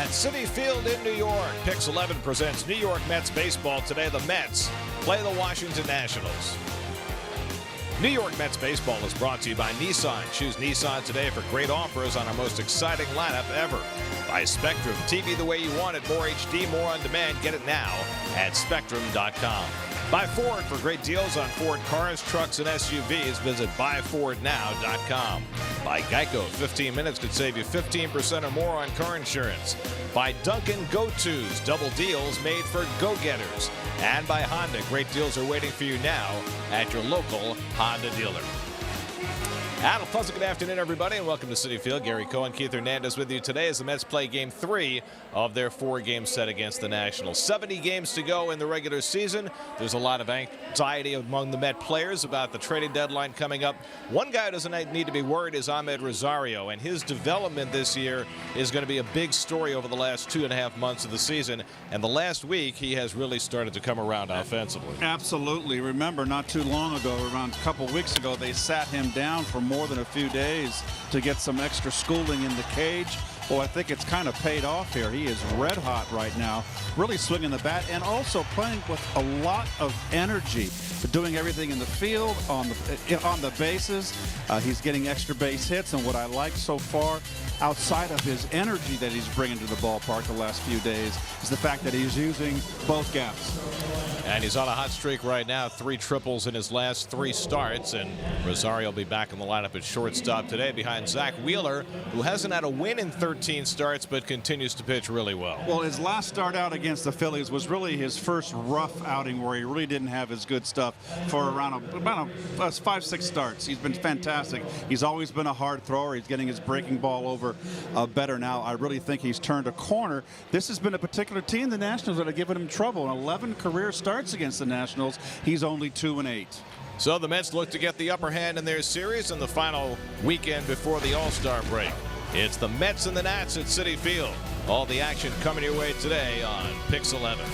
at Citi Field in New York. Pix 11 presents New York Mets baseball today. The Mets play the Washington Nationals. New York Mets baseball is brought to you by Nissan. Choose Nissan today for great offers on our most exciting lineup ever. By Spectrum, TV the way you want it, more HD, more on demand. Get it now at Spectrum.com. By Ford, for great deals on Ford cars, trucks, and SUVs, visit buyfordnow.com. By Geico, 15 minutes could save you 15% or more on car insurance. By Dunkin' Go-Tos, double deals made for go-getters. And by Honda, great deals are waiting for you now at your local Honda dealer. And a pleasant good afternoon, everybody, and welcome to Citi Field. Gary Cohen, Keith Hernandez with you today as the Mets play Game 3 of their 4-game set against the Nationals. 70 games to go in the regular season. There's a lot of anxiety among the Met players about the trading deadline coming up. One guy who doesn't need to be worried is Amed Rosario, and his development this year is going to be a big story over the last 2.5 months of the season. And the last week, he has really started to come around offensively. Absolutely. Remember, not too long ago, around a couple weeks ago, they sat him down for more than a few days to get some extra schooling in the cage. Well, I think it's kind of paid off here. He is red hot right now, really swinging the bat and also playing with a lot of energy, doing everything in the field, on the bases. He's getting extra base hits, and what I like so far, outside of his energy that he's bringing to the ballpark the last few days, is the fact that he's using both gaps. And he's on a hot streak right now, 3 triples in his last 3 starts, and Rosario will be back in the lineup at shortstop today behind Zach Wheeler, who hasn't had a win in 13 starts but continues to pitch really well. Well, his last start out against the Phillies was really his first rough outing where he really didn't have his good stuff for about 5-6 starts. He's been fantastic. He's always been a hard thrower. He's getting his breaking ball over better now. I really think he's turned a corner. This has been a particular team, the Nationals, that have given him trouble. In 11 career starts against the Nationals, he's only 2-8. So the Mets look to get the upper hand in their series in the final weekend before the All-Star break. It's the Mets and the Nats at Citi Field. All the action coming your way today on Pix 11.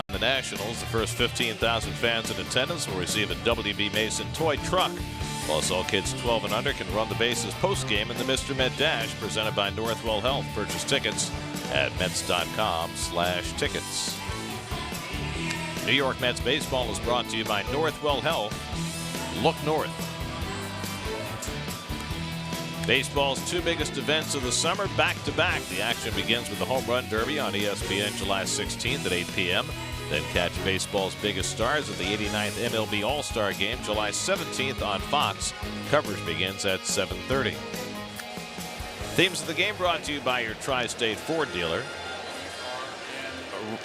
On the Nationals, the first 15,000 fans in attendance will receive a WB Mason toy truck. Plus, all kids 12 and under can run the bases post-game in the Mr. Met Dash presented by Northwell Health. Purchase tickets at Mets.com/tickets. New York Mets baseball is brought to you by Northwell Health. Look north. Baseball's 2 biggest events of the summer back-to-back. The action begins with the Home Run Derby on ESPN July 16th at 8 p.m. Then catch baseball's biggest stars at the 89th MLB All-Star Game July 17th on Fox. Coverage begins at 7:30. Themes of the game brought to you by your Tri-State Ford dealer.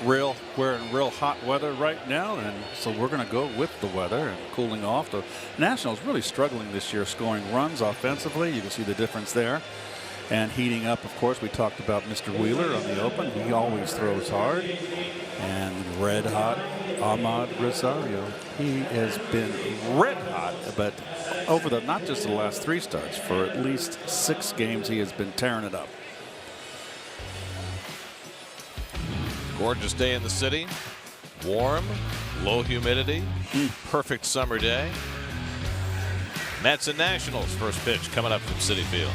We're in real hot weather right now, and so we're going to go with the weather and cooling off. The Nationals really struggling this year scoring runs offensively. You can see the difference there. And heating up, of course, we talked about Mr. Wheeler on the open. He always throws hard. And red hot Ahmad Rosario. He has been red hot, but over the not just the last 3 starts, for at least 6 games he has been tearing it up. Gorgeous day in the city. Warm, low humidity, perfect summer day. Mets and Nationals first pitch coming up from Citi Field.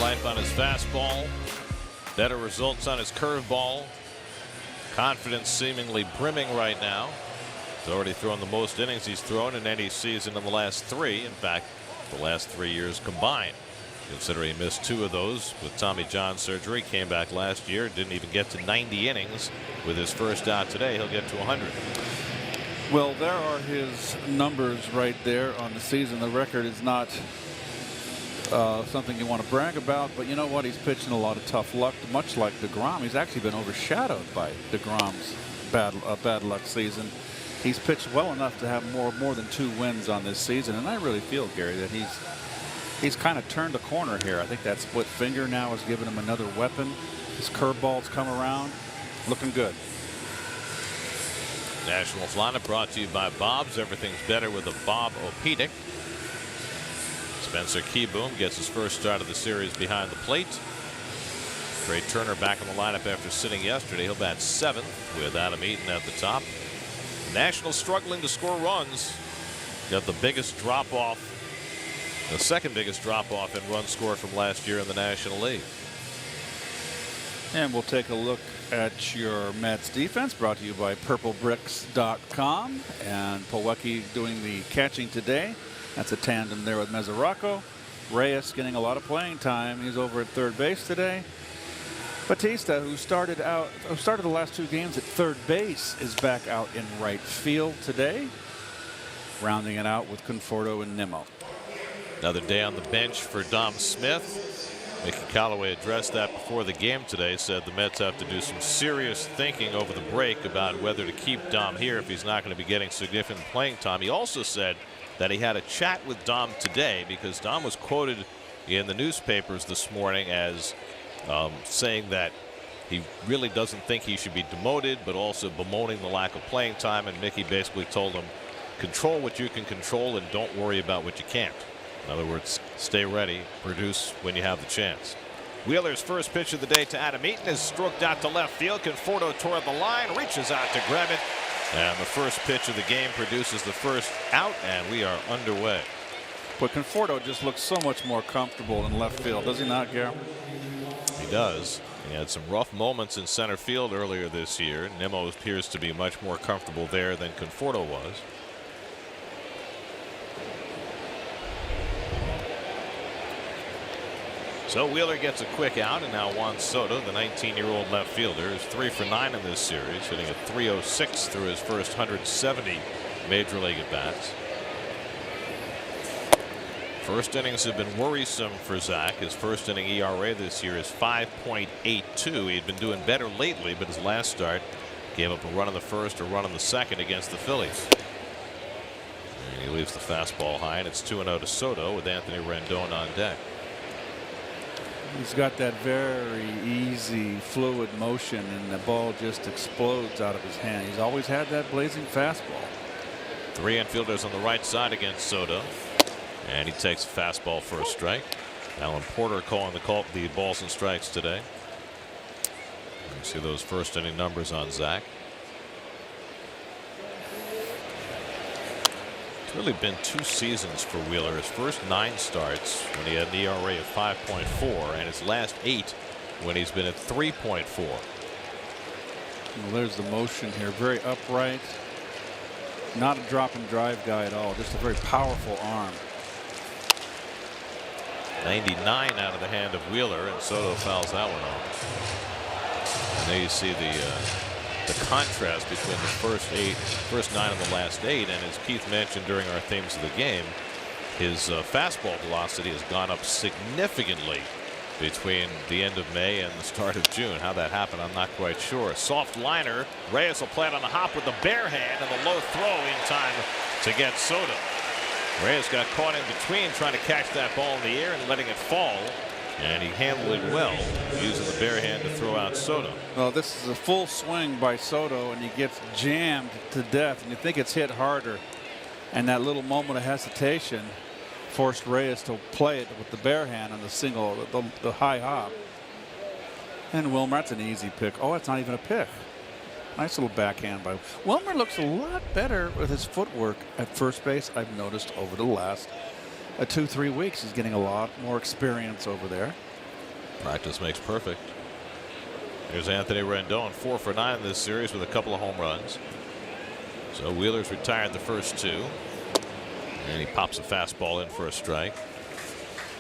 Life on his fastball, better results on his curveball. Confidence seemingly brimming right now. He's already thrown the most innings he's thrown in any season in the last 3. In fact, the last 3 years combined. Considering he missed 2 of those with Tommy John surgery, came back last year, didn't even get to 90 innings. With his first out today, he'll get to 100. Well, there are his numbers right there on the season. The record is not something you want to brag about, but you know what? He's pitching a lot of tough luck, much like DeGrom. He's actually been overshadowed by DeGrom's bad luck season. He's pitched well enough to have more than 2 wins on this season, and I really feel, Gary, that he's kind of turned a corner here. I think that split finger now has given him another weapon. His curveball's come around, looking good. Nationals lineup brought to you by Bob's. Everything's better with a Bob Opedic. Spencer Keyboom gets his first start of the series behind the plate. Trey Turner back in the lineup after sitting yesterday. He'll bat 7th with Adam Eaton at the top. Nationals struggling to score runs. Got the biggest drop off, the second biggest drop off in run score from last year in the National League. And we'll take a look at your Mets defense, brought to you by purplebricks.com, and Plawecki doing the catching today. That's a tandem there with Mesoraco. Reyes getting a lot of playing time. He's over at third base today. Batista, who started the last 2 games at third base, is back out in right field today. rounding it out with Conforto and Nimmo. Another day on the bench for Dom Smith. Mickey Callaway addressed that before the game today, said the Mets have to do some serious thinking over the break about whether to keep Dom here if he's not going to be getting significant playing time. He also said that he had a chat with Dom today because Dom was quoted in the newspapers this morning as saying that he really doesn't think he should be demoted, but also bemoaning the lack of playing time. And Mickey basically told him, control what you can control and don't worry about what you can't. In other words, stay ready, produce when you have the chance. Wheeler's first pitch of the day to Adam Eaton is stroked out to left field. Conforto toward the line, reaches out to grab it. And the first pitch of the game produces the first out, and we are underway. But Conforto just looks so much more comfortable in left field, does he not, Gary? He does. He had some rough moments in center field earlier this year. Nimmo appears to be much more comfortable there than Conforto was. So Wheeler gets a quick out, and now Juan Soto, the 19-year-old left fielder, is 3 for 9 in this series, hitting a .306 through his first 170 major league at bats. First innings have been worrisome for Zach. His first inning ERA this year is 5.82. He had been doing better lately, but his last start gave up a run in the first, a run in the second against the Phillies. And he leaves the fastball high, and it's 2-0 to Soto with Anthony Rendon on deck. He's got that very easy, fluid motion, and the ball just explodes out of his hand. He's always had that blazing fastball. 3 infielders on the right side against Soto, and he takes a fastball for a strike. Alan Porter calling the balls and strikes today. You see those first inning numbers on Zach. It's really been 2 seasons for Wheeler. His first 9 starts when he had an ERA of 5.4, and his last 8 when he's been at 3.4. Well, there's the motion here. Very upright. Not a drop and drive guy at all. Just a very powerful arm. 99 out of the hand of Wheeler, and Soto fouls that one off. And there you see the contrast between the first 9 and the last 8, and as Keith mentioned during our themes of the game, his fastball velocity has gone up significantly between the end of May and the start of June. How that happened, I'm not quite sure. Soft liner. Reyes will play it on the hop with the bare hand, and the low throw in time to get Soto. Reyes got caught in between trying to catch that ball in the air and letting it fall, and he handled it well, using the bare hand to throw out Soto. Well, this is a full swing by Soto, and he gets jammed to death, and you think it's hit harder. And that little moment of hesitation forced Reyes to play it with the bare hand on the single, the high hop. And Wilmer, that's an easy pick. Oh, it's not even a pick. Nice little backhand by Wilmer. Looks a lot better with his footwork at first base, I've noticed over the last 2-3 weeks. He's getting a lot more experience over there. Practice makes perfect. Here's Anthony Rendon, 4 for 9 in this series with a couple of home runs. So Wheeler's retired the first 2, and he pops a fastball in for a strike.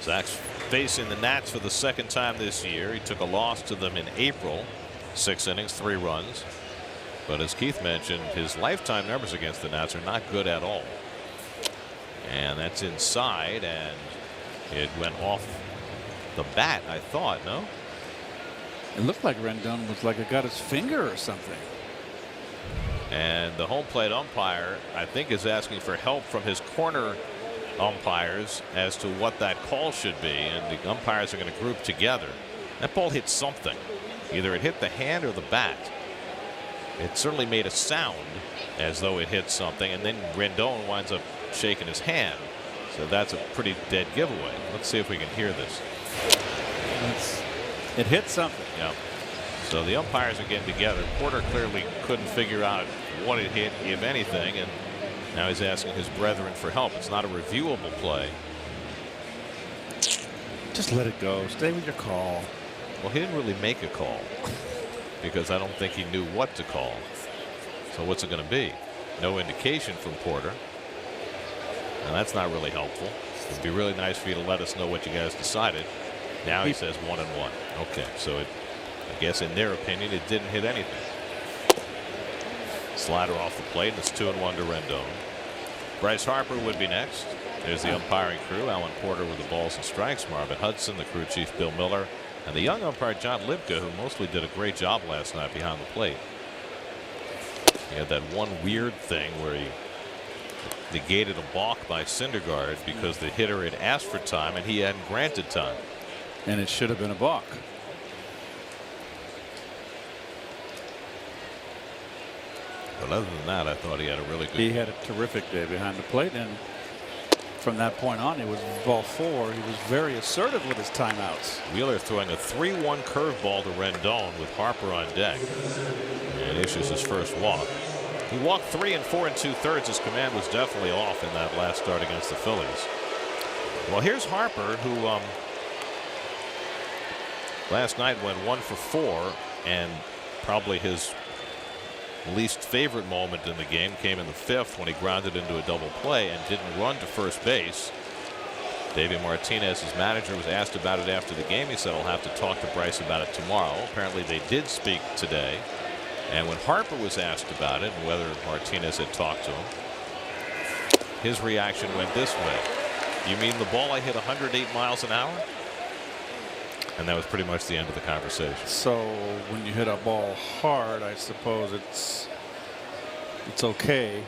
Zach's facing the Nats for the second time this year. He took a loss to them in April. 6 innings, 3 runs. But as Keith mentioned, his lifetime numbers against the Nats are not good at all. And that's inside, and it went off the bat, I thought. No, it looked like Rendon was like it got his finger or something. And the home plate umpire, I think, is asking for help from his corner umpires as to what that call should be, and the umpires are going to group together. That ball hit something. Either it hit the hand or the bat. It certainly made a sound as though it hit something, and then Rendon winds up shaking his hand. So that's a pretty dead giveaway. Let's see if we can hear this. It hit something. Yeah. So the umpires are getting together. Porter clearly couldn't figure out what it hit, if anything, and now he's asking his brethren for help. It's not a reviewable play. Just let it go. Stay with your call. Well, he didn't really make a call because I don't think he knew what to call. So what's it going to be? No indication from Porter. And that's not really helpful. It'd be really nice for you to let us know what you guys decided. Now he says 1-1. Okay, so I guess in their opinion it didn't hit anything. Slider off the plate, and it's 2-1 to Rendon. Bryce Harper would be next. There's the umpiring crew. Alan Porter with the balls and strikes. Marvin Hudson, the crew chief Bill Miller, and the young umpire John Libka, who mostly did a great job last night behind the plate. He had that one weird thing where he negated a balk by Syndergaard because the hitter had asked for time and he hadn't granted time. And it should have been a balk. But other than that, I thought he had a really good. He had a terrific day behind the plate, and from that point on, it was ball 4. He was very assertive with his timeouts. Wheeler throwing a 3-1 curveball to Rendon with Harper on deck, and issues his first walk. He walked 3 4 2/3. His command was definitely off in that last start against the Phillies. Well, here's Harper, who last night went 1 for 4, and probably his least favorite moment in the game came in the 5th when he grounded into a double play and didn't run to first base. David Martinez, his manager, was asked about it after the game. He said, "I'll have to talk to Bryce about it tomorrow." Apparently they did speak today. And when Harper was asked about it and whether Martinez had talked to him, his reaction went this way: "You mean the ball I hit 108 miles an hour?" And that was pretty much the end of the conversation. So when you hit a ball hard, I suppose it's okay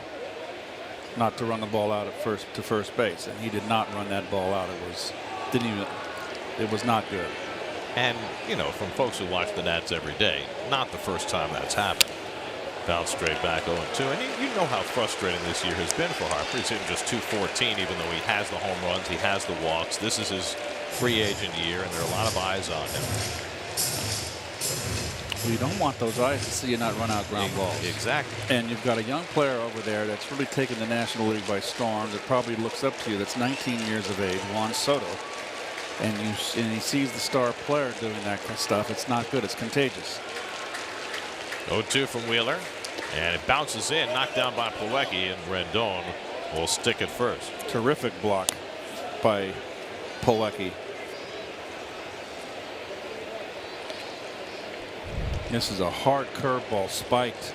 not to run the ball out at first base, and he did not run that ball out. It was not good. And you know, from folks who watch the Nats every day, not the first time that's happened. Bounced straight back 0-2, and you know how frustrating this year has been for Harper. He's hitting just .214, even though he has the home runs, he has the walks. This is his free agent year, and there are a lot of eyes on him. You don't want those eyes to see you not run out ground balls. Exactly. And you've got a young player over there that's really taken the National League by storm, that probably looks up to you, that's 19 years of age, Juan Soto. And he sees the star player doing that kind of stuff. It's not good. It's contagious. 0-2 from Wheeler, and it bounces in, knocked down by Plawecki, and Rendon will stick at first. Terrific block by Plawecki. This is a hard curveball, spiked.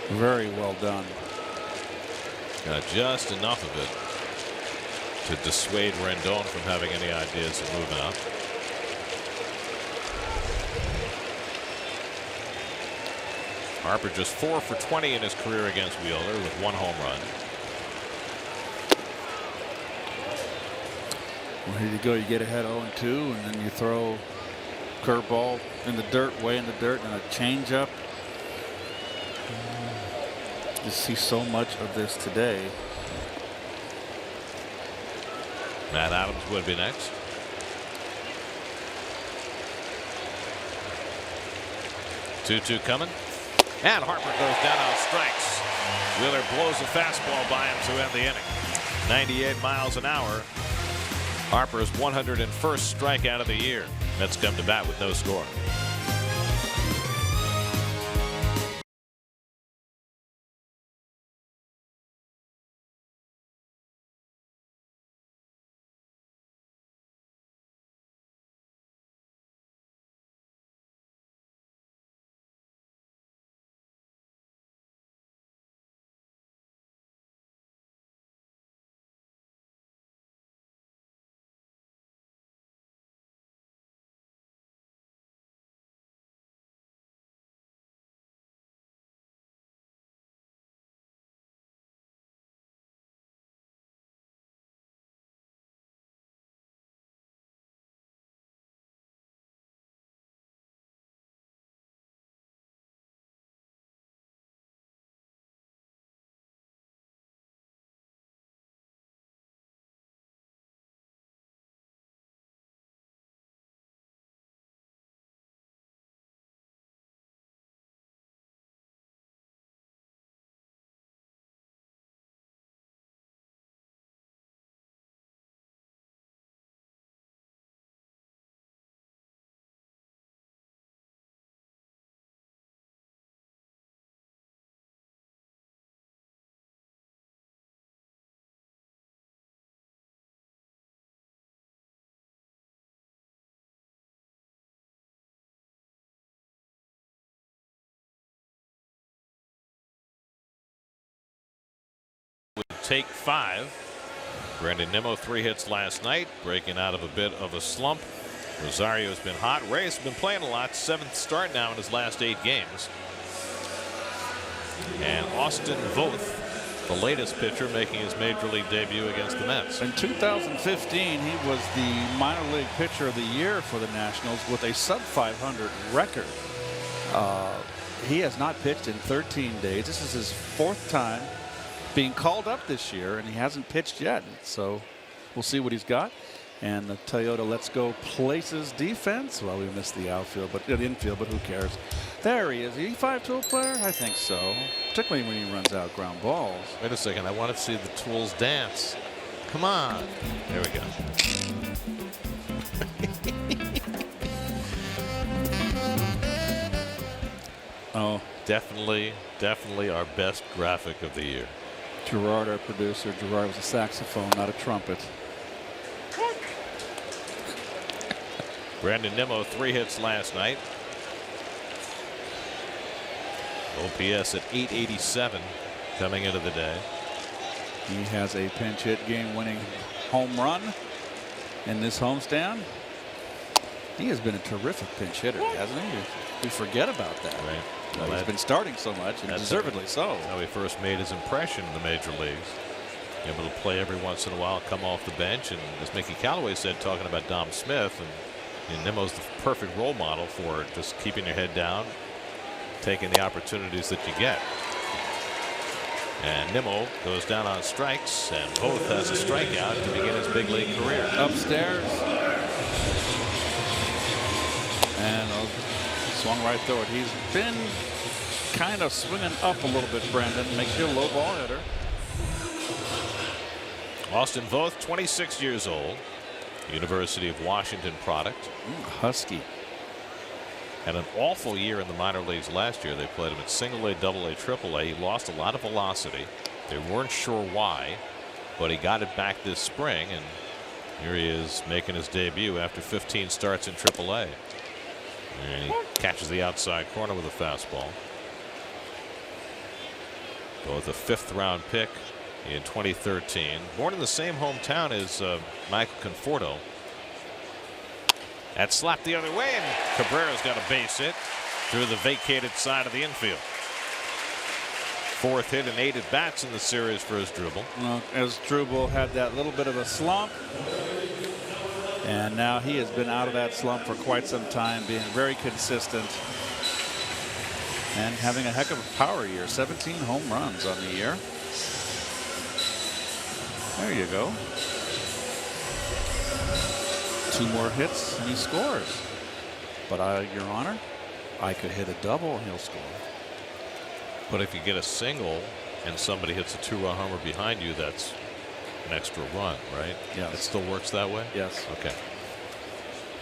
Very well done. Got just enough of it to dissuade Rendon from having any ideas of moving up. Harper just 4 for 20 in his career against Wheeler with 1 home run. Well, here you go. You get ahead 0-2, and then you throw curveball in the dirt, way in the dirt, and a changeup. You see so much of this today. Matt Adams would be next. Two coming, and Harper goes down on strikes. Wheeler blows a fastball by him to end the inning. 98 miles an hour. Harper's 101st strikeout of the year. Mets come to bat with no score. take 5. Brandon Nimmo 3 hits last night, breaking out of a bit of a slump. Rosario's been hot. Reyes has been playing a lot. 7th start now in his last 8 games. And Austin Voth, the latest pitcher, making his major league debut against the Mets. In 2015, he was the minor league pitcher of the year for the Nationals with a sub-500 record. He has not pitched in 13 days. This is his 4th time being called up this year, and he hasn't pitched yet. So we'll see what he's got. And the Toyota Let's Go Places defense. Well, we missed the outfield, but the infield, but who cares? There he is. Is he a 5-tool player? I think so. Particularly when he runs out ground balls. Wait a second. I want to see the tools dance. Come on. There we go. Oh, definitely our best graphic of the year. Gerard, our producer. Gerard was a saxophone, not a trumpet. Brandon Nimmo 3 hits last night. OPS at 887 coming into the day. He has a pinch hit game-winning home run in this homestand. He has been a terrific pinch hitter, hasn't he? We forget about that. Right. Well, he's been starting so much, and deservedly so. How he first made his impression in the major leagues. Able to play every once in a while, come off the bench, and as Mickey Callaway said, talking about Dom Smith, and Nimmo's the perfect role model for just keeping your head down, taking the opportunities that you get. And Nimmo goes down on strikes, and Voth has a strikeout to begin his big league career. Upstairs. And swung right through it. He's been kind of swinging up a little bit, Brandon. Makes you a low ball hitter. Austin Voth, 26 years old. University of Washington product. Husky. Had an awful year in the minor leagues last year. They played him at single A, double A, triple A. He lost a lot of velocity. They weren't sure why, but he got it back this spring, and here he is making his debut after 15 starts in triple A. And he catches the outside corner with a fastball. Both a 5th round pick in 2013. Born in the same hometown as Michael Conforto. That slapped the other way, and Cabrera's got a base hit through the vacated side of the infield. 4th hit and 8 at bats in the series for his Dribble. Well, as Dribble had that little bit of a slump, and now he has been out of that slump for quite some time, being very consistent and having a heck of a power year. 17 home runs on the year. There you go. 2 more hits and he scores. But Your Honor, I could hit a double and he'll score. But if you get a single and somebody hits a 2-run homer behind you, that's an extra run, right? Yes. It still works that way? Yes. Okay.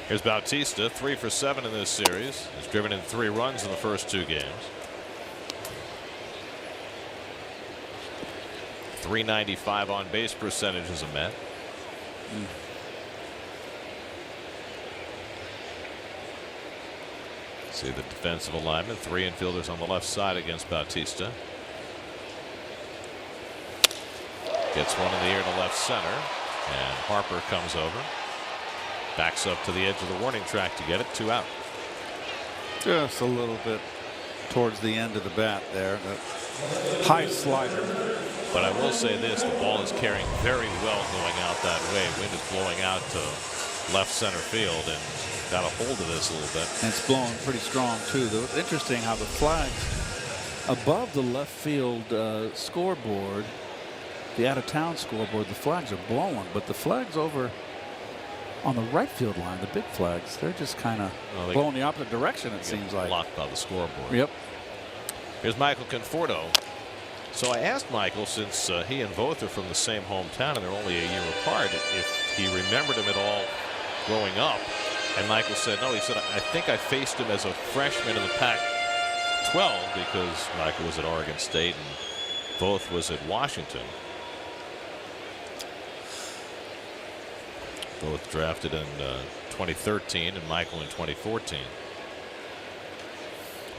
Here's Bautista, 3 for 7 in this series. He's driven in 3 runs in the first 2 games. .395 on base percentage as a Met. See the defensive alignment. 3 infielders on the left side against Bautista. Gets one in the air to left center, and Harper comes over. Backs up to the edge of the warning track to get it. 2 out. Just a little bit towards the end of the bat there. High slider. But I will say this, the ball is carrying very well going out that way. Wind is blowing out to left center field, and got a hold of this a little bit. And it's blowing pretty strong too. It's interesting how the flags above the left field scoreboard, the out of town scoreboard, the flags are blowing, but the flags over on the right field line, the big flags, they're just kind of blowing the opposite direction, it seems like. Blocked by the scoreboard. Yep. Here's Michael Conforto. So I asked Michael, since he and Voth are from the same hometown and they're only a year apart, if he remembered him at all growing up. And Michael said no. He said, I think I faced him as a freshman in the Pac-12 because Michael was at Oregon State and Voth was at Washington. Both drafted in 2013 and Michael in 2014.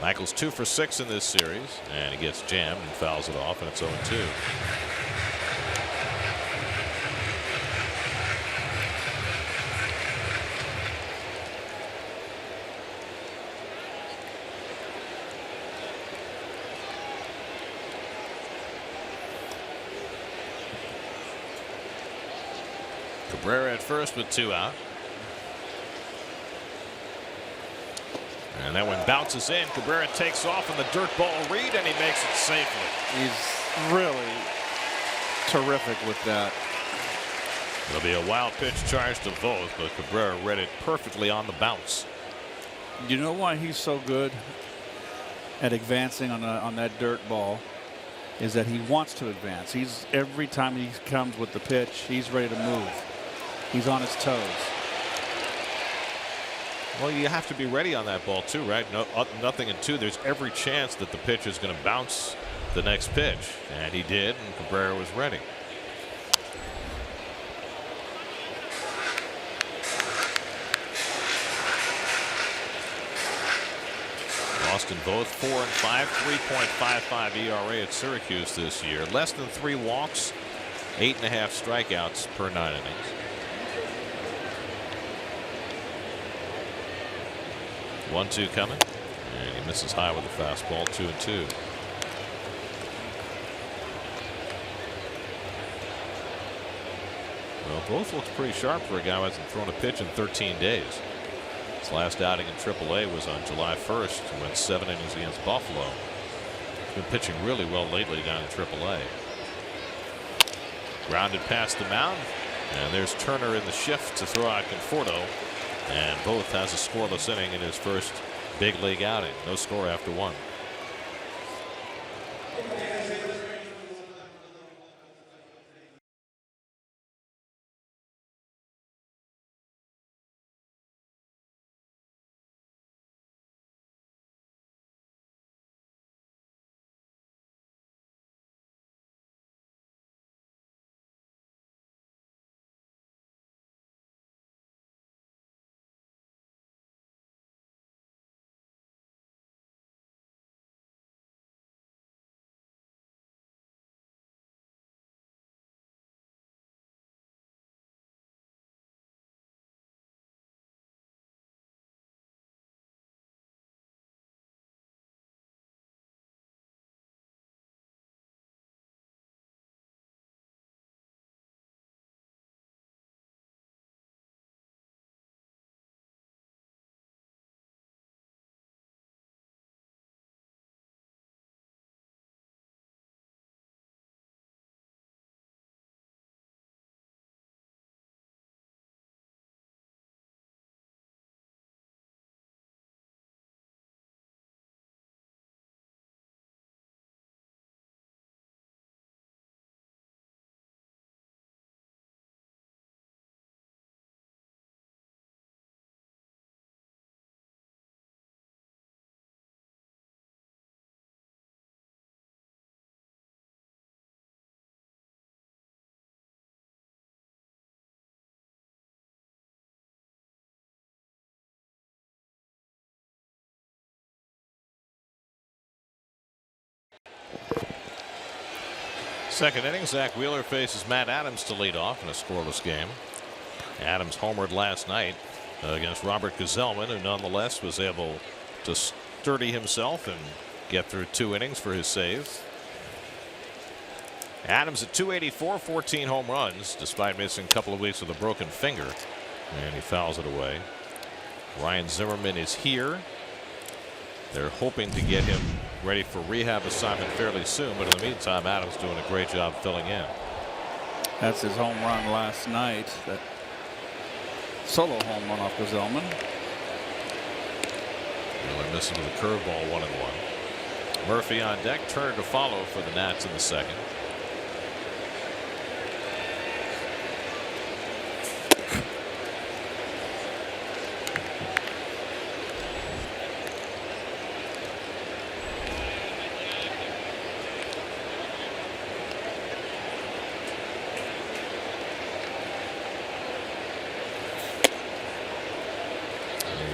Michael's 2 for 6 in this series, and he gets jammed and fouls it off, and it's 0-2. Cabrera at first with 2 out. And that one bounces in. Cabrera takes off on the dirt ball read, and he makes it safely. He's really terrific with that. It'll be a wild pitch charge to Voth, but Cabrera read it perfectly on the bounce. You know why he's so good at advancing on that dirt ball is that he wants to advance. He's every time he comes with the pitch, he's ready to move. He's on his toes. Well, you have to be ready on that ball too, right? No, nothing in 2. There's every chance that the pitch is going to bounce the next pitch, and he did, and Cabrera was ready. Austin Voth 4-5, 3.55 ERA at Syracuse this year. Less than 3 walks, 8.5 strikeouts per 9 innings. One-two coming, and he misses high with a fastball. 2-2. Well, Voth looks pretty sharp for a guy who hasn't thrown a pitch in 13 days. His last outing in AAA was on July 1st. He went 7 innings against Buffalo. He's been pitching really well lately down in AAA. Grounded past the mound, and there's Turner in the shift to throw out Conforto. And Voth has a scoreless inning in his first big league outing. No score after 1. Second inning, Zach Wheeler faces Matt Adams to lead off in a scoreless game. Adams homered last night against Robert Gazelman, who nonetheless was able to sturdy himself and get through 2 innings for his save. Adams at .284, 14 home runs, despite missing a couple of weeks with a broken finger, and he fouls it away. Ryan Zimmerman is here. They're hoping to get him ready for rehab assignment fairly soon, but in the meantime, Adams doing a great job filling in. That's his home run last night. That solo home run off Gazelman. Wheeler missing with a curveball, 1-1. Murphy on deck. Turner to follow for the Nats in the second.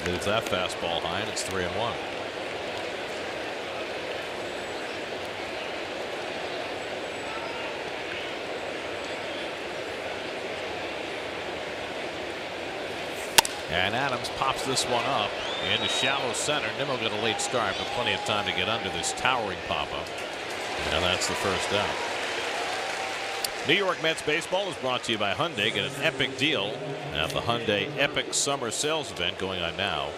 Moves that fastball high, and it's 3-1. And Adams pops this one up into shallow center. Nimmo got a late start, but plenty of time to get under this towering pop-up. And that's the first out. New York Mets baseball is brought to you by Hyundai. Get an epic deal at the Hyundai Epic Summer Sales Event going on now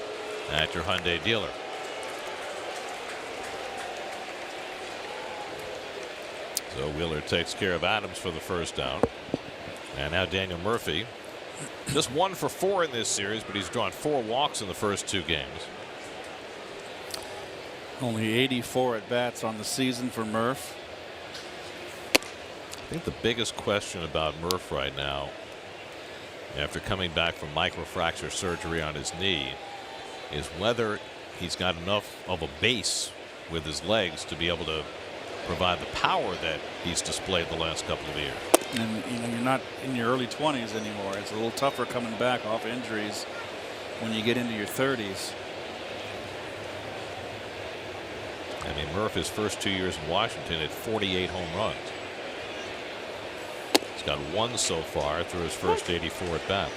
at your Hyundai dealer. So Wheeler takes care of Adams for the first down. And now Daniel Murphy. Just 1 for 4 in this series, but he's drawn 4 walks in the first 2 games. Only 84 at bats on the season for Murph. I think the biggest question about Murph right now, after coming back from microfracture surgery on his knee, is whether he's got enough of a base with his legs to be able to provide the power that he's displayed the last couple of years. And you know, you're not in your early 20s anymore. It's a little tougher coming back off injuries when you get into your 30s. I mean, Murph, his first 2 years in Washington, had 48 home runs. He's got 1 so far through his first 84 at bats.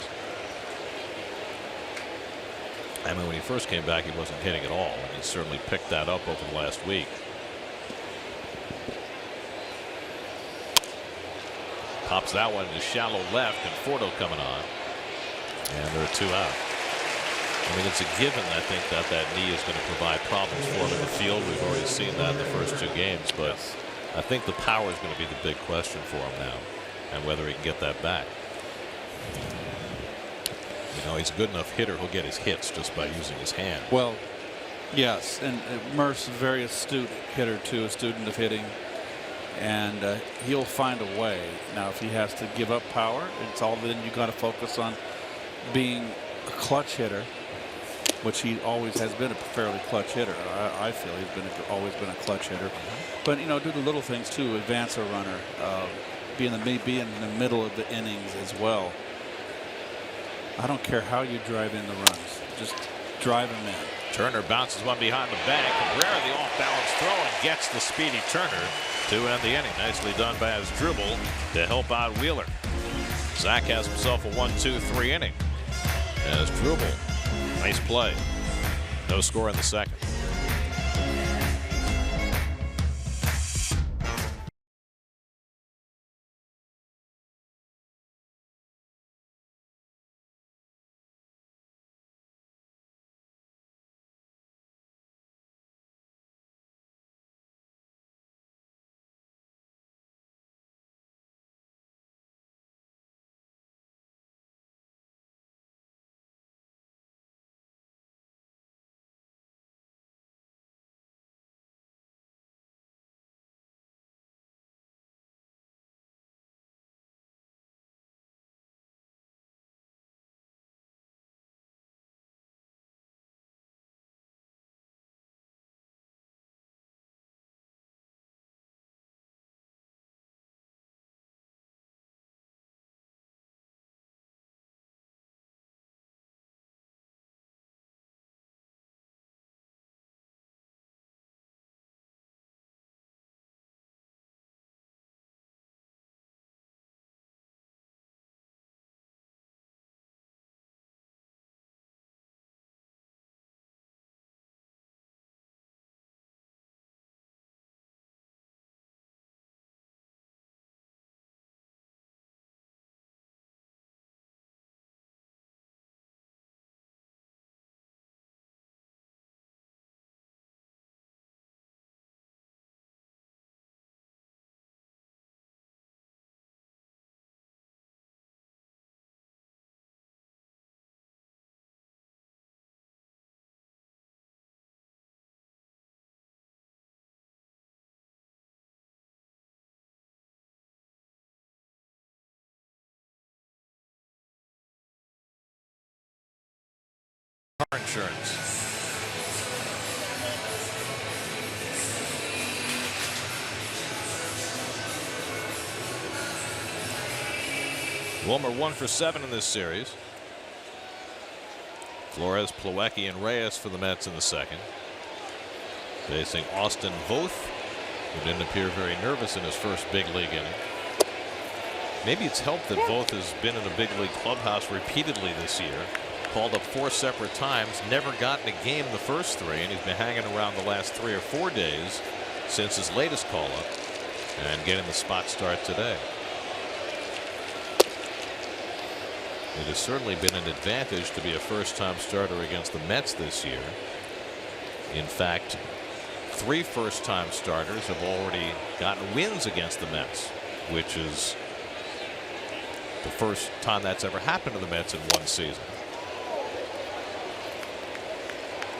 I mean, when he first came back, he wasn't hitting at all, and he certainly picked that up over the last week. Pops that one to shallow left, and Conforto coming on. And there are 2 out. I mean, it's a given, I think, that knee is going to provide problems for him in the field. We've already seen that in the first 2 games, but I think the power is going to be the big question for him now, and whether he can get that back. You know, he's a good enough hitter. He'll get his hits just by using his hand. Well, yes, and Murph's a very astute hitter too, a student of hitting. And he'll find a way. Now, if he has to give up power, it's all then you got to focus on being a clutch hitter, which he always has been, a fairly clutch hitter. I feel he's always been a clutch hitter. But you know, do the little things too. Advance a runner, be in the middle of the innings as well. I don't care how you drive in the runs, just drive them in. Turner bounces one behind the back. Cabrera, the off-balance throw, and gets the speedy Turner to end the inning. Nicely done by Asdrubal to help out Wheeler. Zach has himself a 1-2-3 inning. Asdrubal, nice play. No score in the second. Car insurance. Wilmer 1 for 7 in this series. Flores, Plawecki, and Reyes for the Mets in the second. Facing Austin Voth, who didn't appear very nervous in his first big league inning. Maybe it's helped that Voth has been in a big league clubhouse repeatedly this year. Called up 4 separate times, never gotten a game the first 3, and he's been hanging around the last 3 or 4 days since his latest call up and getting the spot start today. It has certainly been an advantage to be a first-time starter against the Mets this year. In fact, 3 first-time starters have already gotten wins against the Mets, which is the first time that's ever happened to the Mets in one season.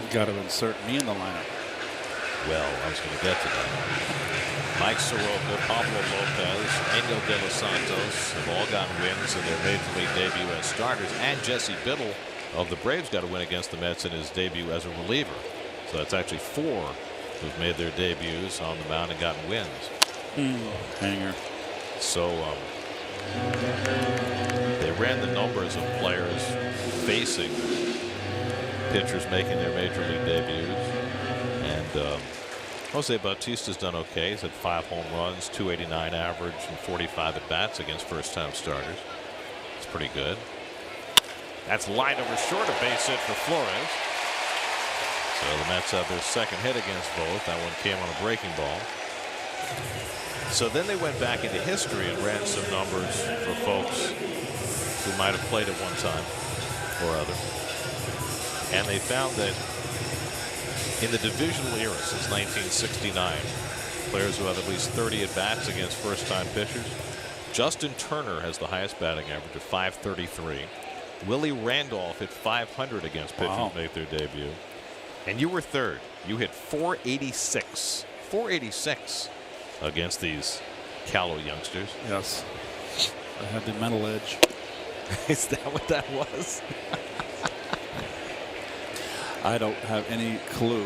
You got to insert me in the lineup. Well, I was going to get to that. Mike Soroka, Pablo Lopez, Angel De Los Santos have all gotten wins in their major league debut as starters, and Jesse Biddle of the Braves got a win against the Mets in his debut as a reliever. So that's actually 4 who've made their debuts on the mound and gotten wins. Hanger. So they ran the numbers of players facing pitchers making their major league debuts, and Jose Bautista's done okay. He's had 5 home runs, 289 average, and 45 at bats against first-time starters. It's pretty good. That's lined over short, a base hit for Flores. So the Mets have their second hit against both. That one came on a breaking ball. So then they went back into history and ran some numbers for folks who might have played at one time or other. And they found that in the divisional era since 1969, players who have at least 30 at-bats against first-time pitchers, Justin Turner has the highest batting average of 533. Willie Randolph hit 500 against pitchers who make their debut. And you were third. You hit 486. 486 against these callow youngsters. Yes. I had the mental edge. Is that what that was? I don't have any clue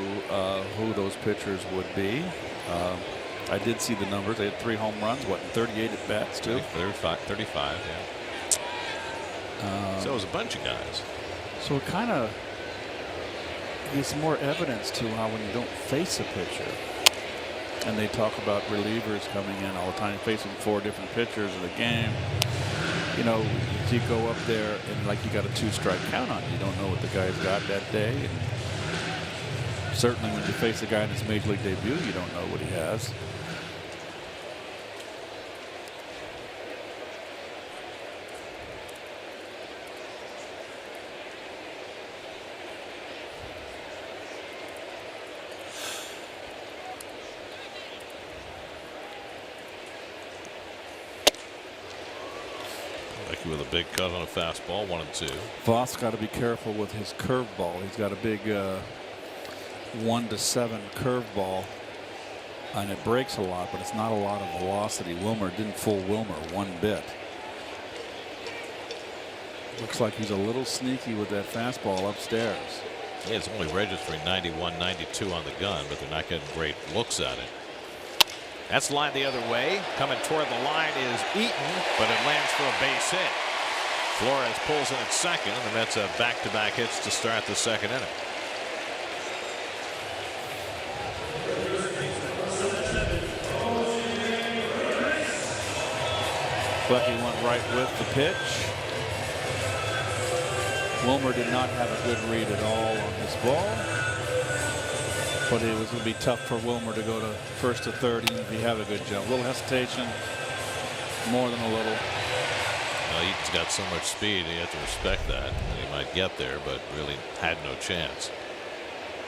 who those pitchers would be. I did see the numbers. They had 3 home runs, what, 38 at bats too? 35, yeah. So it was a bunch of guys. So it kind of gives more evidence to how when you don't face a pitcher, and they talk about relievers coming in all the time, facing 4 different pitchers in a game. You know, you go up there and like you got a 2-strike count on you. You don't know what the guy's got that day. And certainly when you face a guy in his major league debut, you don't know what he has. With a big cut on a fastball, 1-2. Voss got to be careful with his curveball. He's got a big 1-7 curveball, and it breaks a lot, but it's not a lot of velocity. Wilmer didn't fool Wilmer one bit. Looks like he's a little sneaky with that fastball upstairs. Yeah, it's only registering 91, 92 on the gun, but they're not getting great looks at it. That's lined the other way. Coming toward the line is Eaton, but it lands for a base hit. Flores pulls in at second, and the Mets have back-to-back hits to start the second inning. Flecky went right with the pitch. Wilmer did not have a good read at all on this ball. But it was going to be tough for Wilmer to go to first to third, even if he had a good jump. A little hesitation, more than a little. Well, he's got so much speed, you have to respect that. He might get there, but really had no chance.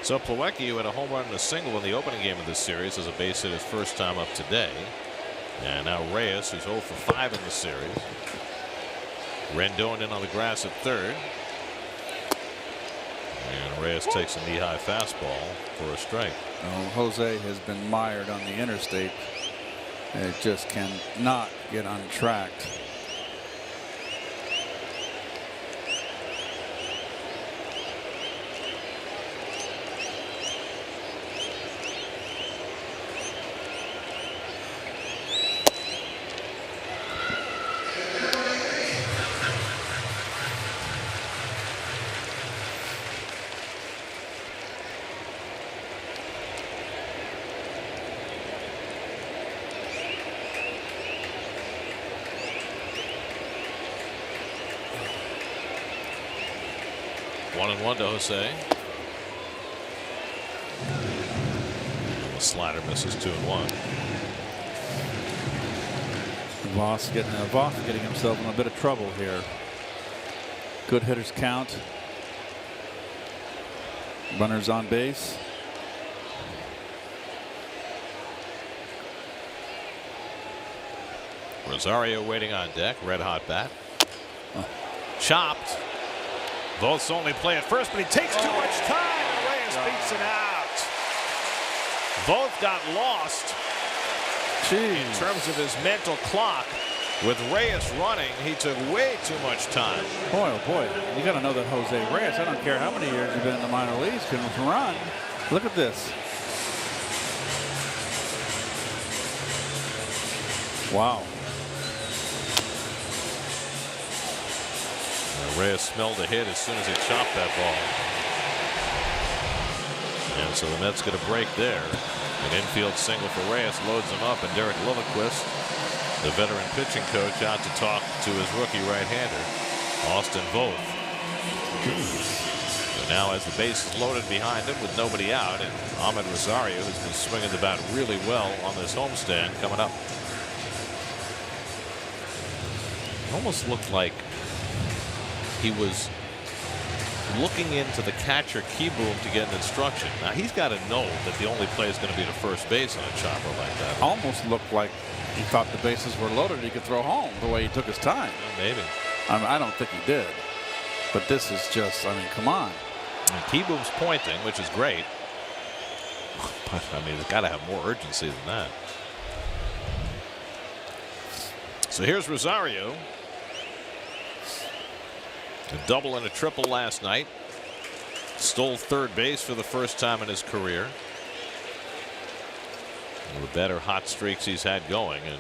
So Plawecki, who had a home run and a single in the opening game of this series, has a base hit his first time up today. And now Reyes, who's 0 for 5 in the series. Rendon in on the grass at third. And Reyes takes a knee-high fastball for a strike. Jose has been mired on the interstate. It just cannot get untracked. One to Jose. The slider misses 2-1. Voss getting himself in a bit of trouble here. Good hitters count. Runners on base. Rosario waiting on deck. Red hot bat. Chopped. Voth's only play at first, but he takes too much time, and Reyes beats it out. Voth got lost in terms of his mental clock. With Reyes running, he took way too much time. Boy, oh boy, you got to know that Jose Reyes, I don't care how many years you've been in the minor leagues, can run. Look at this. Wow. Reyes smelled a hit as soon as he chopped that ball. And so the Mets get a break there. An infield single for Reyes loads him up, and Derek Lilliquist, the veteran pitching coach, out to talk to his rookie right-hander, Austin Voth. So now as the base is loaded behind him with nobody out, and Ahmed Rosario, who's been swinging the bat really well on this homestand, coming up. It almost looked like he was looking into the catcher key boom to get an instruction. Now he's got to know that the only play is going to be to first base on a chopper like that. Almost looked like he thought the bases were loaded. He could throw home the way he took his time. Maybe. I don't think he did. But this is just, I mean, come on. And key boom's pointing, which is great. But I mean, it's got to have more urgency than that. So here's Rosario. A double and a triple last night. Stole third base for the first time in his career. One of the better hot streaks he's had going, and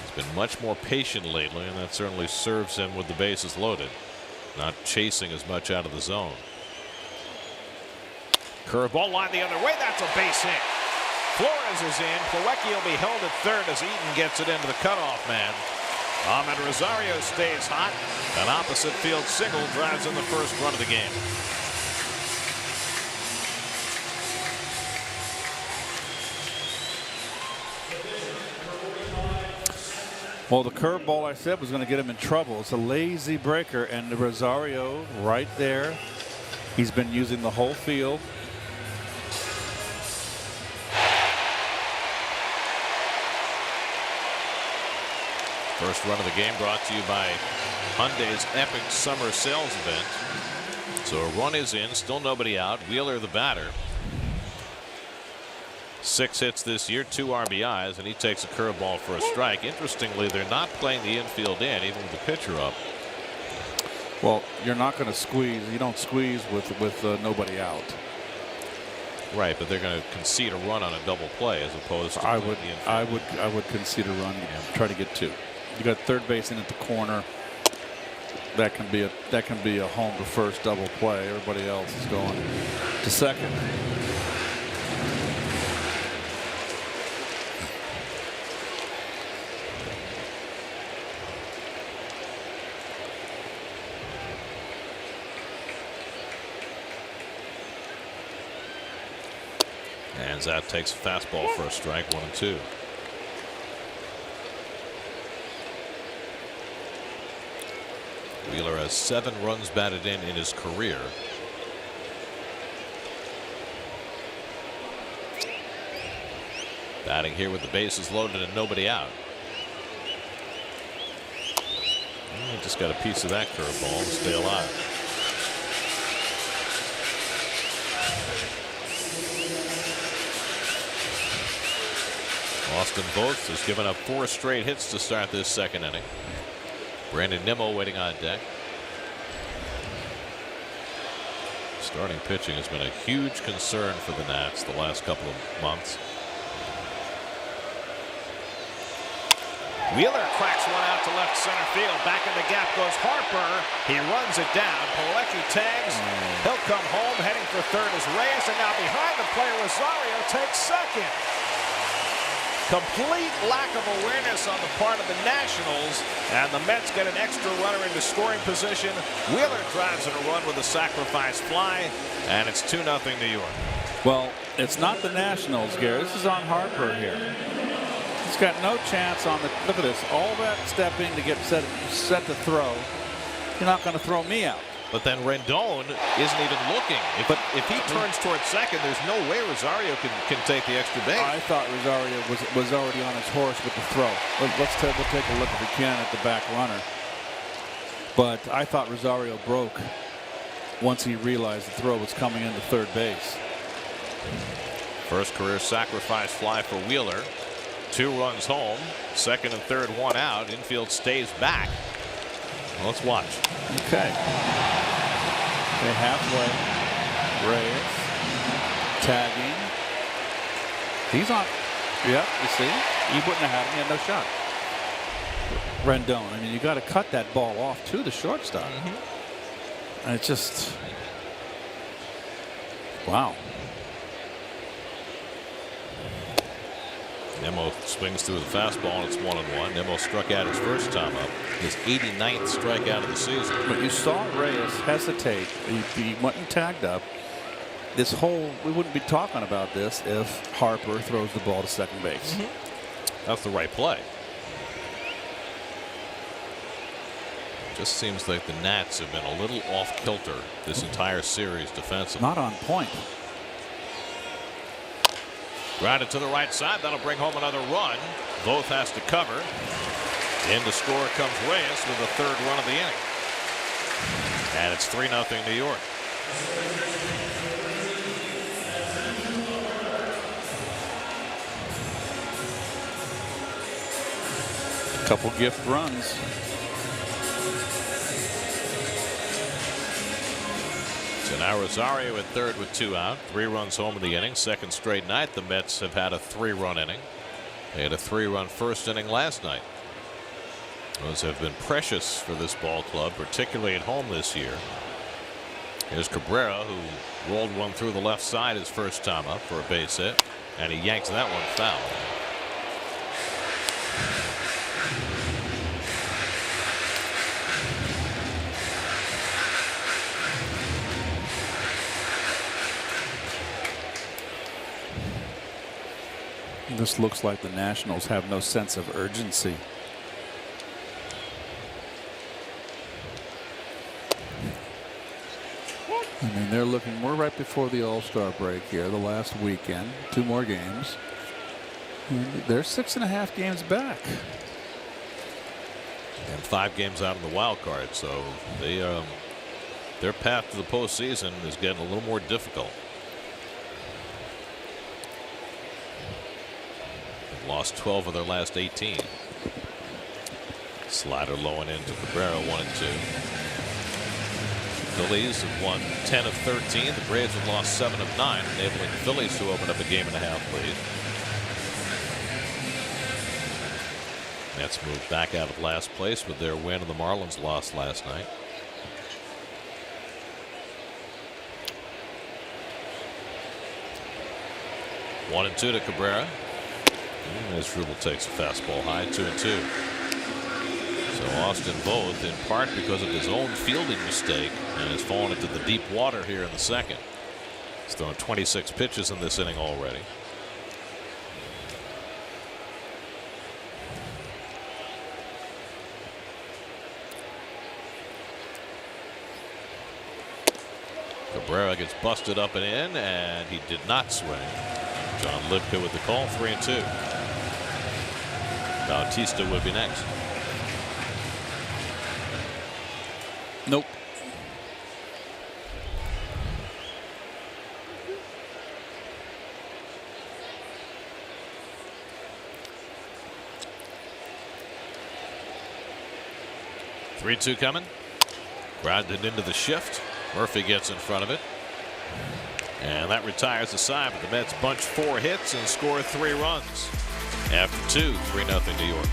he's been much more patient lately, and that certainly serves him with the bases loaded, not chasing as much out of the zone. Curveball line the other way. That's a base hit. Flores is in. Plawecki will be held at third as Eaton gets it into the cutoff man. Ahmed Rosario stays hot. An opposite field single drives in the first run of the game. Well, the curveball I said was going to get him in trouble. It's a lazy breaker, and the Rosario right there. He's been using the whole field. First run of the game brought to you by Hyundai's epic summer sales event. So a run is in, still nobody out. Wheeler the batter. 6 hits this year, 2 RBIs, and he takes a curveball for a strike. Interestingly, they're not playing the infield in, even with the pitcher up. Well, you're not going to squeeze. You don't squeeze with nobody out. Right, but they're going to concede a run on a double play as opposed to I would concede a run and try to get 2. You got third base in at the corner. That can be a home to first double play. Everybody else is going to second. And Zat takes a fastball for a strike, 1-2. Wheeler has 7 runs batted in his career. Batting here with the bases loaded and nobody out. He just got a piece of that curveball to stay alive. Austin Voth has given up 4 straight hits to start this second inning. Brandon Nimmo waiting on deck. Starting pitching has been a huge concern for the Nats the last couple of months. Wheeler cracks one out to left center field. Back in the gap goes Harper. He runs it down. Plawecki tags. He'll come home. Heading for third is Reyes. And now behind the play, Rosario takes second. Complete lack of awareness on the part of the Nationals, and the Mets get an extra runner into scoring position. Wheeler drives in a run with a sacrifice fly, and it's 2-0 New York. Well, it's not the Nationals, Gary. This is on Harper here. He's got no chance on the. Look at this. All that stepping to get set to throw. You're not going to throw me out. But then Rendon isn't even looking. If he turns towards second, there's no way Rosario can take the extra base. I thought Rosario was already on his horse with the throw. We'll take a look if we can at the back runner. But I thought Rosario broke once he realized the throw was coming into third base. First career sacrifice fly for Wheeler. 2 runs home. Second and third, 1 out. Infield stays back. Well, let's watch. Okay. Halfway. Reyes. Tagging. He's on. Yep, you see? He wouldn't have had him. He had no shot. Rendon. I mean, you got to cut that ball off to the shortstop. And it's just. Wow. Nemo swings through the fastball, and it's 1-1. Nemo struck out his first time up, his 89th strikeout of the season. But you saw Reyes hesitate. He went and tagged up. We wouldn't be talking about this if Harper throws the ball to second base. That's the right play. Just seems like the Nats have been a little off kilter this entire series defensively. Not on point. Grounded to the right side. That'll bring home another run. Voth has to cover. In to score comes Reyes with the 3rd run of the inning. And it's 3-0 New York. Couple gift runs. So now Rosario at third with 2 out. 3 runs home in the inning. Second straight night the Mets have had a 3-run inning. They had a 3-run first inning last night. Those have been precious for this ball club, particularly at home this year. Here's Cabrera, who rolled one through the left side his first time up for a base hit, and he yanks that one foul. This looks like the Nationals have no sense of urgency. I mean, they're looking. We're right before the All-Star break here, the last weekend. 2 more games. And they're 6.5 games back. And 5 games out in the wild card, so their path to the postseason is getting a little more difficult. They've lost 12 of their last 18. Slider low and into Cabrera, 1-2. Phillies have won 10 of 13. The Braves have lost 7 of 9, enabling the Phillies to open up a 1.5 lead. Mets moved back out of last place with their win, and the Marlins lost last night. One and 2 to Cabrera. As Struble takes a fastball high, 2-2. So Austin Voth, in part because of his own fielding mistake, and has fallen into the deep water here in the second. He's thrown 26 pitches in this inning already. Cabrera gets busted up and in, and he did not swing. John Lipka with the call, 3-2. Bautista would be next. Nope. Three-two coming. Grounded into the shift. Murphy gets in front of it. And that retires the side, but the Mets bunch 4 hits and score 3 runs. After 2, 3-0 New York.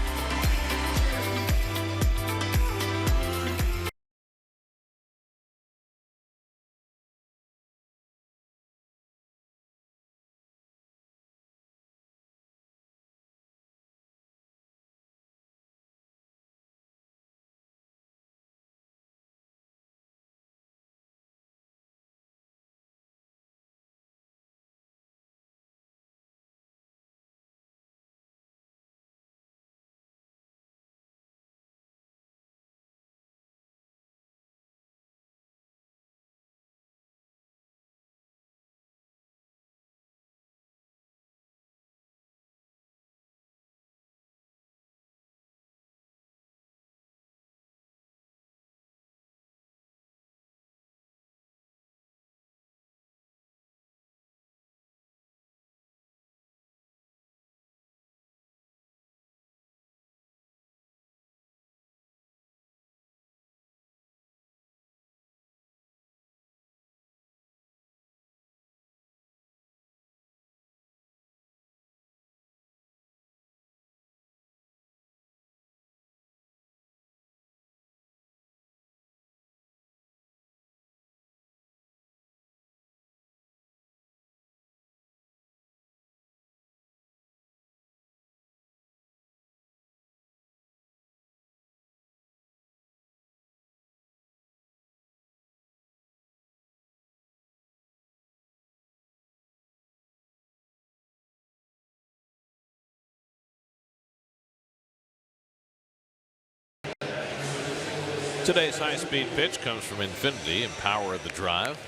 Today's high-speed pitch comes from Infinity and Power of the Drive.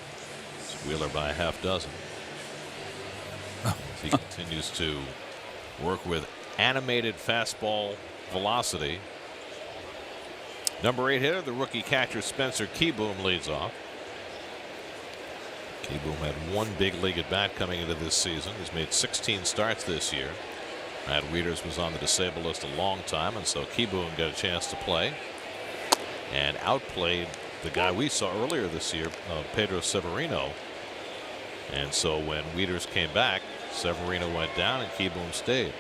It's Wheeler by a half dozen. He continues to work with animated fastball velocity. Number 8 hitter, the rookie catcher Spencer Keyboom leads off. Keyboom had one big league at bat coming into this season. He's made 16 starts this year. Matt Wieters was on the disabled list a long time, and so Keyboom got a chance to play and outplayed the guy we saw earlier this year, Pedro Severino. And so when Wieters came back, Severino went down and Keyboom stayed.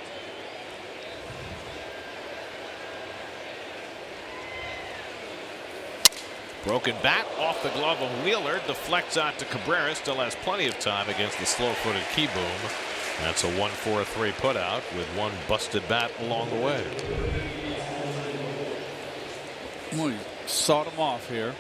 Broken bat off the glove of Wheeler, deflects out to Cabrera. Still has plenty of time against the slow-footed Keyboom. That's a 1-4-3 putout with one busted bat along the way. Well, he sawed him off here.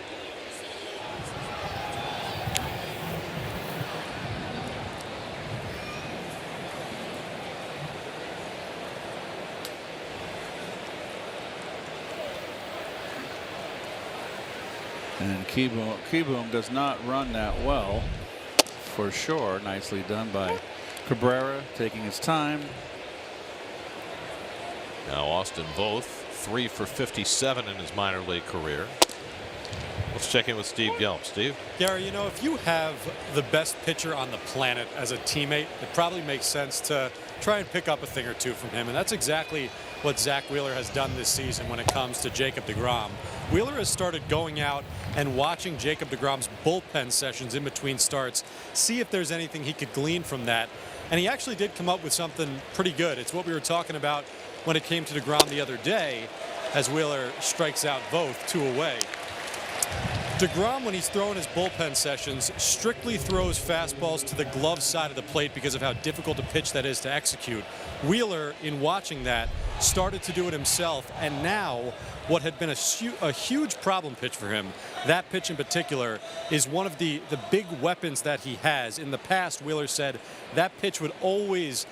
And Keyboom does not run that well, for sure. Nicely done by Cabrera, taking his time. Now Austin Voth, 3 for 57 in his minor league career. Let's check in with Steve Gelb. Steve? Gary, you know, if you have the best pitcher on the planet as a teammate, it probably makes sense to try and pick up a thing or two from him. And that's exactly what Zach Wheeler has done this season when it comes to Jacob deGrom. Wheeler has started going out and watching Jacob deGrom's bullpen sessions in between starts, see if there's anything he could glean from that. And he actually did come up with something pretty good. It's what we were talking about when it came to deGrom the other day, as Wheeler strikes out Voth 2 away. deGrom, when he's throwing his bullpen sessions, strictly throws fastballs to the glove side of the plate because of how difficult a pitch that is to execute. Wheeler, in watching that, started to do it himself, and now what had been a huge problem pitch for him, that pitch in particular, is one of the big weapons that he has. In the past, Wheeler said that pitch would always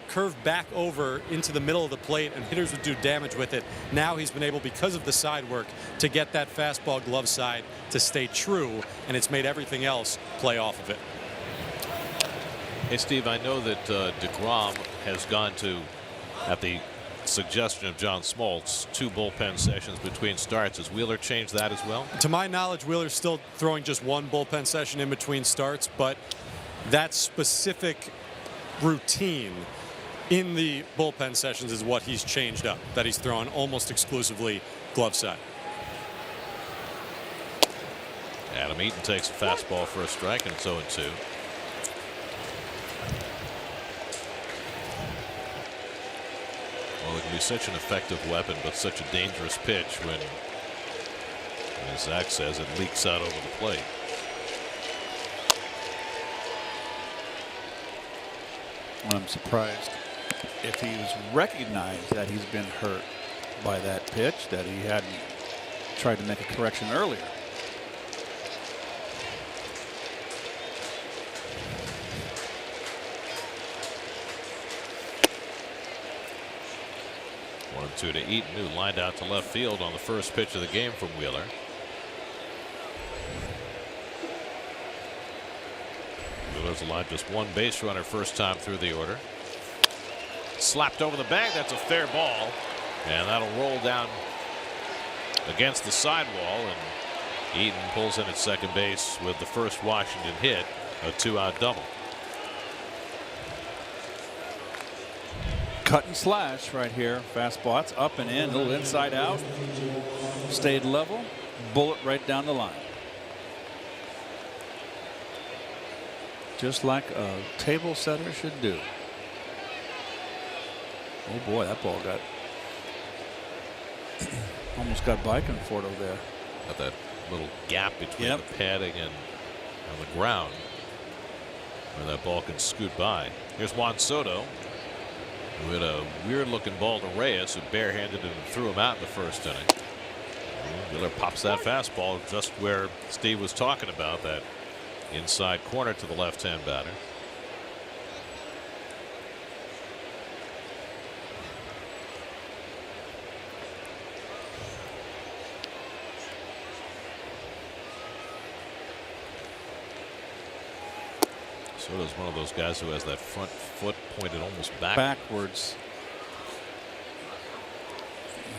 curve back over into the middle of the plate and hitters would do damage with it. Now he's been able, because of the side work, to get that fastball glove side to stay true, and it's made everything else play off of it. Hey, Steve, I know that deGrom has gone to, at the suggestion of John Smoltz, 2 bullpen sessions between starts. Has Wheeler changed that as well? To my knowledge, Wheeler's still throwing just 1 bullpen session in between starts, but that specific routine in the bullpen sessions is what he's changed up, that he's throwing almost exclusively glove side. Adam Eaton takes a fastball for a strike, and it's 0-2. Well, it can be such an effective weapon, but such a dangerous pitch when, as Zach says, it leaks out over the plate. I'm surprised if he's recognized that he's been hurt by that pitch, that he hadn't tried to make a correction earlier. One and 2 to Eaton, who lined out to left field on the first pitch of the game from Wheeler. Wheeler's allowed just 1 base runner first time through the order. Slapped over the bag. That's a fair ball, and that'll roll down against the sidewall, and Eaton pulls in at second base with the first Washington hit, a 2-out double. Cut and slash right here. Fastball, that's up and in, a little inside out. Stayed level, bullet right down the line. Just like a table setter should do. Oh boy, that ball got almost got by Conforto there. Got that little gap between the padding and on the ground where that ball can scoot by. Here's Juan Soto with a weird looking ball to Reyes, who barehanded it and threw him out in the first inning. Wheeler pops that fastball just where Steve was talking about, that inside corner to the left-hand batter. Sort of one of those guys who has that front foot pointed almost backwards.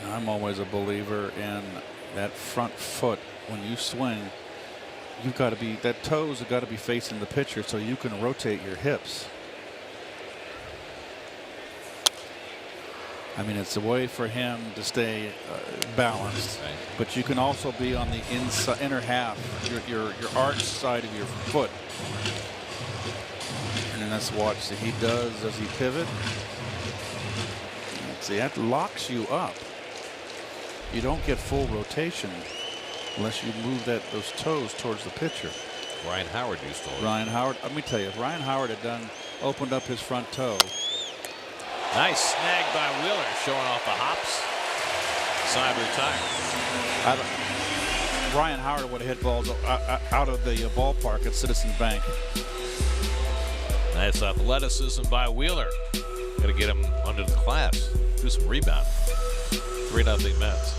And I'm always a believer in that front foot. When you swing, you've got to be, that toes have got to be facing the pitcher so you can rotate your hips. I mean, it's a way for him to stay balanced, right. But you can also be on the inner half, your arch side of your foot. And let's watch. See, he does he pivot? See, that locks you up. You don't get full rotation unless you move those toes towards the pitcher. Ryan Howard used to. Ryan Howard. Let me tell you, if Ryan Howard had opened up his front toe. Nice snag by Wheeler, showing off the hops. Side retire. Ryan Howard would have hit balls out of the ballpark at Citizens Bank. Nice athleticism by Wheeler. Got to get him under the class. Do some rebound. 3-0 Mets.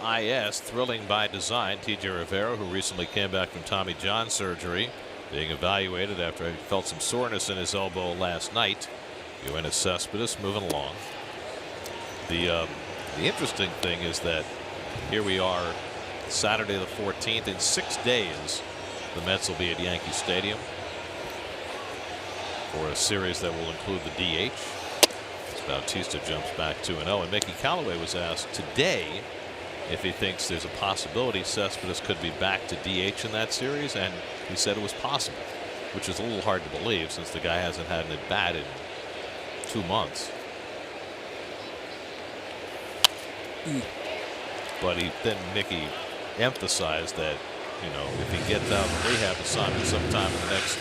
IS, thrilling by design. TJ Rivera, who recently came back from Tommy John surgery, being evaluated after he felt some soreness in his elbow last night. Yoenis Cespedes moving along. The interesting thing is that here we are, Saturday the 14th. In 6 days, the Mets will be at Yankee Stadium for a series that will include the DH. As Bautista jumps back 2-0, and Mickey Callaway was asked today if he thinks there's a possibility Cespedes could be back to DH in that series, and he said it was possible, which is a little hard to believe since the guy hasn't had an at-bat in 2 months. But Mickey emphasized that, you know, if he gets out of rehab assignment sometime in the next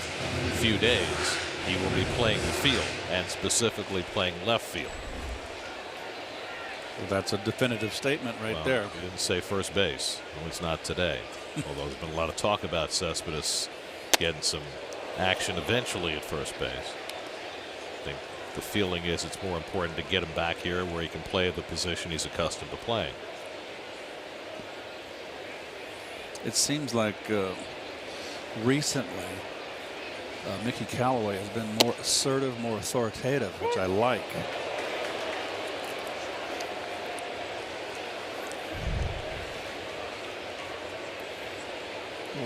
few days, he will be playing the field, and specifically playing left field. Well, that's a definitive statement right there. He didn't say first base. Well, it's not today. Although there's been a lot of talk about Cespedes getting some action eventually at first base. I think the feeling is it's more important to get him back here where he can play the position he's accustomed to playing. It seems like recently Mickey Callaway has been more assertive, more authoritative, which I like.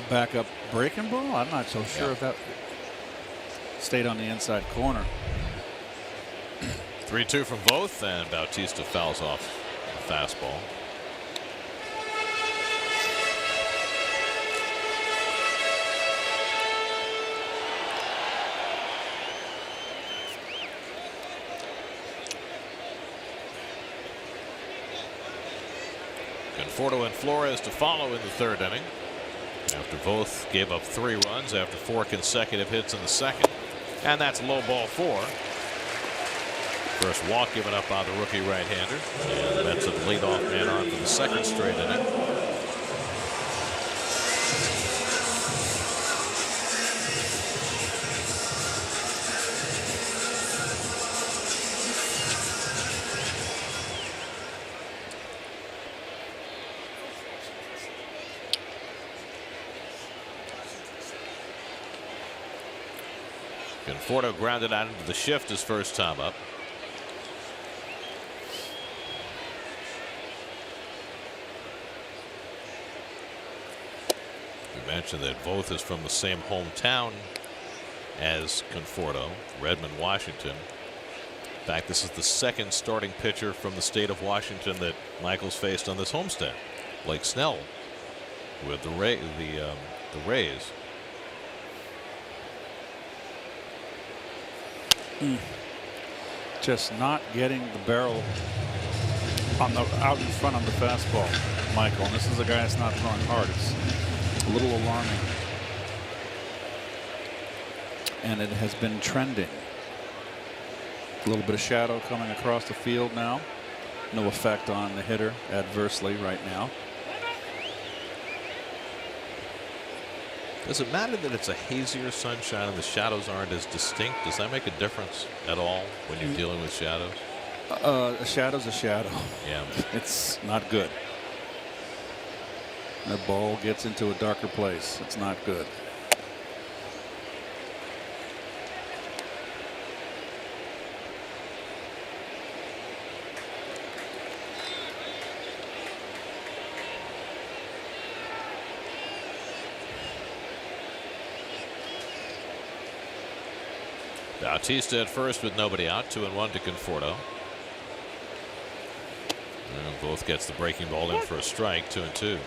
Back up breaking ball. I'm not so sure if that stayed on the inside corner. 3-2 from both, and Bautista fouls off the fastball. Conforto and Flores to follow in the third inning, after both gave up 3 runs after 4 consecutive hits in the second. And that's low ball 4. First walk given up by the rookie right-hander. And the Mets have the leadoff man on for the second straight inning. Conforto grounded out into the shift his first time up. We mentioned that both is from the same hometown as Conforto, Redmond, Washington. In fact, this is the second starting pitcher from the state of Washington that Michaels faced on this homestand. Blake Snell with the Rays. Just not getting the barrel on the out in front on the fastball, Michael. And this is a guy that's not throwing hard. It's a little alarming. And it has been trending. A little bit of shadow coming across the field now. No effect on the hitter adversely right now. Does it matter that it's a hazier sunshine and the shadows aren't as distinct? Does that make a difference at all when you're dealing with shadows? A shadow's a shadow. Yeah. It's not good. The ball gets into a darker place. It's not good. Bautista at first with nobody out. 2-1 to Conforto. And both gets the breaking ball in for a strike. 2-2.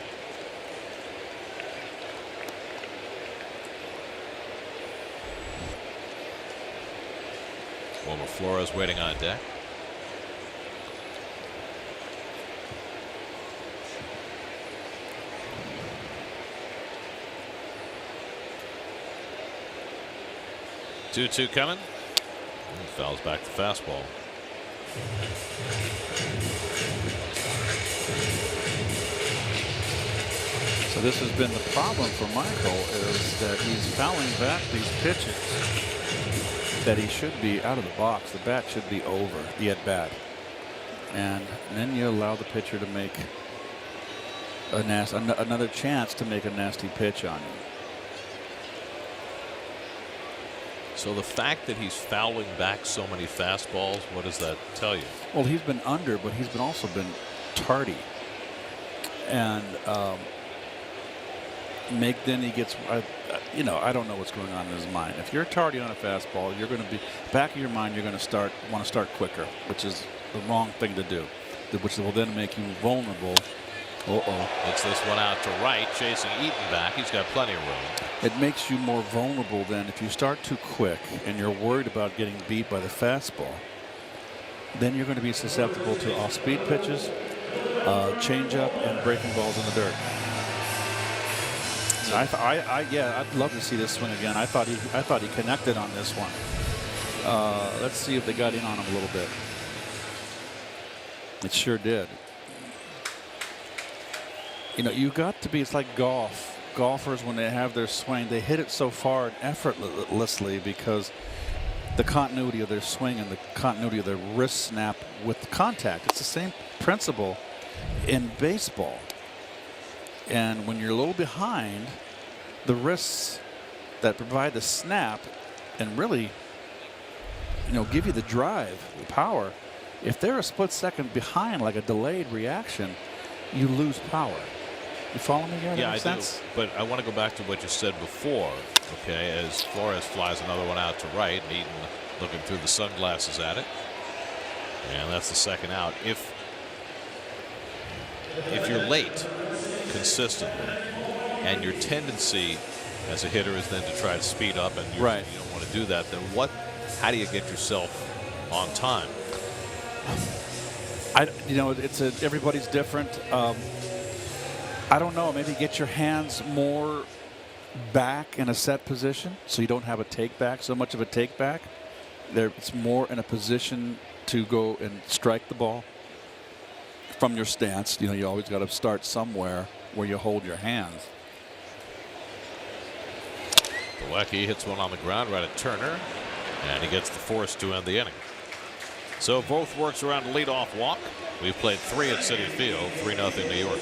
Wilmer Flores waiting on deck. Two coming. And fouls back the fastball. So this has been the problem for Michael, is that he's fouling back these pitches that he should be out of the box. The bat should be over the at bat, and then you allow the pitcher to make another chance to make a nasty pitch on you. So the fact that he's fouling back so many fastballs, what does that tell you? Well, he's been under, but he's also been tardy, and then he gets. I don't know what's going on in his mind. If you're tardy on a fastball, you're going to be back of your mind. You're going to want to start quicker, which is the wrong thing to do, which will then make you vulnerable. It's this one out to right, chasing Eaton back. He's got plenty of room. It makes you more vulnerable then if you start too quick and you're worried about getting beat by the fastball. Then you're going to be susceptible to off-speed pitches, changeup, and breaking balls in the dirt. I'd love to see this swing again. I thought he connected on this one. Let's see if they got in on him a little bit. It sure did. You got to be. It's like golf. Golfers, when they have their swing, they hit it so far and effortlessly because the continuity of their swing and the continuity of their wrist snap with contact. It's the same principle in baseball. And when you're a little behind, the wrists that provide the snap and really, give you the drive, the power, if they're a split second behind, like a delayed reaction, you lose power. You follow me here? Yeah, I do. Do. But I want to go back to what you said before. Okay, as Flores flies another one out to right, and Eaton looking through the sunglasses at it, and that's the second out. If you're late consistently, and your tendency as a hitter is then to try to speed up, and you don't want to do that, then how do you get yourself on time? Everybody's different. I don't know, maybe get your hands more back in a set position so you don't have a take back, so much of a take back. It's more in a position to go and strike the ball from your stance. You know, you always got to start somewhere where you hold your hands. Galecki hits one on the ground right at Turner, and he gets the force to end the inning. So both works around a leadoff walk. We've played 3 at Citi Field, 3-0 New York.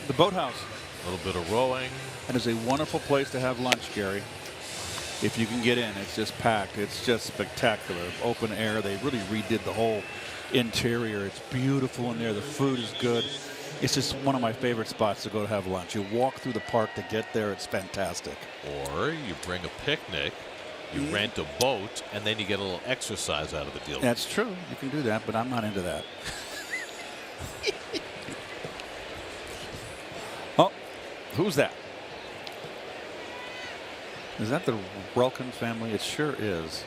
The boathouse. A little bit of rowing. It is a wonderful place to have lunch, Gary. If you can get in, it's just packed. It's just spectacular. Open air. They really redid the whole interior. It's beautiful in there. The food is good. It's just one of my favorite spots to go to have lunch. You walk through the park to get there. It's fantastic. Or you bring a picnic, you rent a boat, and then you get a little exercise out of the deal. That's true. You can do that, but I'm not into that. Oh, who's that? Is that the Relkin family? It sure is.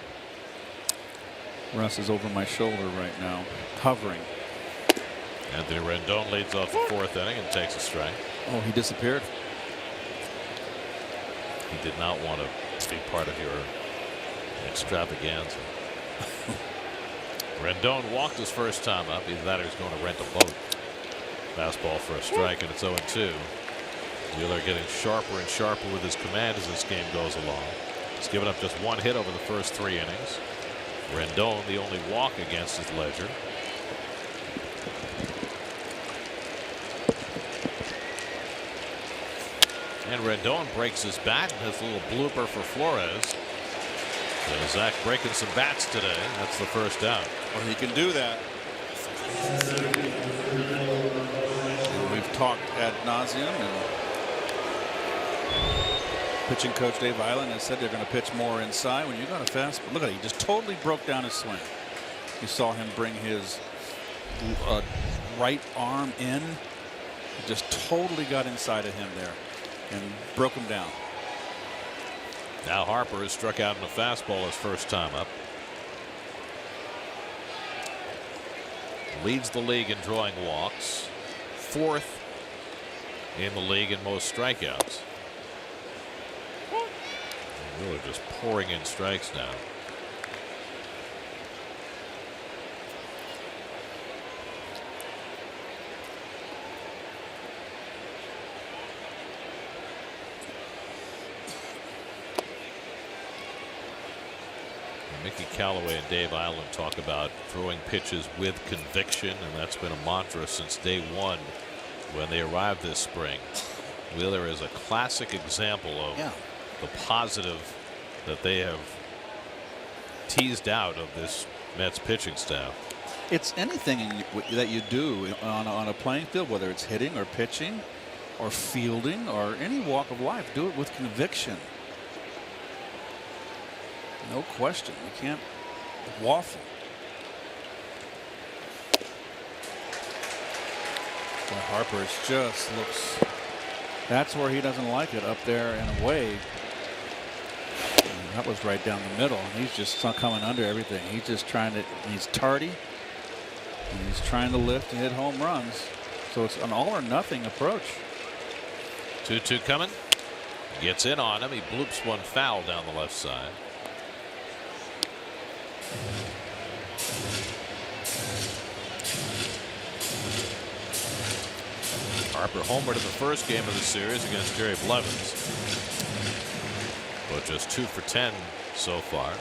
Russ is over my shoulder right now, hovering. Anthony Rendon leads off the 4th inning and takes a strike. Oh, he disappeared. He did not want to be part of your extravaganza. Rendon walked his first time up. Either that or he's going to rent a boat. Fastball for a strike, and it's 0-2. Wheeler getting sharper and sharper with his command as this game goes along. He's given up just 1 hit over the first 3 innings. Rendon, the only walk against his ledger. And Rendon breaks his bat and has a little blooper for Flores. So Zach breaking some bats today. That's the first out. Well, he can do that. And we've talked ad nauseum, and pitching coach Dave Island has said they're going to pitch more inside. When you got a fastball, look at it, he just totally broke down his swing. You saw him bring his right arm in. He just totally got inside of him there and broke him down. Now Harper has struck out in a fastball his first time up. Leads the league in drawing walks. 4th in the league in most strikeouts. Really just pouring in strikes now. Mickey Callaway and Dave Island talk about throwing pitches with conviction, and that's been a mantra since day 1 when they arrived this spring. Wheeler is a classic example of the positive that they have teased out of this Mets pitching staff. It's anything that you do on a playing field, whether it's hitting or pitching or fielding or any walk of life, do it with conviction. No question. You can't waffle. Well, Harper's just looks. That's where he doesn't like it, up there and away. And that was right down the middle. And he's just coming under everything. He's just trying to. He's tardy. And he's trying to lift and hit home runs. So it's an all or nothing approach. 2-2 coming. Gets in on him. He bloops one foul down the left side. Harper homered in the first game of the series against Jerry Blevins, but just 2 for 10 so far.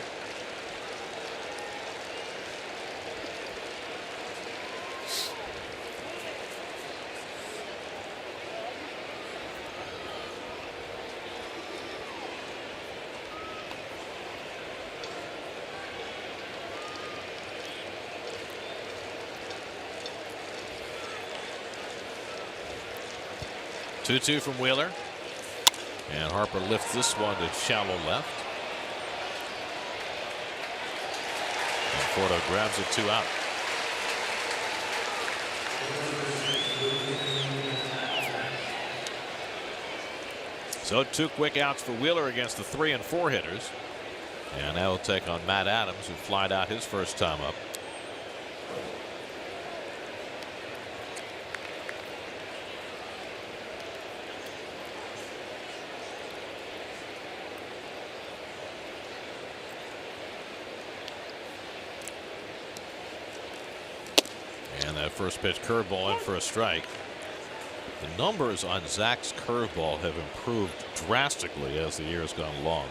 Two from Wheeler, and Harper lifts this one to shallow left. Conforto grabs it, 2 out. So 2 quick outs for Wheeler against the 3 and 4 hitters, and now he'll take on Matt Adams, who flied out his first time up. And that first pitch curveball in for a strike. The numbers on Zach's curveball have improved drastically as the year has gone along.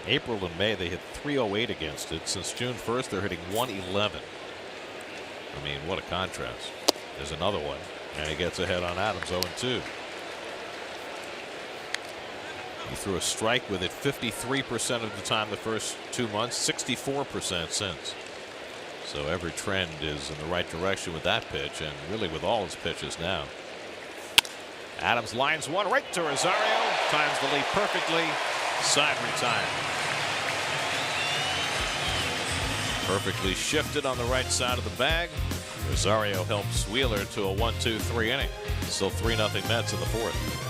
April and May they hit .308 against it. Since June 1st they're hitting .111. I mean, what a contrast. There's another one, and he gets ahead on Adams, 0-2. He threw a strike with it 53% of the time the first 2 months, 64% since. So every trend is in the right direction with that pitch, and really with all his pitches now. Adams lines one right to Rosario, times the lead perfectly, side retired. Perfectly shifted on the right side of the bag. Rosario helps Wheeler to a 1-2-3 inning. Still 3-0 Mets in the 4th.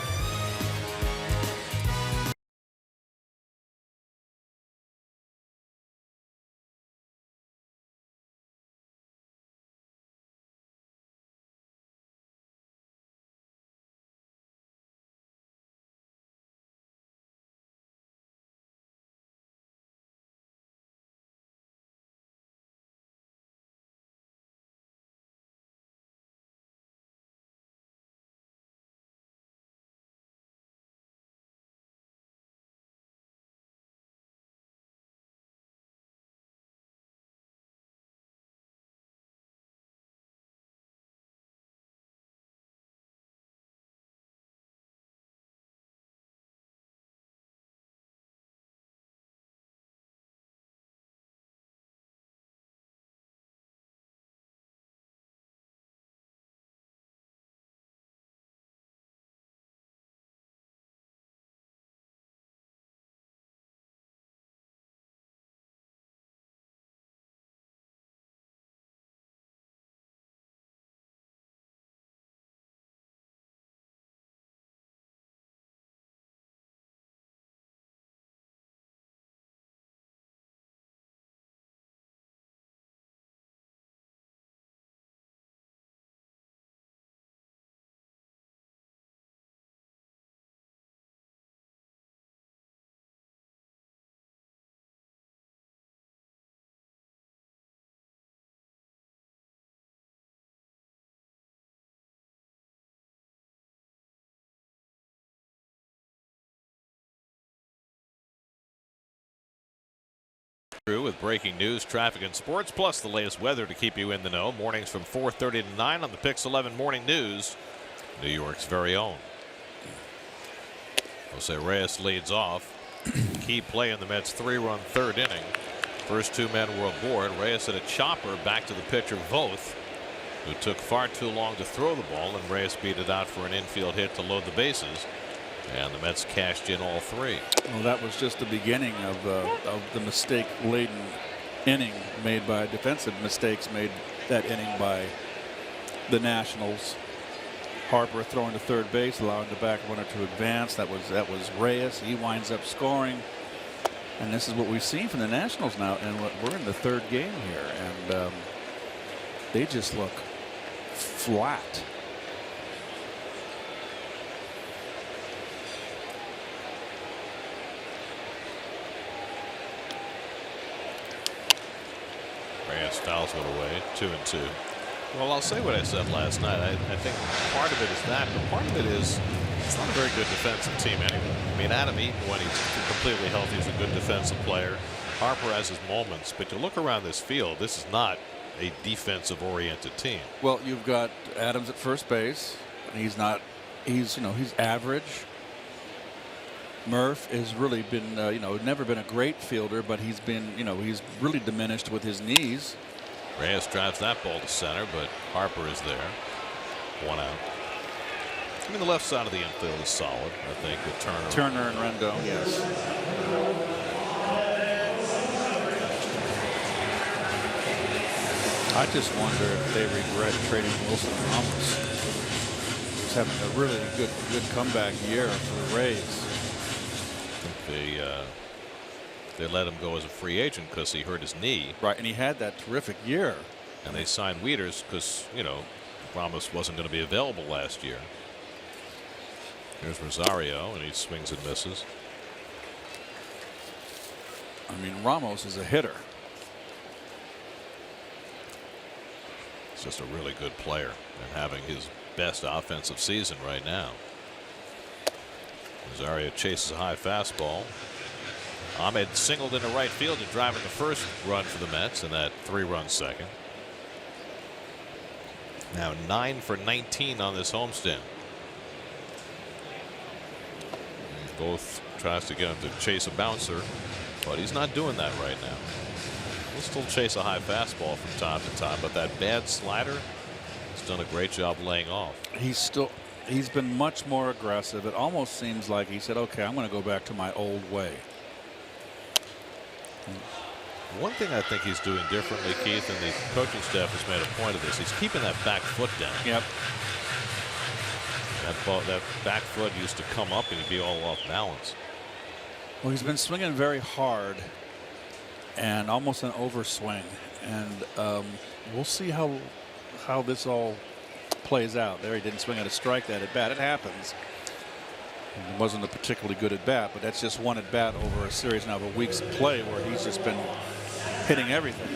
With breaking news, traffic, and sports, plus the latest weather to keep you in the know. Mornings from 4:30 to 9 on the Pix 11 Morning News, New York's very own. Jose Reyes leads off. Key play in the Mets' 3-run third inning. First two men were aboard. Reyes hit a chopper back to the pitcher, Voth, who took far too long to throw the ball, and Reyes beat it out for an infield hit to load the bases. And the Mets cashed in all three. Well, that was just the beginning of the mistake-laden inning made by defensive mistakes made that inning by the Nationals. Harper throwing to third base, allowing the back runner to advance. That was Reyes. He winds up scoring. And this is what we've seen from the Nationals now. And we're in the third game here, and they just look flat. Reyes fouls it away, 2-2. Well, I'll say what I said last night. I think part of it is that, but part of it is it's not a very good defensive team anyway. I mean, Adam Eaton, when he's completely healthy, is a good defensive player. Harper has his moments, but you look around this field, this is not a defensive-oriented team. Well, you've got Adams at first base. He's average. Murph has really been, never been a great fielder, but he's been, he's really diminished with his knees. Reyes drives that ball to center, but Harper is there. 1 out. I mean, the left side of the infield is solid, I think, with Turner and Rendon, yes. I just wonder if they regret trading Wilson Ramos. He's having a really good comeback year for the Rays. They let him go as a free agent because he hurt his knee. Right, and he had that terrific year. And they signed Wieters because, Ramos wasn't going to be available last year. Here's Rosario, and he swings and misses. I mean, Ramos is a hitter. He's just a really good player and having his best offensive season right now. Rosario chases a high fastball. Ahmed singled into right field and driving the first run for the Mets in that 3-run second. Now 9 for 19 on this homestand. Both tries to get him to chase a bouncer, but he's not doing that right now. He'll still chase a high fastball from time to time, but that bad slider, he's done a great job laying off. He's been much more aggressive. It almost seems like he said, okay, I'm going to go back to my old way. One thing I think he's doing differently, Keith, and the coaching staff has made a point of this, he's keeping that back foot down. Yep. That back foot used to come up and he'd be all off balance. Well, he's been swinging very hard and almost an overswing, and we'll see how this all plays out. There, he didn't swing at a strike that at bat. It happens. It wasn't a particularly good at bat, but that's just one at bat over a series now of a week's play where he's just been hitting everything.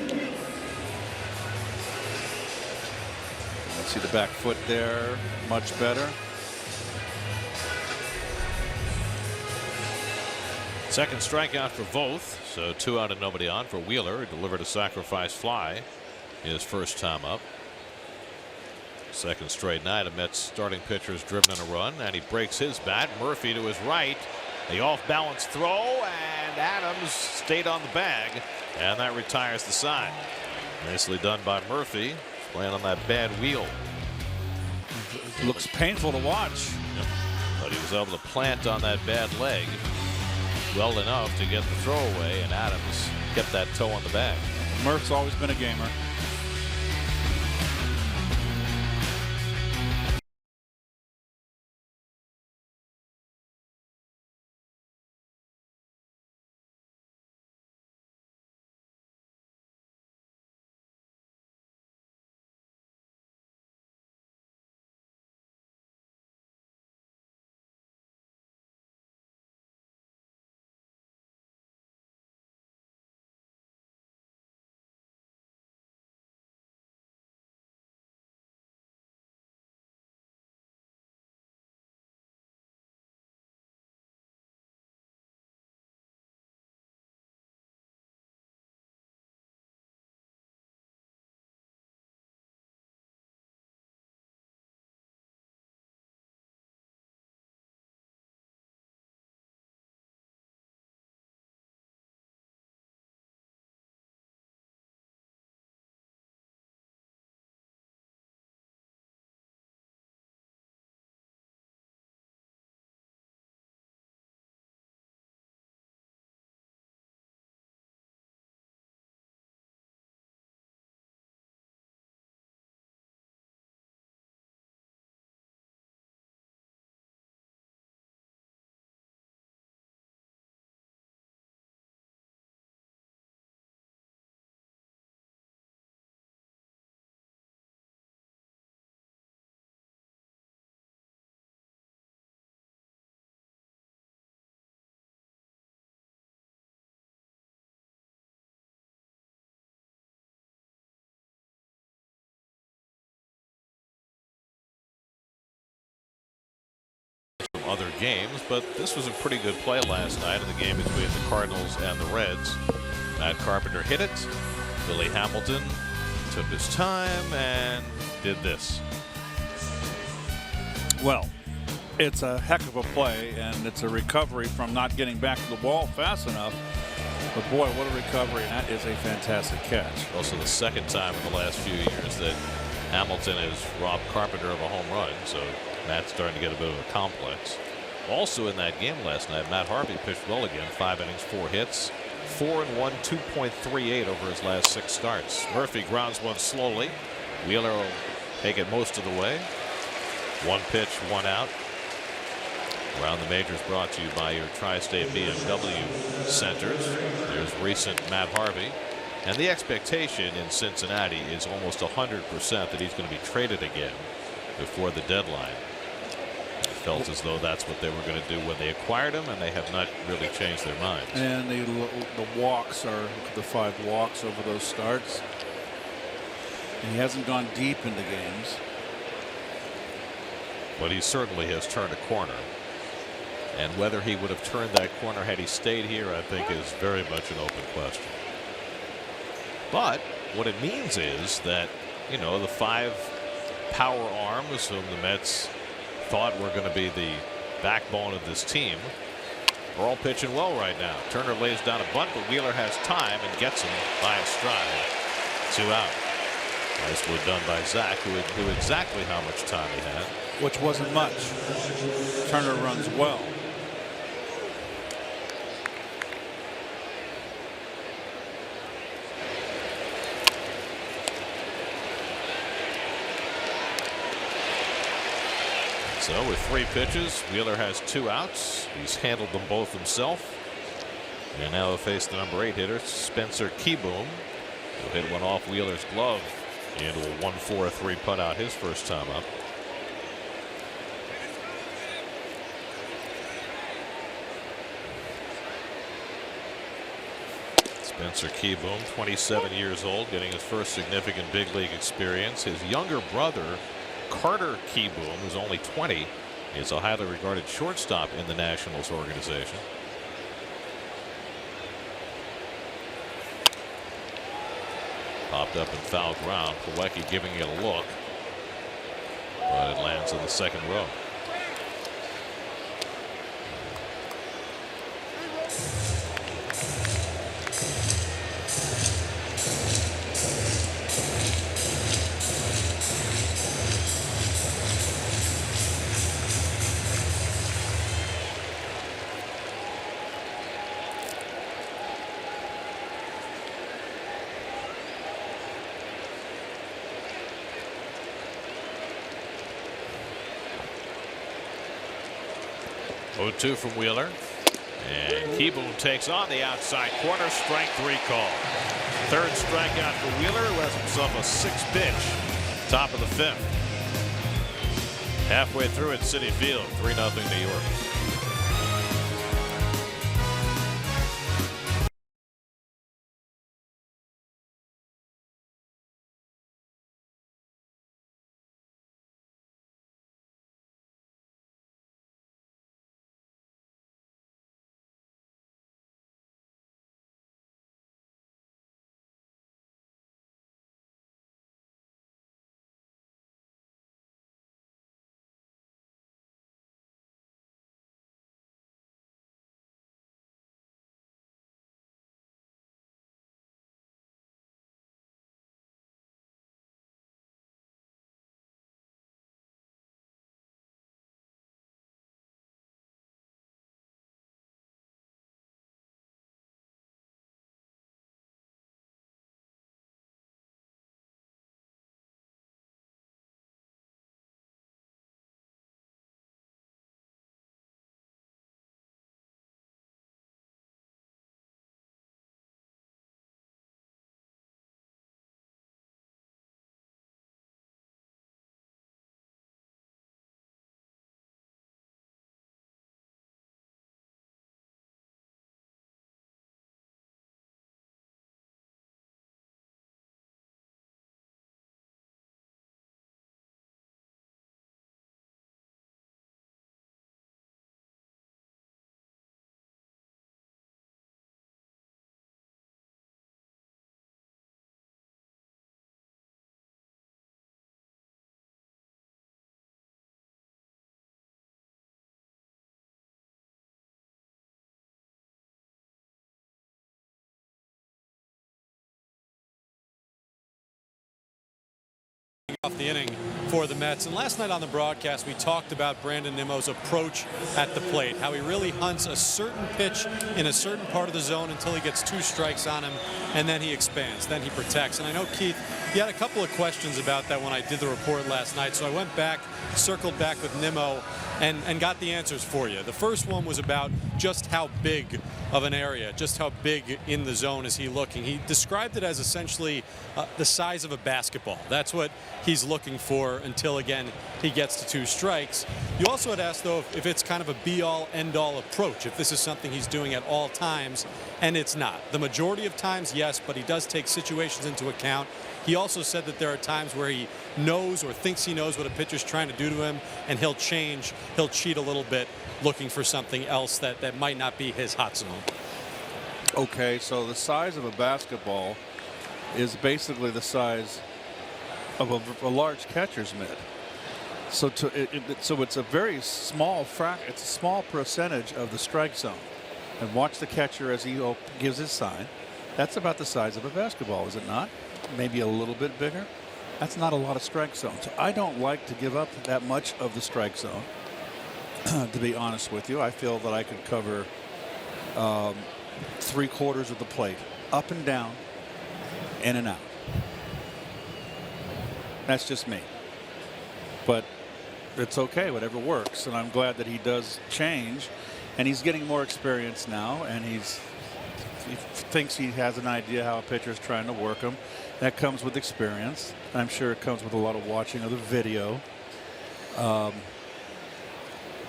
Let's see the back foot there, much better. Second strikeout for Voth, so 2 out and nobody on for Wheeler, who delivered a sacrifice fly his first time up. Second straight night, a Mets starting pitcher is driven in a run, and he breaks his bat. Murphy to his right, the off-balance throw, and Adams stayed on the bag, and that retires the side. Nicely done by Murphy, playing on that bad wheel. It looks painful to watch. Yep. But he was able to plant on that bad leg well enough to get the throw away, and Adams kept that toe on the bag. Murph's always been a gamer. other games, but this was a pretty good play last night in the game between the Cardinals and the Reds. Matt Carpenter hit it. Billy Hamilton took his time and did this. Well, it's a heck of a play, and it's a recovery from not getting back to the ball fast enough. But boy, what a recovery, and that is a fantastic catch. Also the second time in the last few years that Hamilton has robbed Carpenter of a home run, so Matt's starting to get a bit of a complex. Also in that game last night, Matt Harvey pitched well again. 5 innings, 4 hits, 4-1, 2.38 over his last 6 starts. Murphy grounds one slowly. Wheeler will take it most of the way. 1 pitch, 1 out. Around the Majors brought to you by your Tri-State BMW centers. There's recent Matt Harvey. And the expectation in Cincinnati is almost 100% that he's going to be traded again before the deadline. It felt as though that's what they were going to do when they acquired him, and they have not really changed their minds. And the walks are the 5 walks over those starts. And he hasn't gone deep into games. But he certainly has turned a corner. And whether he would have turned that corner had he stayed here, I think, is very much an open question. But what it means is that, you know, the 5 power arms whom the Mets thought were going to be the backbone of this team are all pitching well right now. Turner lays down a bunt, but Wheeler has time and gets him by a stride. 2 out. Nicely done by Zach, who knew exactly how much time he had. Which wasn't much. Turner runs well. So with 3 pitches, Wheeler has 2 outs. He's handled them both himself. And now he'll face the number 8 hitter, Spencer Keyboom. He'll hit one off Wheeler's glove into a 1-4-3 put out his first time up. Spencer Keyboom, 27 years old, getting his first significant big league experience. His younger brother, Carter Keyboom, who's only 20, is a highly regarded shortstop in the Nationals organization. Popped up in foul ground. Plawecki giving it a look, but it lands in the second row. Oh, 2 from Wheeler. And Keyboom takes on the outside corner. Strike 3 call. 3rd strikeout for Wheeler, who has himself a 6th pitch. Top of the 5th. Halfway through at Citi Field. 3-0 New York. off the inning for the Mets. And last night on the broadcast, we talked about Brandon Nimmo's approach at the plate, how he really hunts a certain pitch in a certain part of the zone until he gets 2 strikes on him, and then he expands, then he protects. And I know, Keith, you had a couple of questions about that when I did the report last night, so I went back, circled back with Nimmo, and got the answers for you. The first one was about just how big of an area, just how big in the zone is he looking. He described it as essentially the size of a basketball. That's what he's looking for until, again, he gets to 2 strikes. You also had asked, though, if it's kind of a be-all, end-all approach, if this is something he's doing at all times, and it's not. The majority of times, yes, but he does take situations into account. He also said that there are times where he knows or thinks he knows what a pitcher's trying to do to him, and he'll change, he'll cheat a little bit, looking for something else that might not be his hot zone. Okay, so the size of a basketball is basically the size of a large catcher's mitt. So so it's a very small it's a small percentage of the strike zone. And watch the catcher as he gives his sign. That's about the size of a basketball, is it not? Maybe a little bit bigger. That's not a lot of strike zone. So I don't like to give up that much of the strike zone. To be honest with you, I feel that I could cover 3/4 of the plate, up and down, in and out. That's just me. But it's okay, whatever works. And I'm glad that he does change. And he's getting more experience now, and he thinks he has an idea how a pitcher is trying to work him. That comes with experience. I'm sure it comes with a lot of watching of the video.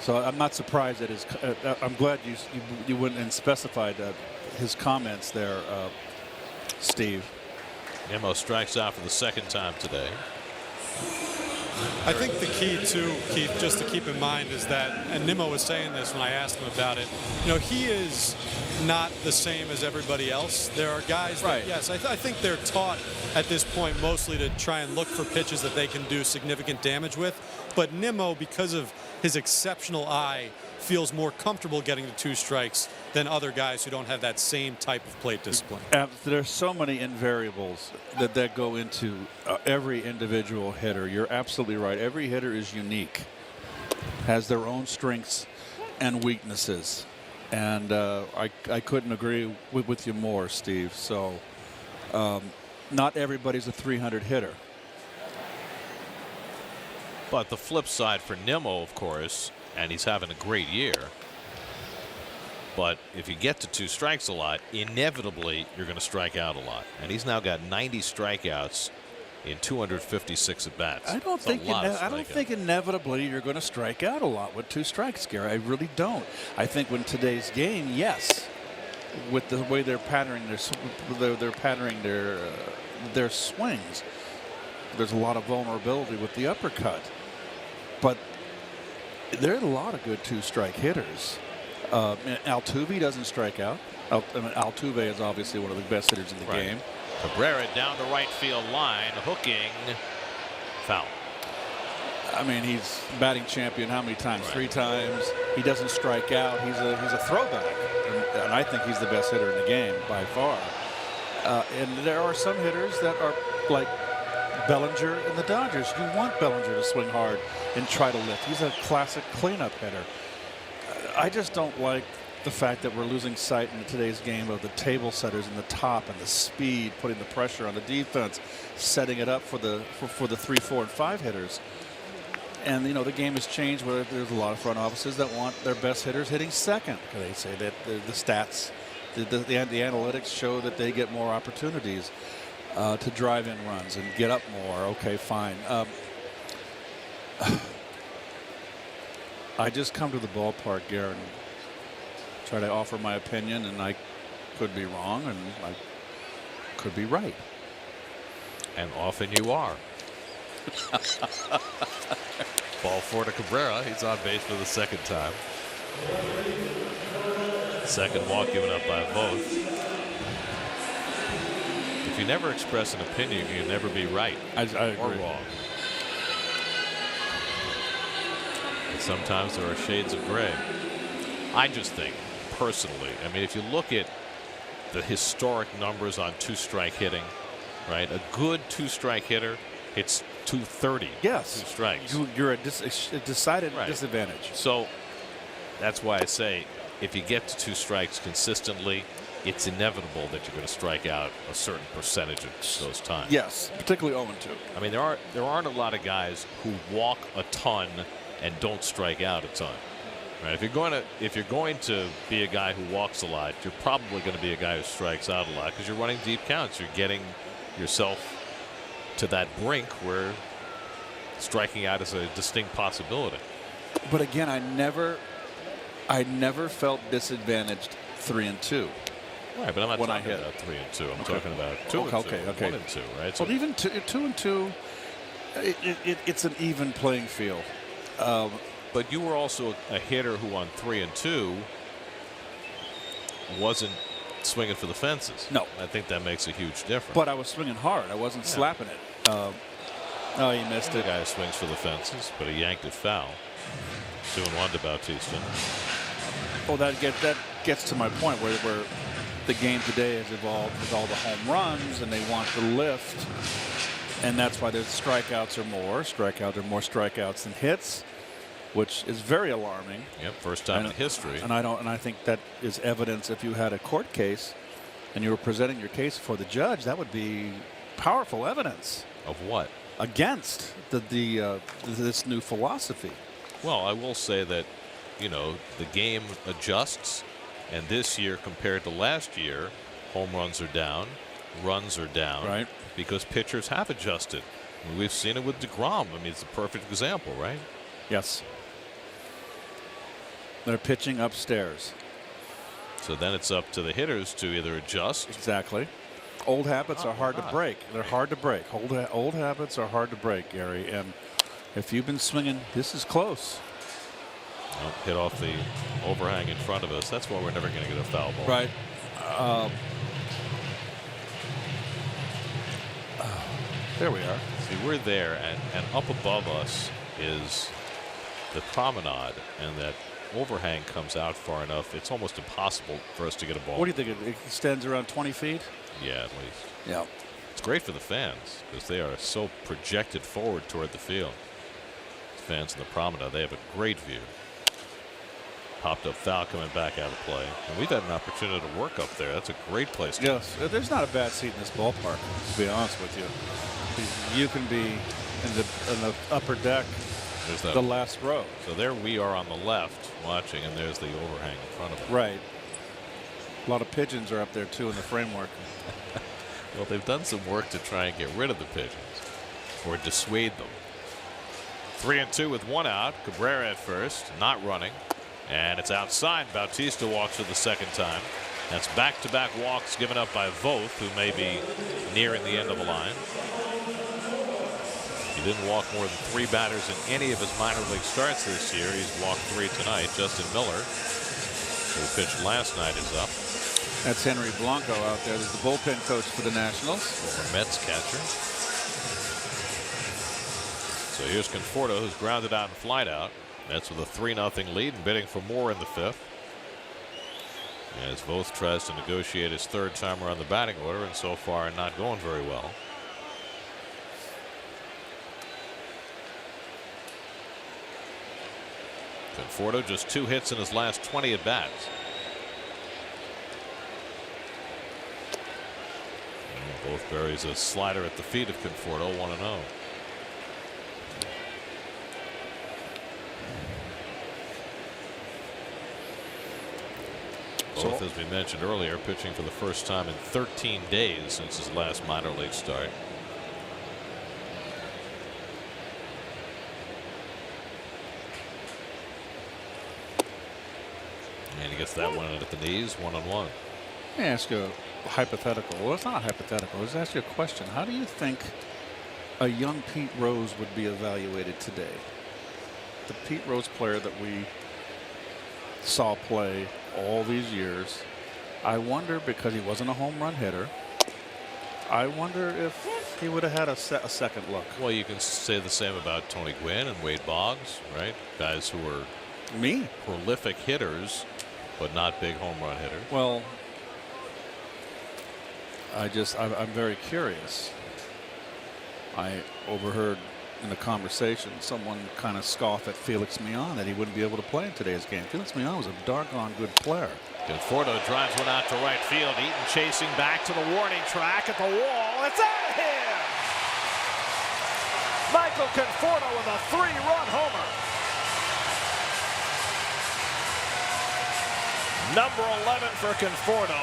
So I'm not surprised at his. I'm glad you went and specified his comments there, Steve. Nimmo strikes out for the 2nd time today. I think the key too, Keith, just to keep in mind is that, and Nimmo was saying this when I asked him about it, you know, he is not the same as everybody else. There are guys that, yes, I think they're taught at this point mostly to try and look for pitches that they can do significant damage with. But Nimmo, because of his exceptional eye, feels more comfortable getting to 2 strikes than other guys who don't have that same type of plate discipline. There's so many invariables that go into every individual hitter. You're absolutely right. Every hitter is unique, has their own strengths and weaknesses. And I couldn't agree with you more, Steve. So not everybody's a 300 hitter. But the flip side for Nimmo, of course, and he's having a great year. But if you get to 2 strikes a lot, inevitably you're going to strike out a lot. And he's now got 90 strikeouts in 256 at bats. I don't think inevitably you're going to strike out a lot with 2 strikes, Gary. I really don't. I think in today's game, yes, with the way they're patterning their swings, there's a lot of vulnerability with the uppercut. But there are a lot of good 2-strike hitters. Altuve doesn't strike out. Altuve is obviously one of the best hitters in the game. Cabrera down the right field line, hooking, foul. I mean, he's batting champion how many times? 3 times. He doesn't strike out. He's a throwback, and I think he's the best hitter in the game by far. And there are some hitters that are like Bellinger and the Dodgers. You want Bellinger to swing hard and try to lift. He's a classic cleanup hitter. I just don't like the fact that we're losing sight in today's game of the table setters in the top and the speed, putting the pressure on the defense, setting it up for the 3, 4, and 5 hitters. And you know, the game has changed where there's a lot of front offices that want their best hitters hitting second. They say that the stats, the analytics show that they get more opportunities to drive in runs and get up more. Okay, fine. I just come to the ballpark, Gary, and try to offer my opinion, and I could be wrong, and I could be right. And often you are. Ball 4 to Cabrera. He's on base for the 2nd time. 2nd walk given up by both. If you never express an opinion, you'll never be right or wrong. And sometimes there are shades of gray. I just think, personally, I mean, if you look at the historic numbers on 2-strike hitting, right? A good 2-strike hitter hits 230. Yes. 2 strikes. You're a decided disadvantage. So that's why I say if you get to 2 strikes consistently, it's inevitable that you're going to strike out a certain percentage of those times. Yes, particularly 0-2. I mean, there aren't a lot of guys who walk a ton and don't strike out a ton. Right? If you're going to be a guy who walks a lot, you're probably going to be a guy who strikes out a lot because you're running deep counts. You're getting yourself to that brink where striking out is a distinct possibility. But again, I never felt disadvantaged 3-2. Right, but I'm not when talking about 3-2. I'm talking about 2-2. Okay. 1-2, right? So even 2-2, it's an even playing field. But you were also a hitter who on 3-2 wasn't swinging for the fences. No. I think that makes a huge difference. But I was swinging hard. I wasn't slapping it. Oh, he missed The it. guy swings for the fences, but he yanked it foul. 2-1 to Bautista. Oh, that gets to my point where the game today has evolved with all the home runs, and they want the lift, and that's why the strikeouts are more. There are more strikeouts than hits, which is very alarming. Yep, first time in history. And I think that is evidence. If you had a court case and you were presenting your case before the judge, that would be powerful evidence. Of what? Against this new philosophy. Well, I will say that, you know, the game adjusts, and this year compared to last year, home runs are down, runs are down, right? Because pitchers have adjusted. I mean, we've seen it with DeGrom. I mean, it's a perfect example, right? Yes. They're pitching upstairs. So then it's up to the hitters to either adjust. Exactly. Old habits are hard to break. They're hard to break. Old habits are hard to break, Gary. And if you've been swinging, this is close. Well, hit off the overhang in front of us. That's why we're never going to get a foul ball. Right. There we are. See, we're there, and up above us is the promenade, and that overhang comes out far enough, it's almost impossible for us to get a ball. What do you think? It extends around 20 feet? Yeah, at least. Yeah. It's great for the fans because they are so projected forward toward the field. The fans in the promenade, they have a great view. Popped up foul coming back out of play. And we've had an opportunity to work up there. That's a great place to Yes. There's not a bad seat in this ballpark, to be honest with you. You can be in the upper deck, the last row. So there we are on the left watching, and there's the overhang in front of us. Right. A lot of pigeons are up there, too, in the framework. Well, they've done some work to try and get rid of the pigeons or dissuade them. 3-2 with 1 out. Cabrera at first, not running. And it's outside. Bautista walks for the second time. That's back-to-back walks given up by Voth, who may be nearing the end of the line. He didn't walk more than 3 batters in any of his minor league starts this year. He's walked 3 tonight. Justin Miller, who pitched last night, is up. That's Henry Blanco out there. There's the bullpen coach for the Nationals. Former Mets catcher. So here's Conforto, who's grounded out and flied out. Mets with a 3-0 lead and bidding for more in the 5th. As Voth tries to negotiate his 3rd time around the batting order, and so far not going very well. Conforto just 2 hits in his last 20 at bats. Both buries a slider at the feet of Conforto, 1-0. Both, as we mentioned earlier, pitching for the first time in 13 days since his last minor league start. And he gets that one at the knees, 1-1. Let me ask you a hypothetical. Well, it's not hypothetical. Let's ask you a question. How do you think a young Pete Rose would be evaluated today? The Pete Rose player that we saw play all these years. I wonder, because he wasn't a home run hitter, I wonder if he would have had a second look. Well, you can say the same about Tony Gwynn and Wade Boggs, right? Guys who were prolific hitters, but not big home run hitters. Well, I'm very curious. I overheard in the conversation someone kind of scoff at Felix Mion that he wouldn't be able to play in today's game. Felix Mion was a doggone good player. Conforto drives one out to right field. Eaton chasing back to the warning track at the wall. It's out of here! Michael Conforto with a 3-run homer. Number 11 for Conforto.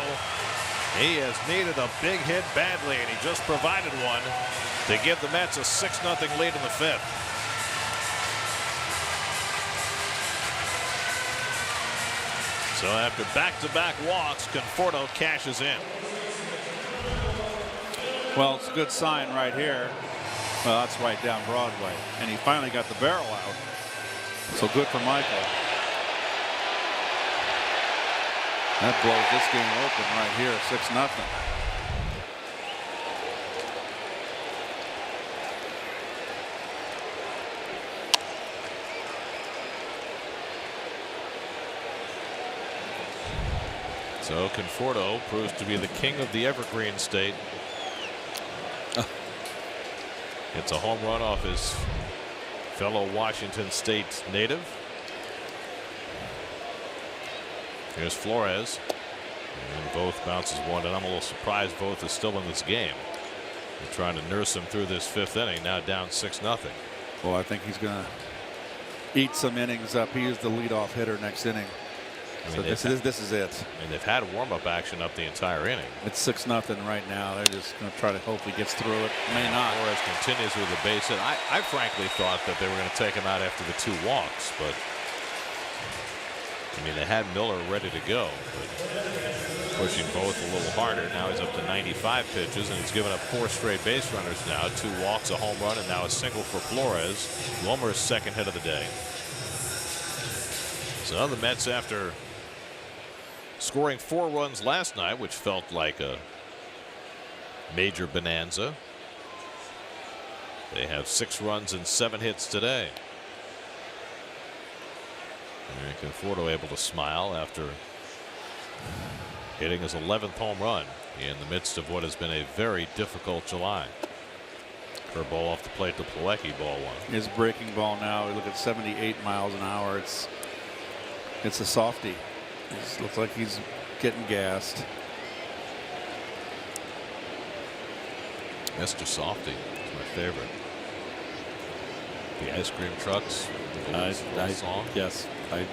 He has needed a big hit badly, and he just provided one to give the Mets a 6-0 lead in the 5th. So after back-to-back walks, Conforto cashes in. Well, it's a good sign right here. Well, that's right down Broadway. And he finally got the barrel out. So good for Michael. That blows this game open right here, 6-0. So Conforto proves to be the king of the Evergreen State. It's a home run off his fellow Washington State native. Here's Flores. And Voth bounces one, and I'm a little surprised Voth is still in this game. They're trying to nurse him through this 5th inning, now down 6-0. Well, I think he's going to eat some innings up. He is the leadoff hitter next inning. So this is it. I mean, they've had warm-up action up the entire inning. It's 6-0 right now. They're just going to try to hope he gets through it. May not. Flores continues with the base hit. I frankly thought that they were going to take him out after the 2 walks, but I mean, they had Miller ready to go, but pushing Voth a little harder. Now he's up to 95 pitches, and he's given up 4 straight base runners now. 2 walks, a home run, and now a single for Flores. Wilmer's 2nd hit of the day. So the Mets, after scoring 4 runs last night, which felt like a major bonanza, they have 6 runs and 7 hits today. And Conforto able to smile after hitting his 11th home run in the midst of what has been a very difficult July. Curveball off the plate to Plawecki, ball 1. His breaking ball now, we look at 78 miles an hour. It's a softie. It looks like he's getting gassed. Mr. Softy is my favorite. The ice cream trucks. Song. Yes, I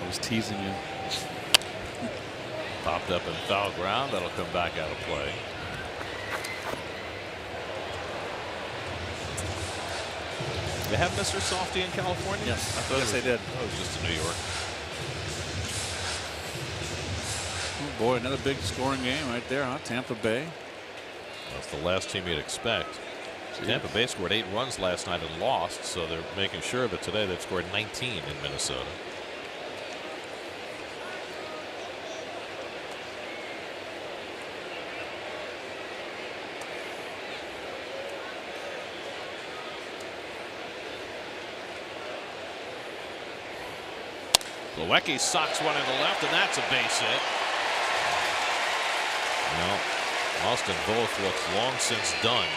was teasing you. Popped up in foul ground. That'll come back out of play. They have Mr. Softy in California? Yes, I thought yes, they did. It was just in New York. Oh boy, another big scoring game right there, huh? Tampa Bay. That's the last team you'd expect. Tampa Bay scored 8 runs last night and lost, so they're making sure of it today. They've scored 19 in Minnesota. Plawecki socks one in the left, and that's a base hit. Well, Austin Voth looks long since done.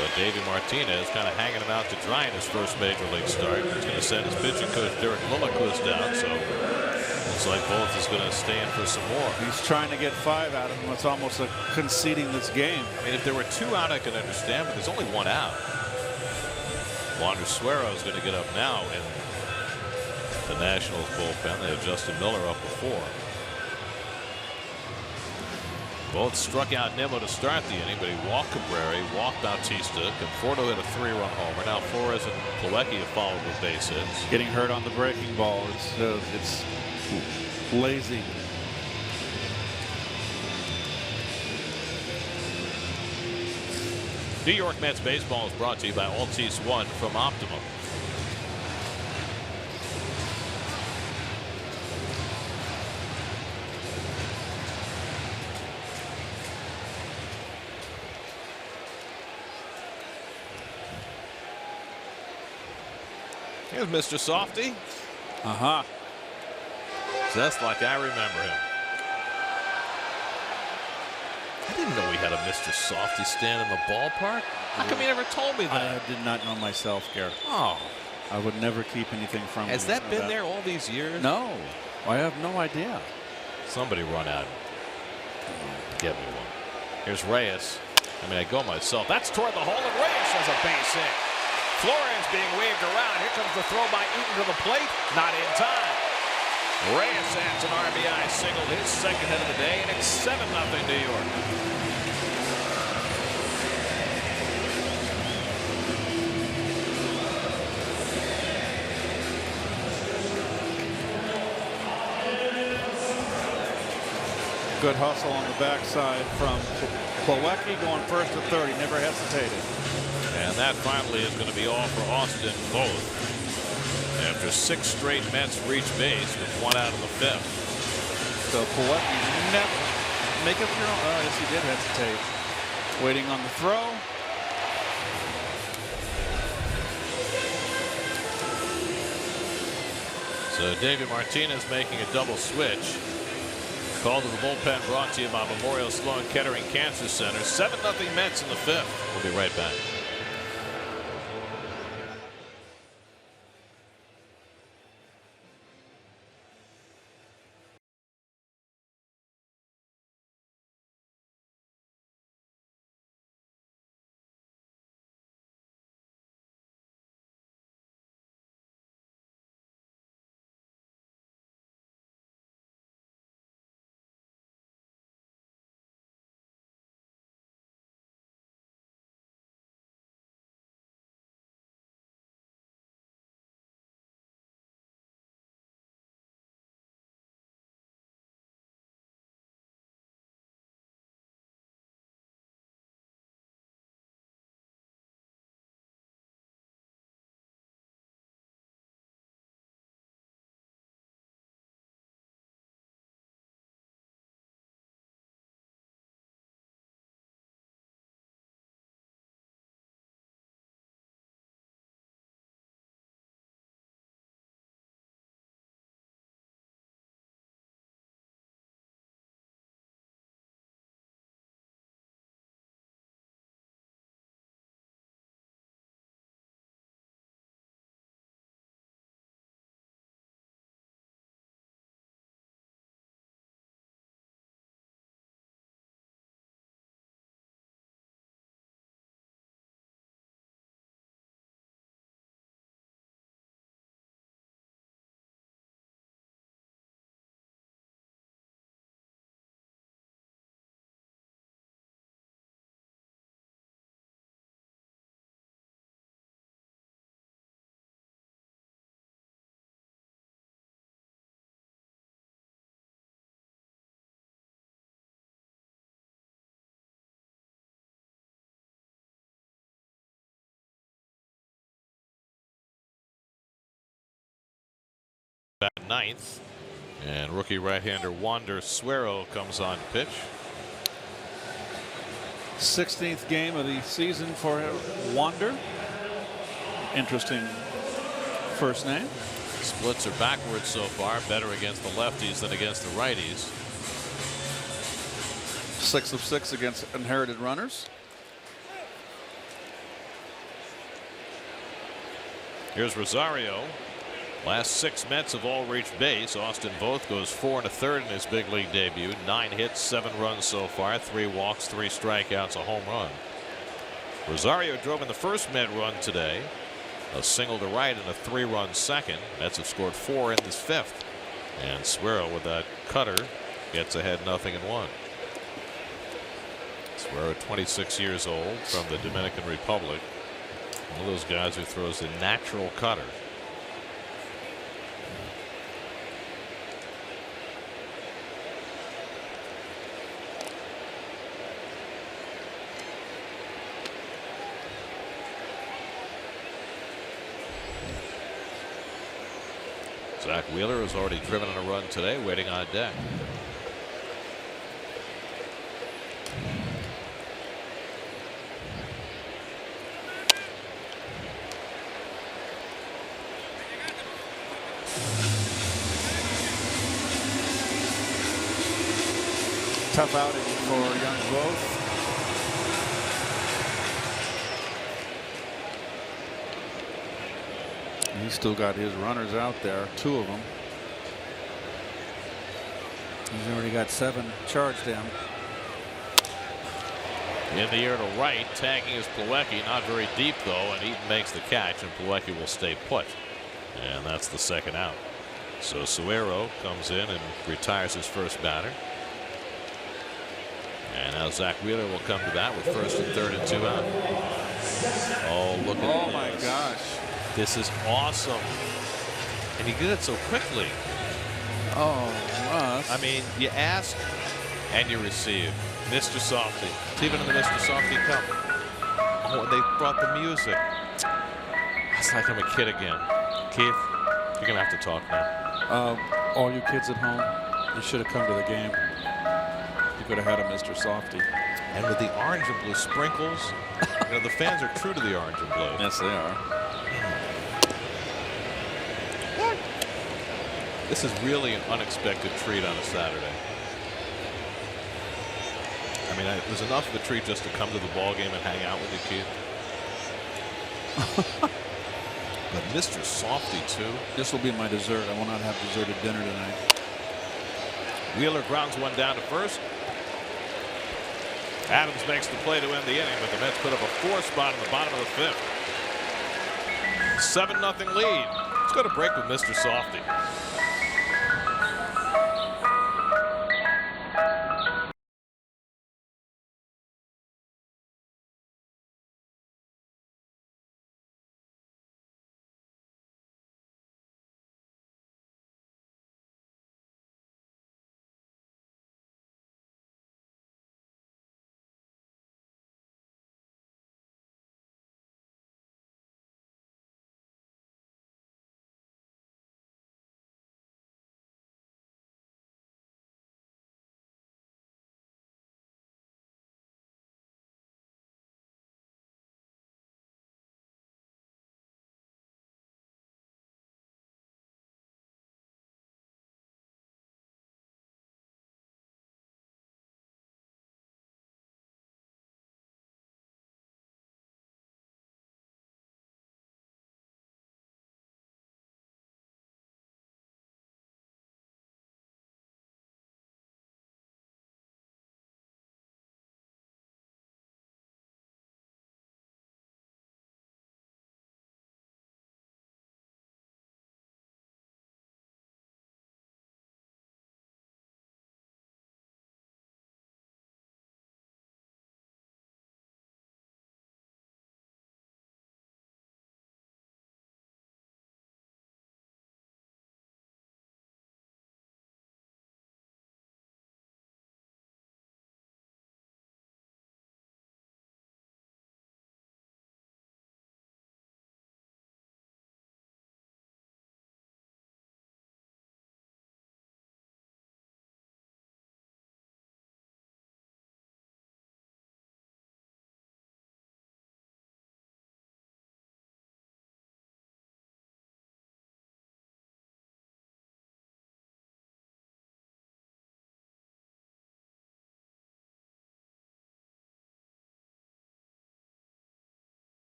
But Davey Martinez kind of hanging him out to dry in his first major league start. He's going to send his pitching coach Derek Lilliquist down, so looks like Voth is going to stay in for some more. He's trying to get 5 out of him. It's almost like conceding this game. I mean, if there were 2 out, I could understand, but there's only 1 out. Wander Suero is going to get up now in the Nationals bullpen. They had Justin Miller up before. Both struck out Nimmo to start the inning, but he walked Cabrera, walked Bautista. Conforto hit a 3-run homer. Now Flores and Plawecki have followed with base hits. Getting hurt on the breaking ball. It's lazy. New York Mets baseball is brought to you by Altice One from Optimum. Here's Mr. Softy. Just like I remember him. I didn't know we had a Mr. Softy stand in the ballpark. How come you never told me that? I did not know myself, Garrett. Oh. I would never keep anything from you. Has that been there all these years? No. I have no idea. Somebody run out. Get me one. Here's Reyes. I mean, I go myself. That's toward the hole, and Reyes has a base hit. Flores being waved around. Here comes the throw by Eaton to the plate. Not in time. Reyes adds an RBI single, his second hit of the day, and it's 7-0 New York. Good hustle on the backside from Plawecki going first to third. He never hesitated. And that finally is going to be all for Austin Voth. After 6 straight Mets reach base with 1 out of the 5th. So Plawecki never make up your own. Oh, yes, he did hesitate. Waiting on the throw. So Davey Martinez making a double switch. Call to the bullpen brought to you by Memorial Sloan Kettering Cancer Center. 7-0 Mets in the 5th. We'll be right back. At 9th, and rookie right-hander Wander Suero comes on pitch. 16th game of the season for Wander. Interesting first name. Splits are backwards so far, better against the lefties than against the righties. 6 of 6 against inherited runners. Here's Rosario. Last 6 Mets have all reached base. Austin Voth goes 4 1/3 in his big league debut. 9 hits, 7 runs so far, 3 walks, 3 strikeouts, a home run. Rosario drove in the first Met run today. A single to right and a 3-run second. Mets have scored 4 in this 5th. And Suero with that cutter gets ahead 0-1. Suero, 26 years old, from the Dominican Republic. One of those guys who throws the natural cutter. Zach Wheeler has already driven on a run today, waiting on deck. Tough outing for young Voth. He's still got his runners out there, 2 of them. He's already got 7 charged in. In the air to right, tagging is Plawecki, not very deep though, and Eaton makes the catch, and Plawecki will stay put. And that's the second out. So Suero comes in and retires his first batter. And now Zach Wheeler will come to bat with first and third and 2 out. Oh, look at this. Oh my gosh. This is awesome. And he did it so quickly. Oh, Russ. I mean, you ask and you receive. Mr. Softy. It's even in the Mr. Softy Cup. Oh, they brought the music. It's like I'm a kid again. Keith, you're going to have to talk now. All you kids at home, you should have come to the game. You could have had a Mr. Softy. And with the orange and blue sprinkles, you know, the fans are true to the orange and blue. Yes, they are. This is really an unexpected treat on a Saturday. I mean, it was enough of a treat just to come to the ball game and hang out with you, Keith. But Mr. Softy, too. This will be my dessert. I will not have dessert at dinner tonight. Wheeler grounds one down to first. Adams makes the play to end the inning, but the Mets put up a 4 spot in the bottom of the 5th. 7-0 lead. Let's go to break with Mr. Softy.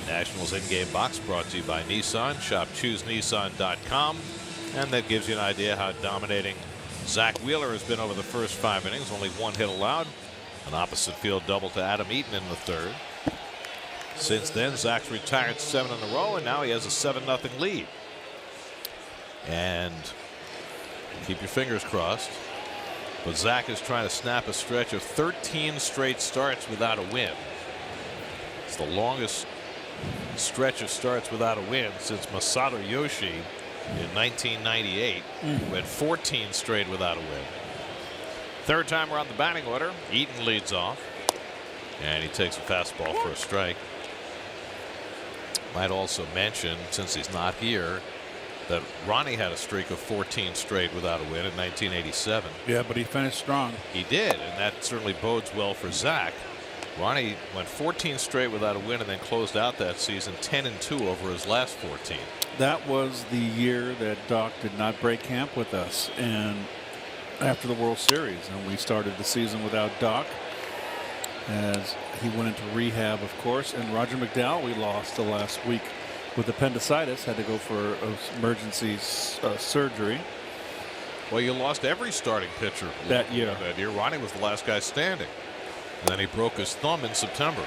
Nationals in-game box brought to you by Nissan. Shop ChooseNissan.com. And that gives you an idea how dominating Zach Wheeler has been over the first 5 innings. Only 1 hit allowed. An opposite field double to Adam Eaton in the 3rd. Since then, Zach's retired 7 in a row, and now he has a 7-0 lead. And keep your fingers crossed. But Zach is trying to snap a stretch of 13 straight starts without a win. It's the longest stretch of starts without a win since Masato Yoshi in 1998, who had 14 straight without a win. 3rd time around the batting order, Eaton leads off, and he takes a fastball for a strike. Might also mention, since he's not here, that Ronnie had a streak of 14 straight without a win in 1987. Yeah, but he finished strong. He did, and that certainly bodes well for Zach. Ronnie went 14 straight without a win and then closed out that season 10-2 over his last 14. That was the year that Doc did not break camp with us, and after the World Series, and we started the season without Doc as he went into rehab, of course. And Roger McDowell we lost the last week with appendicitis, had to go for emergency surgery. Well, you lost every starting pitcher that year. Ronnie was the last guy standing. And then he broke his thumb in September.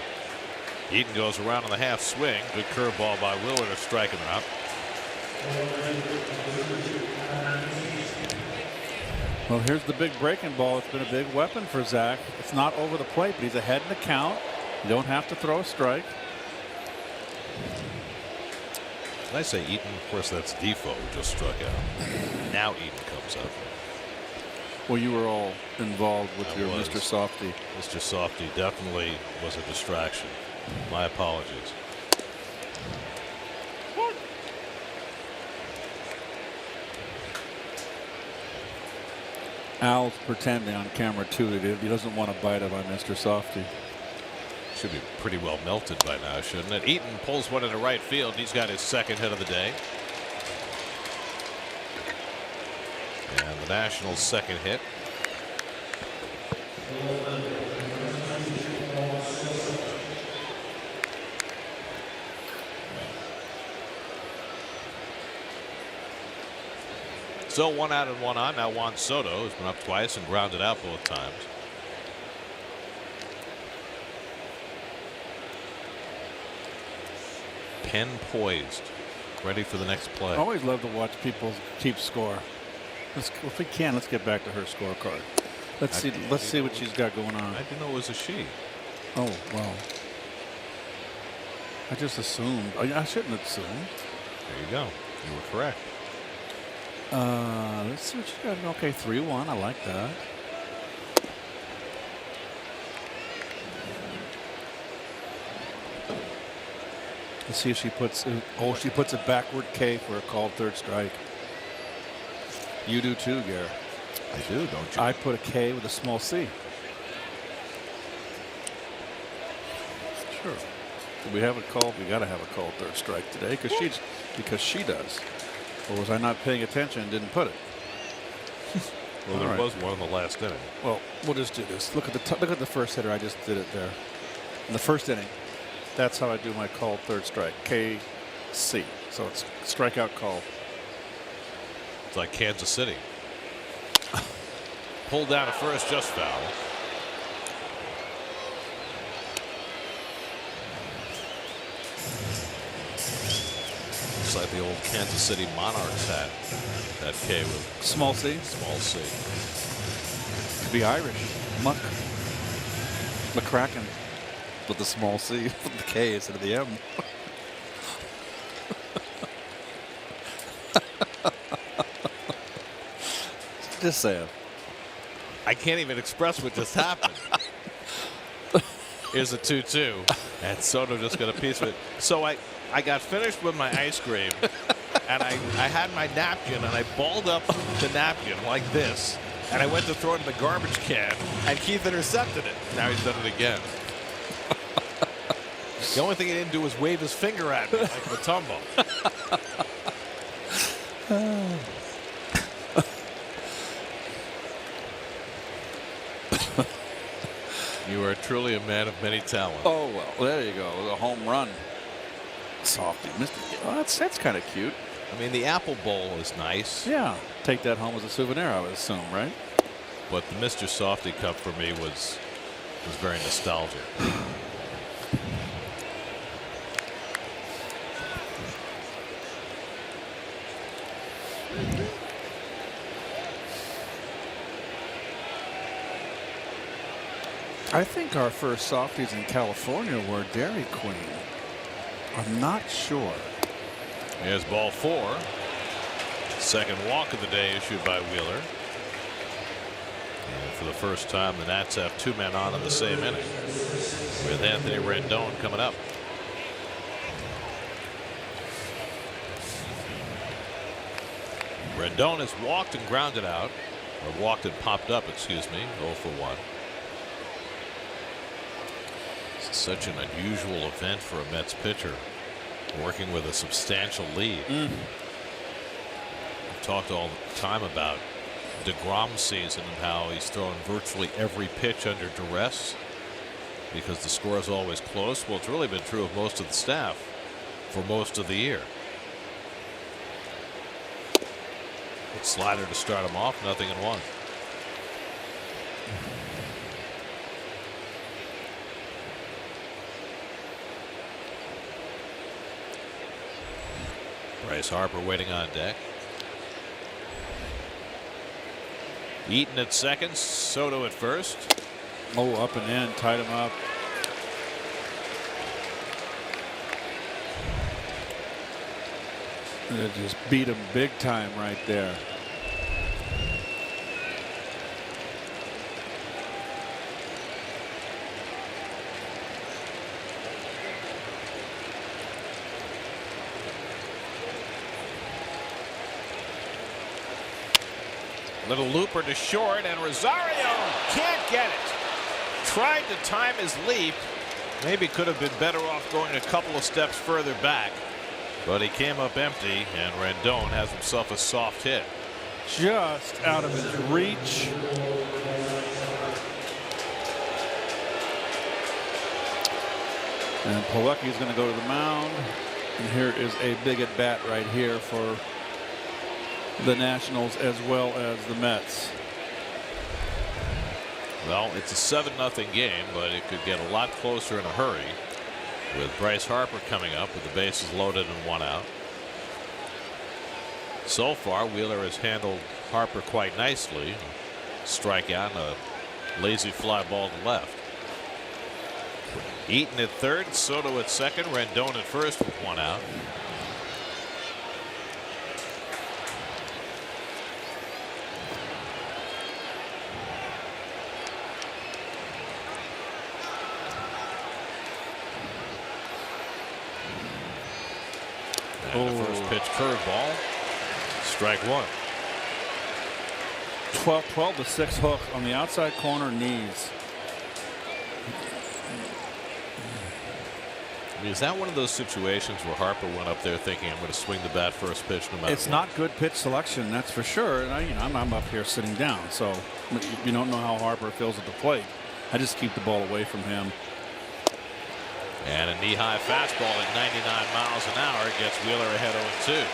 Eaton goes around on the half swing. Good curveball by Wheeler to strike him out. Well, here's the big breaking ball. It's been a big weapon for Zach. It's not over the plate, but he's ahead in the count. You don't have to throw a strike. Did I say Eaton? Of course, that's Defoe who just struck out. Now Eaton comes up. Well, you were all involved with your was. Mr. Softy. Mr. Softy definitely was a distraction. My apologies. Al's pretending on camera too that he doesn't want a bite of on Mr. Softy. Should be pretty well melted by now, shouldn't it? Eaton pulls one into right field. He's got his second hit of the day. And the Nationals' second hit. So 1 out and 1 on. Now Juan Soto has been up twice and grounded out both times. Pen poised, ready for the next play. I always love to watch people keep score. If we can, let's get back to her scorecard. Let's see what she's got going on. I didn't know it was a she. Oh well. I just assumed. I shouldn't assume. There you go. You were correct. Let's see what she got. Okay, 3-1. I like that. Let's see if she puts. Oh, she puts a backward K for a called third strike. You do too, Gare. I do, don't you? I put a K with a small c. Sure. We have a call. We got to have a called third strike today because she does. Or was I not paying attention and didn't put it? Well, there was one in the last inning. Well, we'll just do this. Look at the first hitter. I just did it there. In the first inning. That's how I do my called third strike. KC. So it's strikeout call. It's like Kansas City. Pulled down at first, just foul. Looks like the old Kansas City Monarchs hat. That K with small c. Small c. Could be Irish. McCracken. With the small c, with the K instead of the M. Just saying. I can't even express what just happened. Here's a 2-2, and Soto just got a piece of it. So I got finished with my ice cream, and I had my napkin, and I balled up the napkin like this, and I went to throw it in the garbage can, and Keith intercepted it. Now he's done it again. The only thing he didn't do was wave his finger at me like Matumbo. You are truly a man of many talents. Oh, well, there you go. A home run. Softy. Oh, that's kind of cute. I mean, the Apple Bowl is nice. Yeah. Take that home as a souvenir, I would assume, right? But the Mr. Softy Cup for me was very nostalgic. I think our first softies in California were Dairy Queen. I'm not sure. Here's ball 4. Second walk of the day issued by Wheeler. And for the first time, the Nats have 2 men on in the same inning, with Anthony Rendon coming up. Rendon has walked and grounded out, or walked and popped up, excuse me, 0 for 1. It's such an unusual event for a Mets pitcher, working with a substantial lead. We've talked all the time about DeGrom season and how he's thrown virtually every pitch under duress because the score is always close. Well, it's really been true of most of the staff for most of the year. Slider to start him off, 0-1. Bryce Harper waiting on deck. Eaton at second, Soto at first. Oh, up and in, tied him up. They just beat him big time right there. Little looper to short, and Rosario can't get it. Tried to time his leap. Maybe could have been better off going a couple of steps further back. But he came up empty, and Rendon has himself a soft hit. Just out of his reach. And Plawecki's going to go to the mound. And here is a big at bat right here for the Nationals as well as the Mets. Well, it's a 7-0 game, but it could get a lot closer in a hurry with Bryce Harper coming up with the bases loaded and 1 out. So far, Wheeler has handled Harper quite nicely. Strikeout and a lazy fly ball to left. Eaton at third, Soto at second, Rendon at first with 1 out. And the first pitch curveball. Strike 1. 12-6 hook on the outside corner knees. I mean, is that one of those situations where Harper went up there thinking I'm going to swing the bat first pitch no matter It's what? not good pitch selection, that's for sure. And I'm up here sitting down, so you don't know how Harper feels at the plate. I just keep the ball away from him. And a knee-high fastball at 99 miles an hour gets Wheeler ahead 0-2.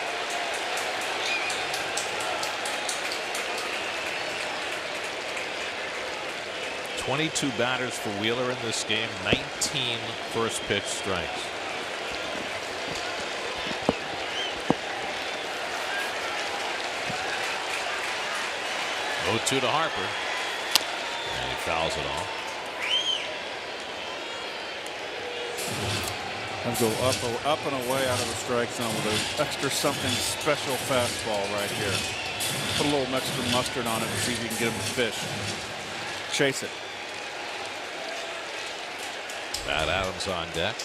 .22 batters for Wheeler in this game, 19 first pitch strikes. .02 to Harper, and he fouls it off. And go up and away out of the strike zone with an extra something special fastball right here. Put a little extra mustard on it and see if you can get him to fish. Chase it. Matt Adams on deck.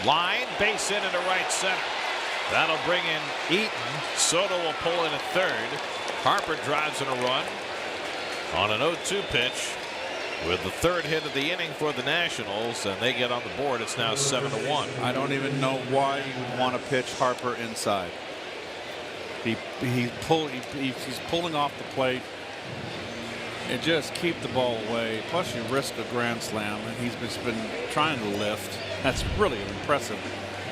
Line, base hit into right center. That'll bring in Eaton. Soto will pull in at third. Harper drives in a run on an 0-2 pitch with the third hit of the inning for the Nationals, and they get on the board. It's now 7-1. I don't even know why you would want to pitch Harper inside. He's pulling off the plate and just keep the ball away. Plus you risk a grand slam, and he's just been trying to lift. That's really an impressive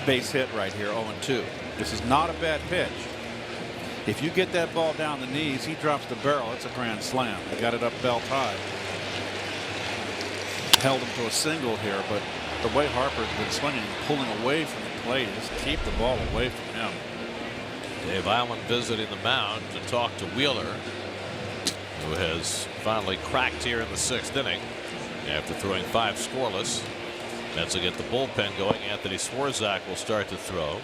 base hit right here, 0-2. This is not a bad pitch. If you get that ball down the knees, he drops the barrel. It's a grand slam. He got it up belt high. Held him to a single here, but the way Harper's been swinging and pulling away from the plate, just keep the ball away from him. Dave Allen visiting the mound to talk to Wheeler, who has finally cracked here in the 6th inning after throwing 5 scoreless. Mets will get the bullpen going. Anthony Swarzak will start to throw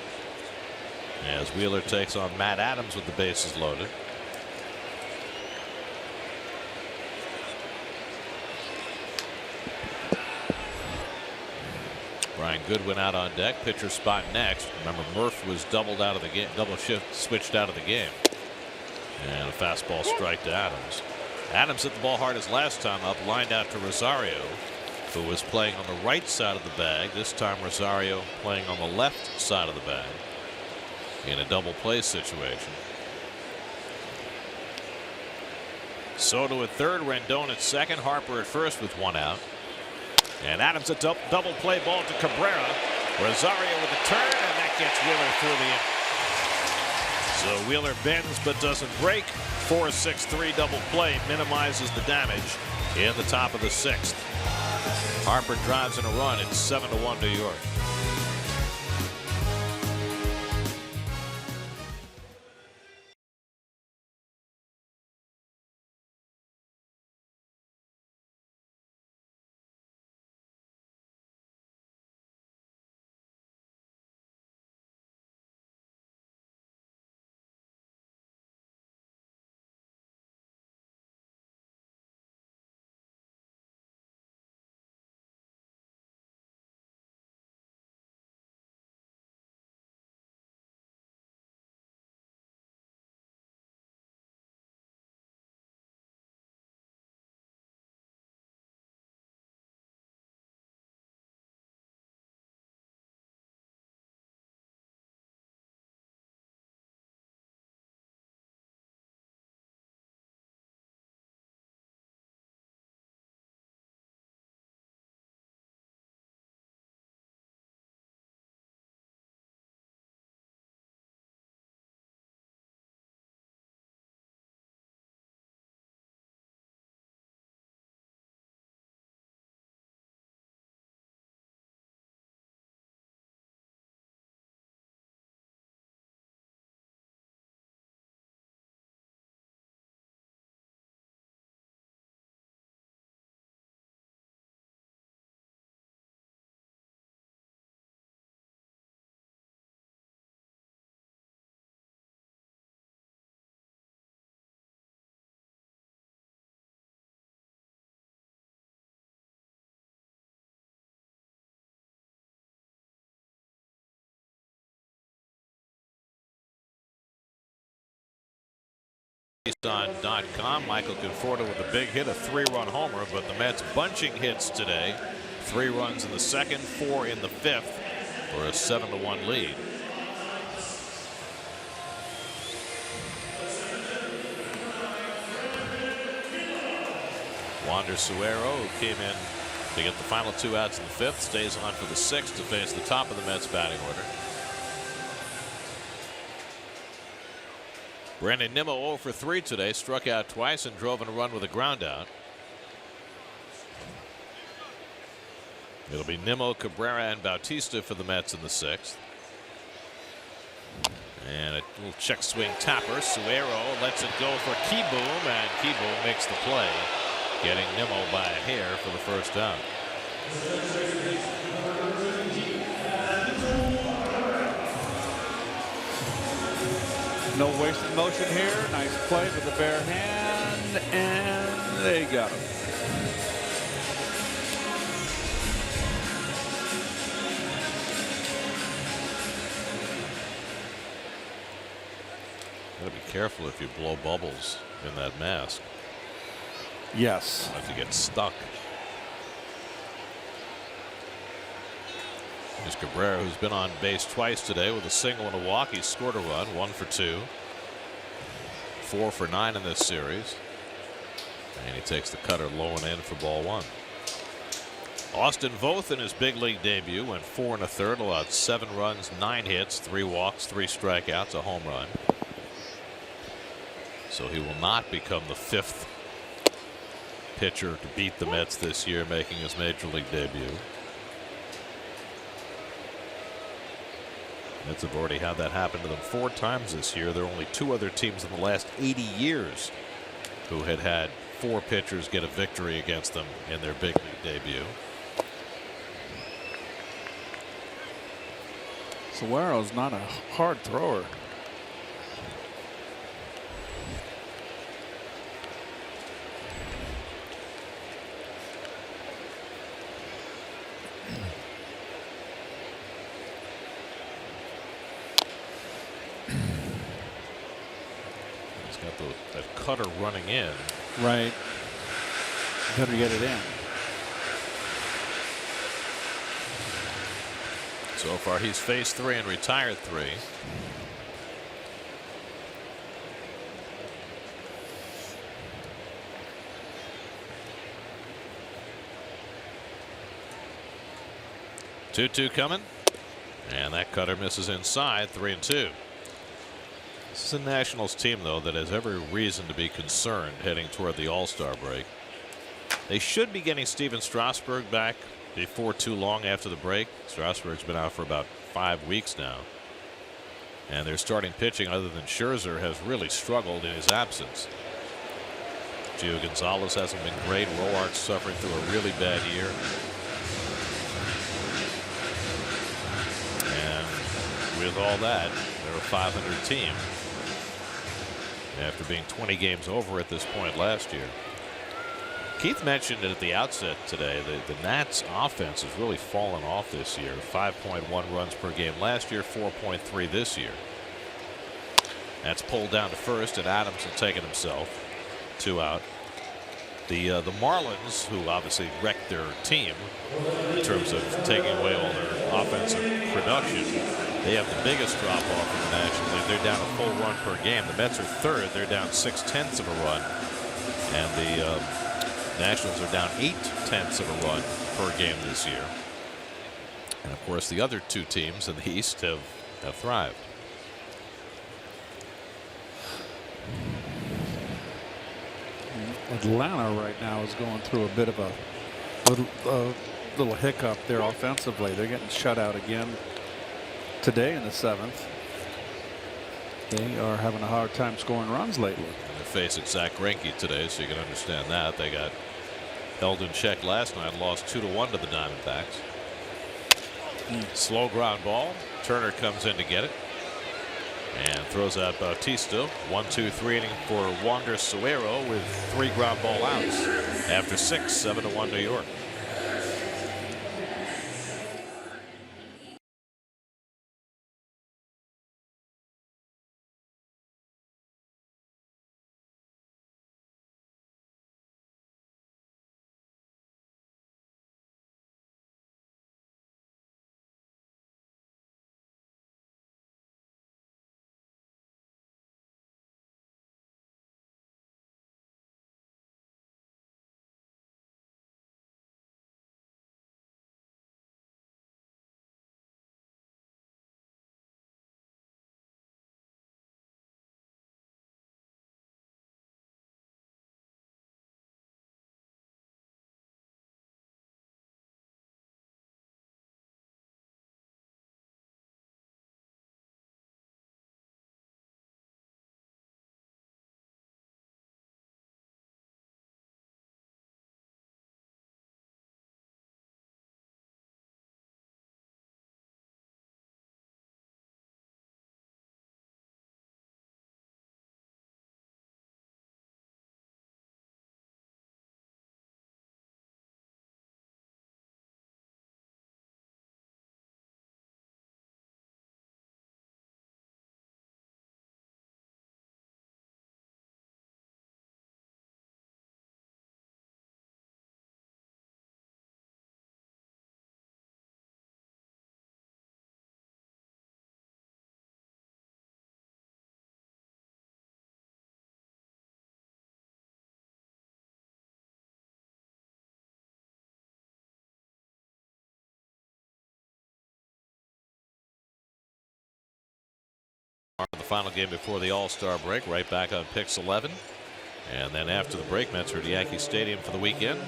as Wheeler takes on Matt Adams with the bases loaded. Brian Goodwin out on deck. Pitcher spot next. Remember, Murph was doubled out of the game, double shift switched out of the game. And a fastball strike to Adams. Adams hit the ball hard his last time up, lined out to Rosario, who was playing on the right side of the bag. This time Rosario playing on the left side of the bag in a double play situation. Soto at third, Rendon at second, Harper at first with one out. And Adams a double play ball to Cabrera. Rosario with a turn, and that gets Wheeler through the inning. So Wheeler bends but doesn't break. 4-6-3 double play minimizes the damage in the top of the sixth. Harper drives in a run. It's 7-1 New York. On.com, Michael Conforto with a big hit, a 3-run homer, but the Mets bunching hits today. 3 runs in the second, 4 in the fifth for a 7-1 lead. Wander Suero, who came in to get the final 2 outs in the fifth, stays on for the sixth to face the top of the Mets batting order. Brandon Nimmo 0 for 3 today, struck out twice and drove in a run with a ground out. It'll be Nimmo, Cabrera, and Bautista for the Mets in the sixth. And a little check swing tapper. Suero lets it go for Kieboom, and Kieboom makes the play, getting Nimmo by a hair for the first out. No wasted motion here. Nice play with the bare hand, and they got him. Gotta be careful if you blow bubbles in that mask. Yes. If you get stuck. Here's Cabrera, who's been on base twice today with a single and a walk. He's scored a run, 1 for 2. 4 for 9 in this series. And he takes the cutter low and in for ball 1. Austin Voth in his big league debut went 4 1/3, allowed 7 runs, 9 hits, 3 walks, 3 strikeouts, a home run. So he will not become the 5th pitcher to beat the Mets this year, making his major league debut. Mets have already had that happen to them 4 times this year. There are only 2 other teams in the last 80 years who had had 4 pitchers get a victory against them in their big league debut. Suero's not a hard thrower. got that cutter running in. Right. Better get it in. So far, he's faced 3 and retired 3. Two coming, and that cutter misses inside. 3-2. This is a Nationals team, though, that has every reason to be concerned heading toward the All-Star break. They should be getting Steven Strasburg back before too long after the break. Strasburg's been out for about 5 weeks now, and their starting pitching, other than Scherzer, has really struggled in his absence. Gio Gonzalez hasn't been great. Roark's suffering through a really bad year. With all that, they're a 500 team after being 20 games over at this point last year. Keith mentioned it at the outset today. The Nats offense has really fallen off this year. 5.1 runs per game last year, 4.3 this year. That's pulled down to first, and Adams will take it himself. 2 out. The Marlins, who obviously wrecked their team in terms of taking away all their offensive production, they have the biggest drop off in the National League. They're down a full run per game. The Mets are third. They're down 0.6 of a run, and the Nationals are down 0.8 of a run per game this year. And of course, the other 2 teams in the East have thrived. Atlanta right now is going through a bit of a little hiccup there offensively. They're getting shut out again today in the 7th. They are having a hard time scoring runs lately. And they face Zach Greinke today, so you can understand that. They got held in check last night and lost 2-1 to the Diamondbacks. Slow ground ball. Turner comes in to get it and throws out Bautista. 1-2-3 inning for Wander Suero with 3 ground ball outs after 6. 7-1 New York. The final game before the All-Star break, right back on Pix 11. And then after the break, Mets are at Yankee Stadium for the weekend.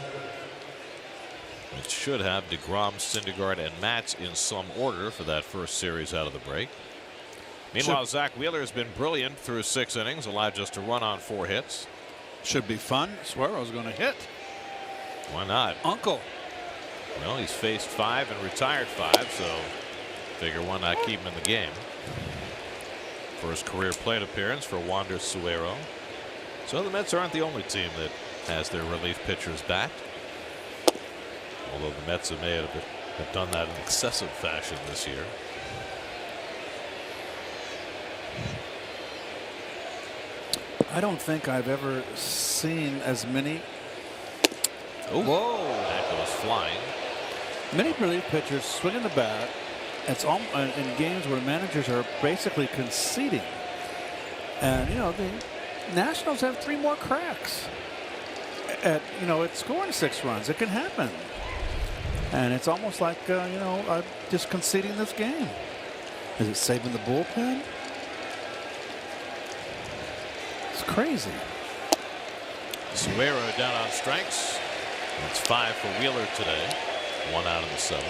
It should have DeGrom, Syndergaard, and Matz in some order for that first series out of the break. Meanwhile, Zach Wheeler has been brilliant through 6 innings, allowed just a run on 4 hits. Should be fun. Suero's going to hit. Why not? Uncle. Well, he's faced 5 and retired 5, so figure why not keep him in the game. First career plate appearance for Wander Suero. So the Mets aren't the only team that has their relief pitchers back. Although the Mets may have done that in excessive fashion this year. I don't think I've ever seen as many. Oh, Whoa! that goes flying. Many relief pitchers swinging the bat. It's all in games where managers are basically conceding. And the Nationals have 3 more cracks. At scoring 6 runs. It can happen. And it's almost like I'm just conceding this game. Is it saving the bullpen? It's crazy. Suero down on strikes. It's 5 for Wheeler today. 1 out in the 7th.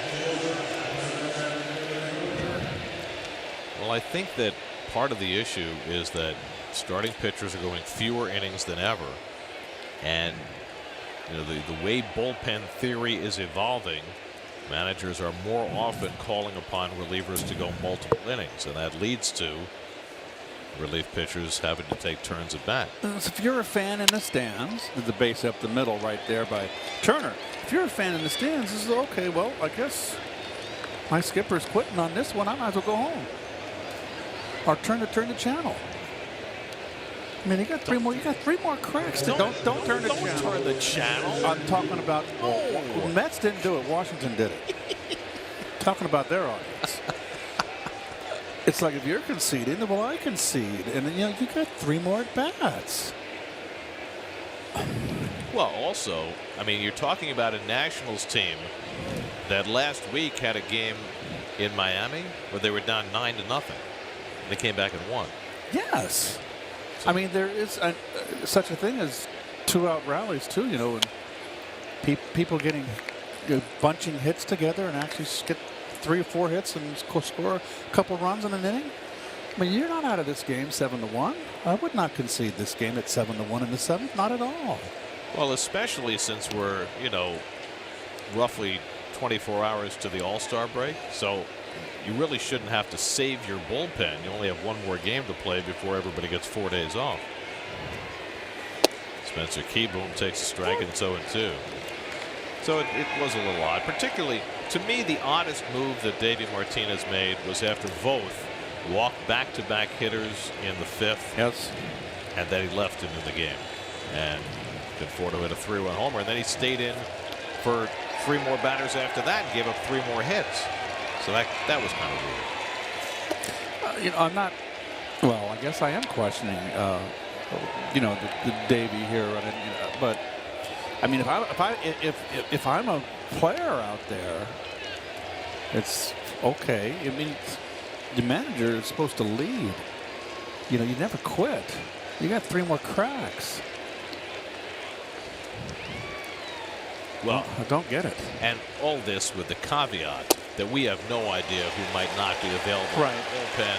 Well, I think that part of the issue is that starting pitchers are going fewer innings than ever, and the way bullpen theory is evolving, managers are more often calling upon relievers to go multiple innings, and that leads to relief pitchers having to take turns at bat. If you're a fan in the stands, the base up the middle right there by Turner. If you're a fan in the stands, this is okay. Well, I guess my skipper's quitting on this one. I might as well go home or turn the channel. I mean, you got 3 more. You got 3 more cracks. Don't turn the channel. Don't turn the channel. I'm talking about. Well, Mets didn't do it. Washington did it. Talking about their audience. It's like if you're conceding, well, I concede, and then you got 3 more at bats. Well, also, I mean, you're talking about a Nationals team that last week had a game in Miami where they were down 9-0. They came back and won. Yes. I mean, there is such a thing as 2-out rallies too, and people getting bunching hits together and actually get 3 or 4 hits and score a couple runs in an inning. I mean, you're not out of this game 7-1. I would not concede this game at 7-1 in the 7th, not at all. Well, especially since we're roughly 24 hours to the All-Star break, so you really shouldn't have to save your bullpen. You only have 1 more game to play before everybody gets 4 days off. Spencer Keyboom takes a strike, and it's 0-2. So it was a little odd. Particularly, to me, the oddest move that Davey Martinez made was after Voth walked back-to-back hitters in the 5th. Yes. And then he left him in the game. And Conforto hit a 3-run homer, and then he stayed in for 3 more batters after that and gave up 3 more hits. So that was kind of weird. I'm not. Well, I guess I am questioning, the Davey here, but I mean, if I'm a player out there, it's okay. I mean, the manager is supposed to lead. You never quit. You got 3 more cracks. Well, I don't get it. And all this with the caveat that we have no idea who might not be available right. in the bullpen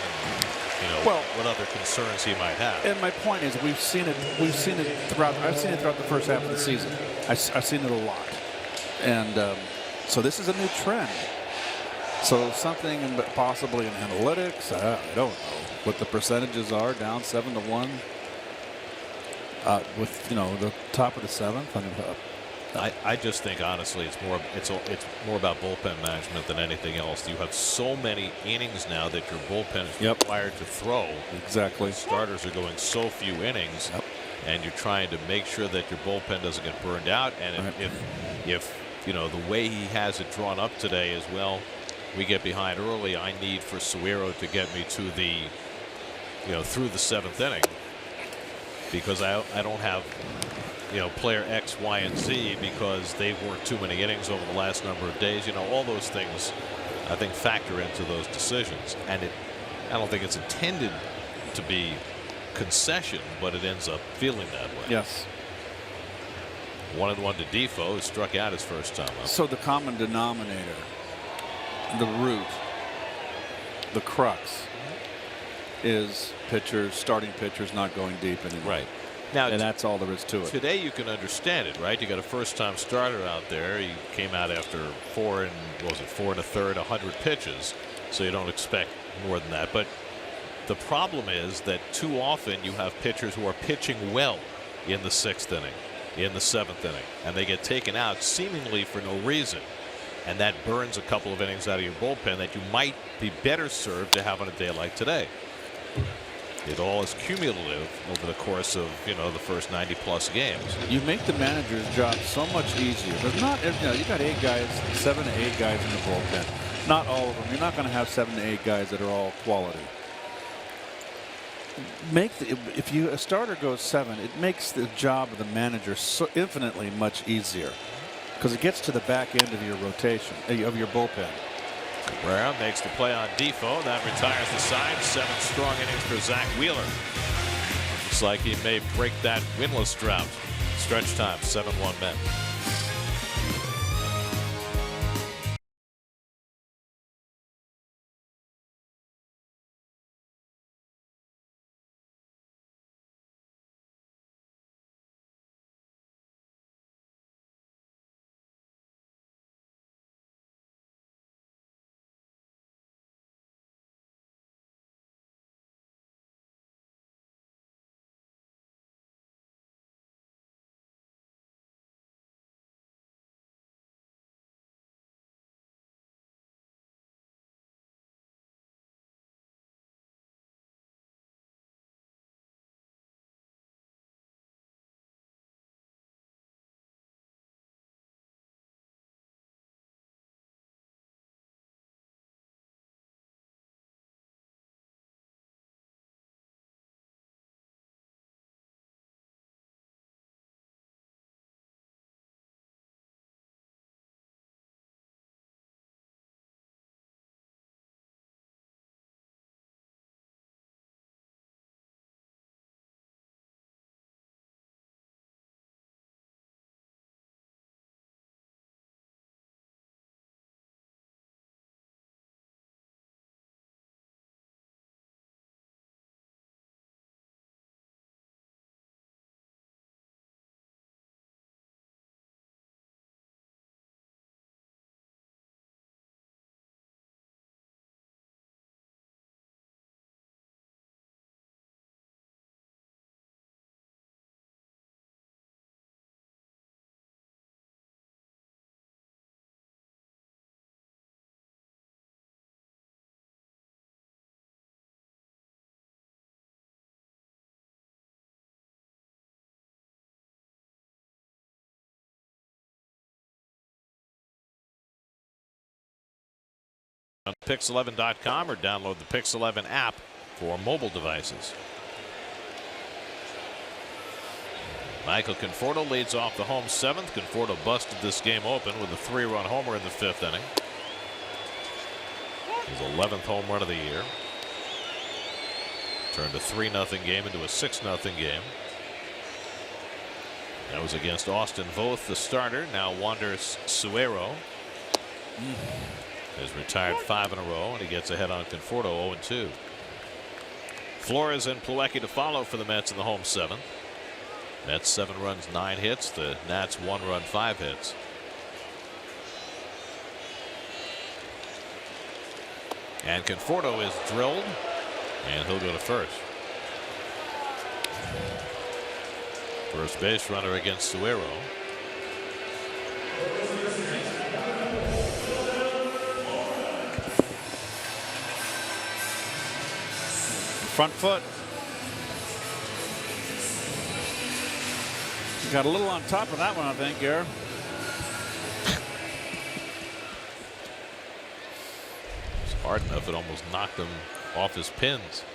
and what other concerns he might have. And my point is, we've seen it throughout. I've seen it throughout the first half of the season. I've seen it a lot, and so this is a new trend. So something possibly in analytics. I don't know what the percentages are. Down 7-1 with the top of the 7th. I mean, I just think honestly it's more about bullpen management than anything else. You have so many innings now that your bullpen is required to throw. Exactly. Starters are going so few innings, and you're trying to make sure that your bullpen doesn't get burned out. And if the way he has it drawn up today as well, we get behind early, I need for Suero to get me to the through the 7th inning, because I don't have player X, Y, and Z because they've worked too many innings over the last number of days. All those things I think factor into those decisions, and I don't think it's intended to be concession, but it ends up feeling that way. Yes. 1-1 to Defoe, who struck out his first time up. So the common denominator, the root, the crux is starting pitchers not going deep anymore. Right. Now, and that's all there is to it. Today you can understand it, right? You got a first-time starter out there. He came out after 4 1/3, 100 pitches, so you don't expect more than that. But the problem is that too often you have pitchers who are pitching well in the 6th inning, in the 7th inning, and they get taken out seemingly for no reason, and that burns a couple of innings out of your bullpen that you might be better served to have on a day like today. It all is cumulative over the course of, the first 90+ games. You make the manager's job so much easier. There's not, you got 8 guys, 7 to 8 guys in the bullpen. Not all of them. You're not going to have 7 to 8 guys that are all quality. If a starter goes 7, it makes the job of the manager so infinitely much easier because it gets to the back end of your rotation, of your bullpen. Cabrera makes the play on Defoe. That retires the side. 7 strong innings for Zach Wheeler. Looks like he may break that winless drought. Stretch time, 7-1 Mets. On Pix11.com or download the Pix11 app for mobile devices. Michael Conforto leads off the home 7th. Conforto busted this game open with a 3-run homer in the 5th inning. His 11th home run of the year. Turned a 3-0 game into a 6-0 game. That was against Austin Voth, the starter. Now Wander Suero has retired 5 in a row, and he gets ahead on Conforto 0-2. Flores and Plawecki to follow for the Mets in the home 7th. Mets 7 runs, 9 hits. The Nats 1 run, 5 hits. And Conforto is drilled, and he'll go to first. First base runner against Suero. Front foot. Got a little on top of that one, I think, Gare. It's hard enough it almost knocked him off his pins.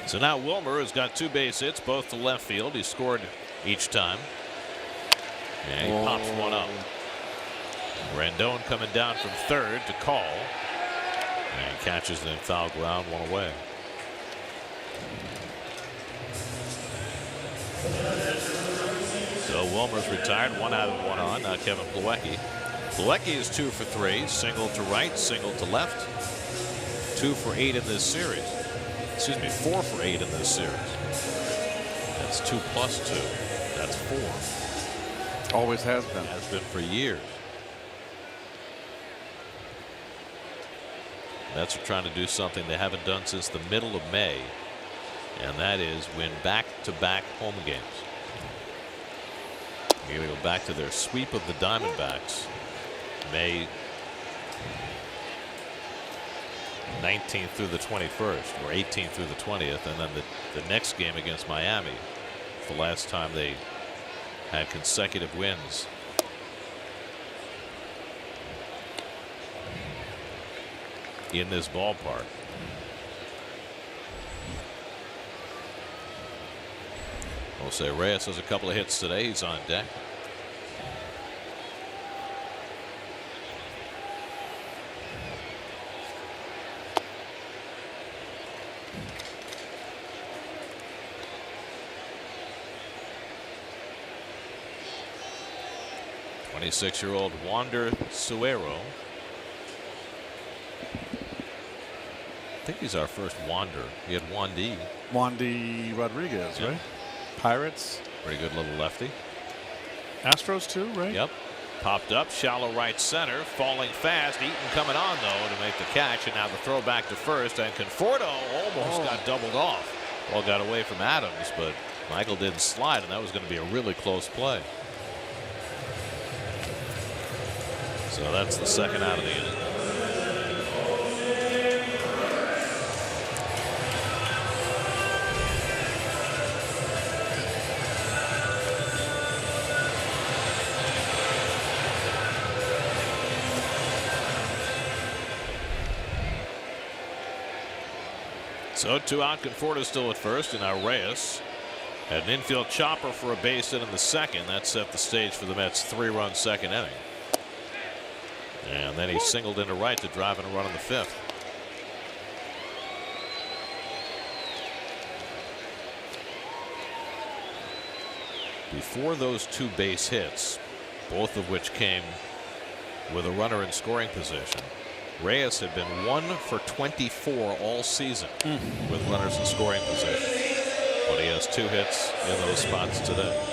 So now Wilmer has got 2 base hits, both to left field. He scored each time. And he pops one up. Rendon coming down from third to call. And catches it in foul ground, 1 away. So Wilmer's retired, 1 out and 1 on. Now Kevin Plawecki. Plawecki is 2 for 3, single to right, single to left. 2 for 8 in this series. Excuse me, 4 for 8 in this series. That's 2 plus 2. That's 4. Always has been. Has been for years. Mets are trying to do something they haven't done since the middle of May, and that is win back-to-back home games. You're going to go back to their sweep of the Diamondbacks. May 19th through the 21st, or 18th through the 20th, and then the next game against Miami, the last time they had consecutive wins. In this ballpark. Jose Reyes has a couple of hits today. He's on deck. Twenty-six-year-old Wander Suero. I think he's our first Wander. He had Wandy Rodriguez, yeah. right? Pirates. Pretty good little lefty. Astros too, right? Yep. Popped up, shallow right center, falling fast. Eaton coming on though to make the catch, and now the throw back to first. And Conforto almost got doubled off. Well, got away from Adams, but Michael didn't slide, and that was going to be a really close play. So that's the second out of the inning. So 2 out, Conforto still at first, and now Reyes had an infield chopper for a base hit in the second. That set the stage for the Mets' 3-run second inning. And then he singled into right to drive in a run in the fifth. Before those 2 base hits, both of which came with a runner in scoring position, Reyes had been 1 for 24 all season with runners in scoring position. But he has 2 hits in those spots today.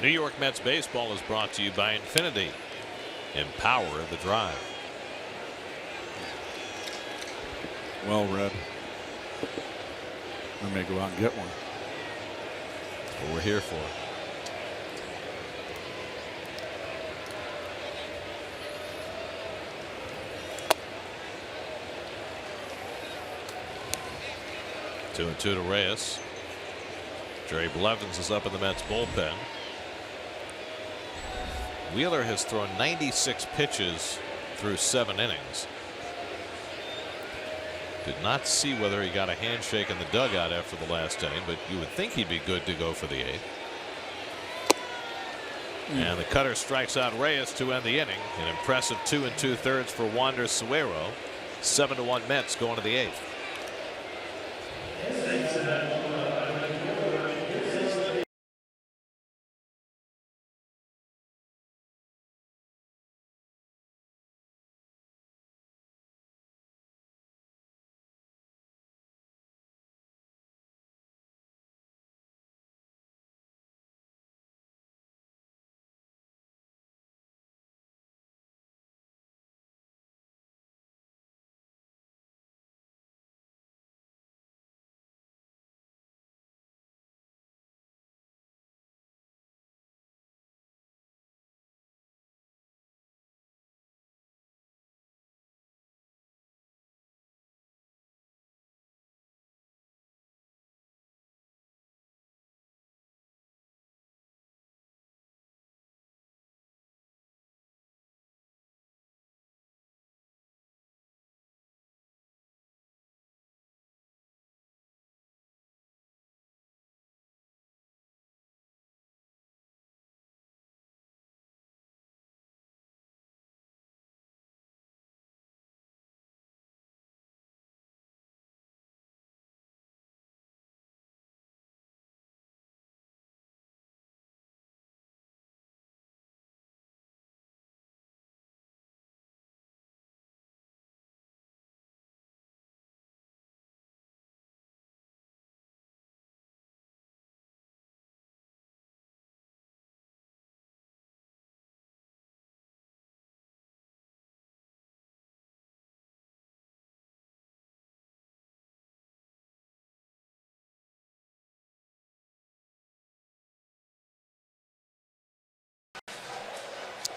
New York Mets baseball is brought to you by Infinity. Empower the drive. Well read. I may go out and get one. That's what we're here for. Two and two to Reyes. Jerry Blevins is up in the Mets bullpen. Wheeler has thrown 96 pitches through 7 innings. Did not see whether he got a handshake in the dugout after the last inning, but you would think he'd be good to go for the 8th. And the cutter strikes out Reyes to end the inning. An impressive 2 2/3 for Wander Suero. 7-1 Mets going to the 8th.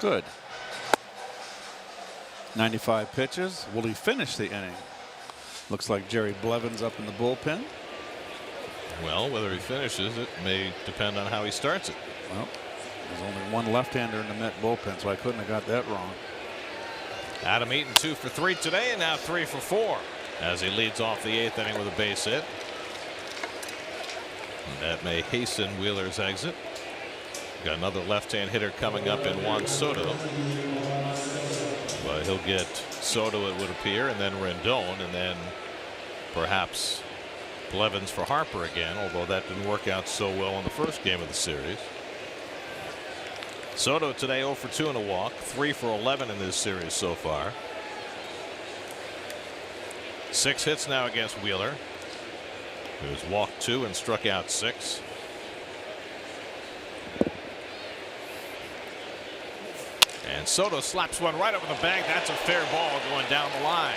Good. 95 pitches. Will he finish the inning? Looks like Jerry Blevins up in the bullpen. Well, whether he finishes it may depend on how he starts it. Well, there's only one left-hander in the Met bullpen, so I couldn't have got that wrong. Adam Eaton 2 for 3 today, and now 3 for 4 as he leads off the 8th inning with a base hit. And that may hasten Wheeler's exit. Got another left-hand hitter coming up in Juan Soto. But he'll get Soto, it would appear, and then Rendon, and then perhaps Blevins for Harper again, although that didn't work out so well in the first game of the series. Soto today 0 for 2 and a walk, 3 for 11 in this series so far. 6 hits now against Wheeler, who's walked 2 and struck out 6. And Soto slaps one right over the bag. That's a fair ball going down the line.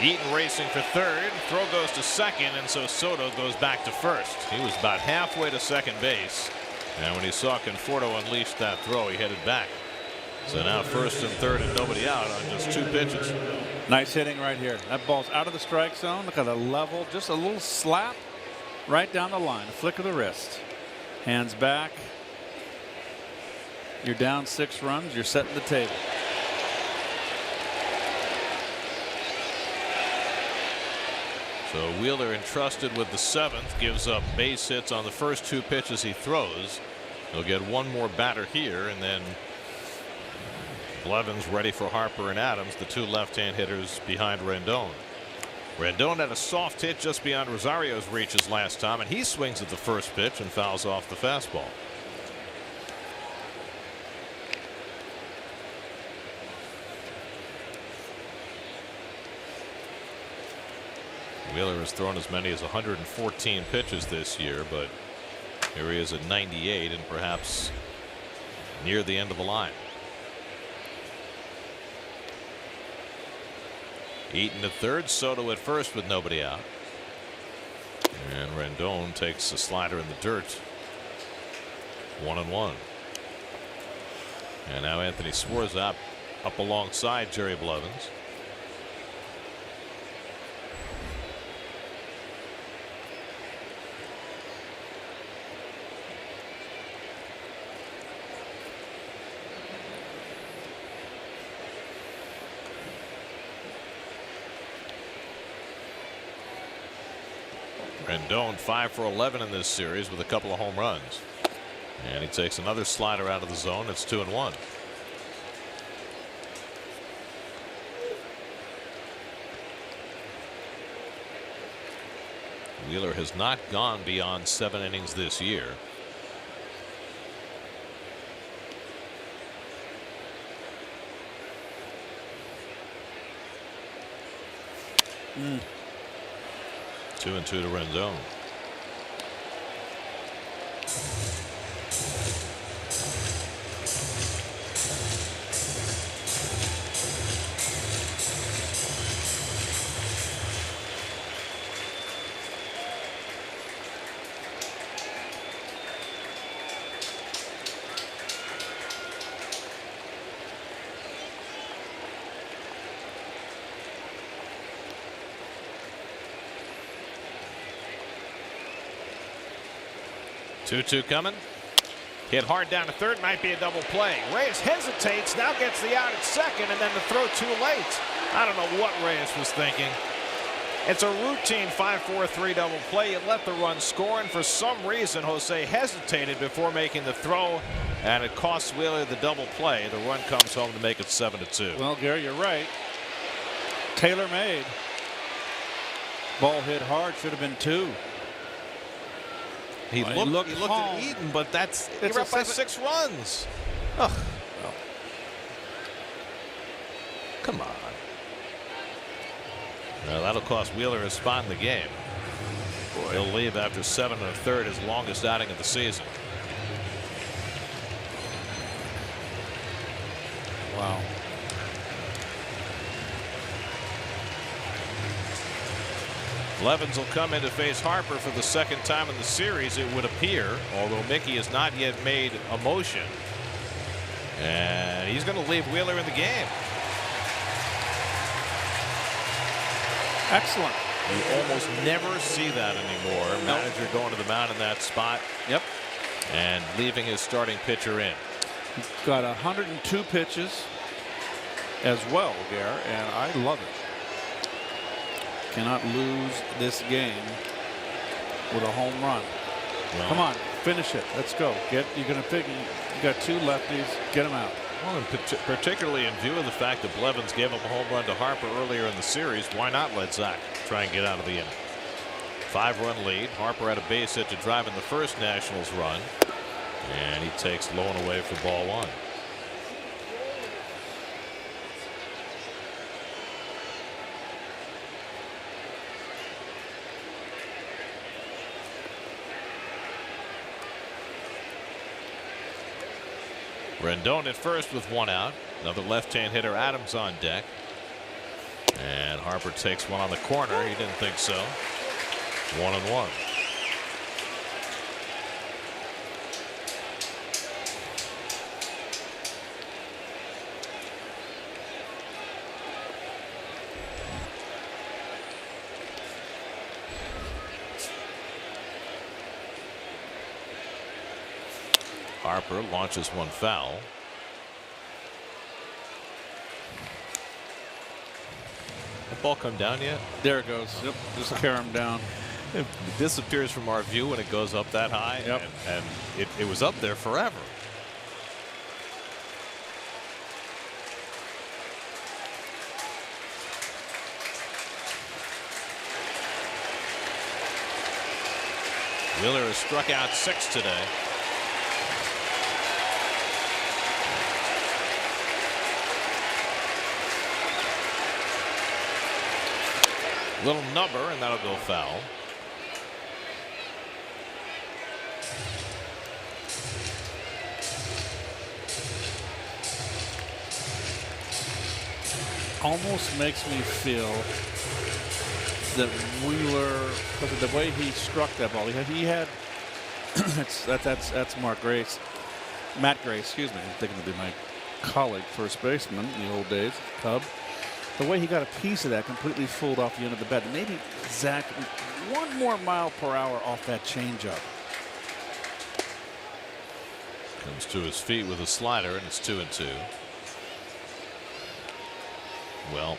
Eaton racing for third. Throw goes to second, and so Soto goes back to first. He was about halfway to second base, and when he saw Conforto unleash that throw, he headed back. So now first and third and nobody out on just 2 pitches. Nice hitting right here. That ball's out of the strike zone. Look at the level. Just a little slap right down the line. A flick of the wrist. Hands back. You're down 6 runs. You're setting the table. So Wheeler entrusted with the 7th, gives up base hits on the first 2 pitches he throws. He'll get one more batter here, and then Blevins ready for Harper and Adams, the 2 left-hand hitters behind Rendon. Rendon had a soft hit just beyond Rosario's reaches last time, and he swings at the first pitch and fouls off the fastball. Wheeler has thrown as many as 114 pitches this year, but here he is at 98 and perhaps near the end of the line. Eaton at third, Soto at first with nobody out. And Rendon takes a slider in the dirt. 1-1. And now Anthony Swartz up alongside Jerry Blevins. Rendon 5 for 11 in this series with a couple of home runs, and he takes another slider out of the zone. It's 2-1. Wheeler has not gone beyond 7 innings this year. Mm. 2-2 to Rendon. Two coming. Hit hard down to third. Might be a double play. Reyes hesitates. Now gets the out at second, and then the throw too late. I don't know what Reyes was thinking. It's a routine 5-4-3 double play. You let the run score, and for some reason Jose hesitated before making the throw, and it costs Wheeler the double play. The run comes home to make it 7-2. Well, Gary, you're right. Tailor made. Ball hit hard. Should have been 2. He looked home. at Eaton, but you're up by 6 runs. Ugh. Well, come on. Well, that'll cost Wheeler a spot in the game. Boy. He'll leave after 7 1/3, his longest outing of the season. Wow. Blevins will come in to face Harper for the 2nd time in the series, it would appear, although Mickey has not yet made a motion. And he's going to leave Wheeler in the game. Excellent. You almost never see that anymore. Manager going to the mound in that spot. Yep. And leaving his starting pitcher in. He's got 102 pitches as well, Gare, and I love it. Cannot lose this game with a home run. Well, come on, finish it. Let's go. You're going to pick. You got 2 lefties. Get them out. Well, and particularly in view of the fact that Blevins gave up a home run to Harper earlier in the series, why not let Zach try and get out of the inning? 5-run lead. Harper had a base hit to drive in the first Nationals run, and he takes low and away for ball 1. Rendon at first with 1 out. Another left-hand hitter, Adams, on deck. And Harper takes one on the corner. He didn't think so. 1-1. Harper launches one foul. That ball come down yet? There it goes. Yep. Just tear him down. It disappears from our view when it goes up that high. Yep. And it was up there forever. Wheeler has struck out 6 today. Little number, and that'll go foul. Almost makes me feel that Wheeler, because of the way he struck that ball, he had that's Matt Grace, excuse me. I'm thinking to be my colleague, first baseman in the old days, Cub. The way he got a piece of that completely fooled off the end of the bat. Maybe Zach 1 more mile per hour off that changeup. Comes to his feet with a slider, and it's 2-2. Well,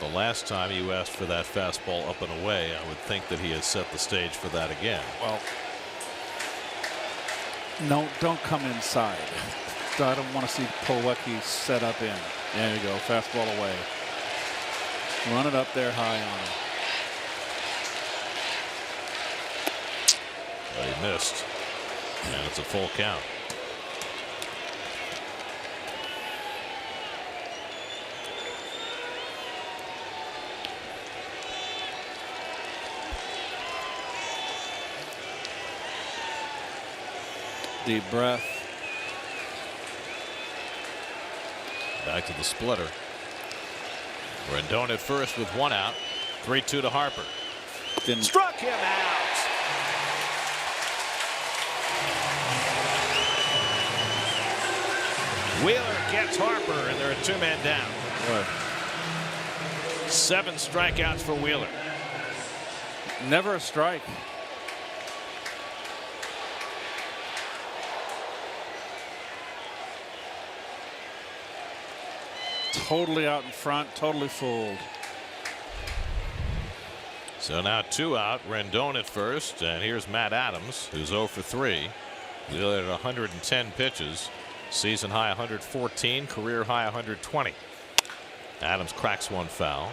the last time you asked for that fastball up and away, I would think that he has set the stage for that again. Well, no, don't come inside. I don't want to see Plawecki set up in. There you go, fastball away. Run it up there high on him. But he missed, and it's a full count. Deep breath. Back to the splitter. Rendon at first with 1 out. 3-2 to Harper. Struck him out. Wheeler gets Harper, and they're a 2-man down. What? 7 strikeouts for Wheeler. Never a strike. Totally out in front, totally fooled. So now 2 out. Rendon at first, and here's Matt Adams, who's 0 for 3. Wheeler at 110 pitches, season high 114, career high 120. Adams cracks one foul.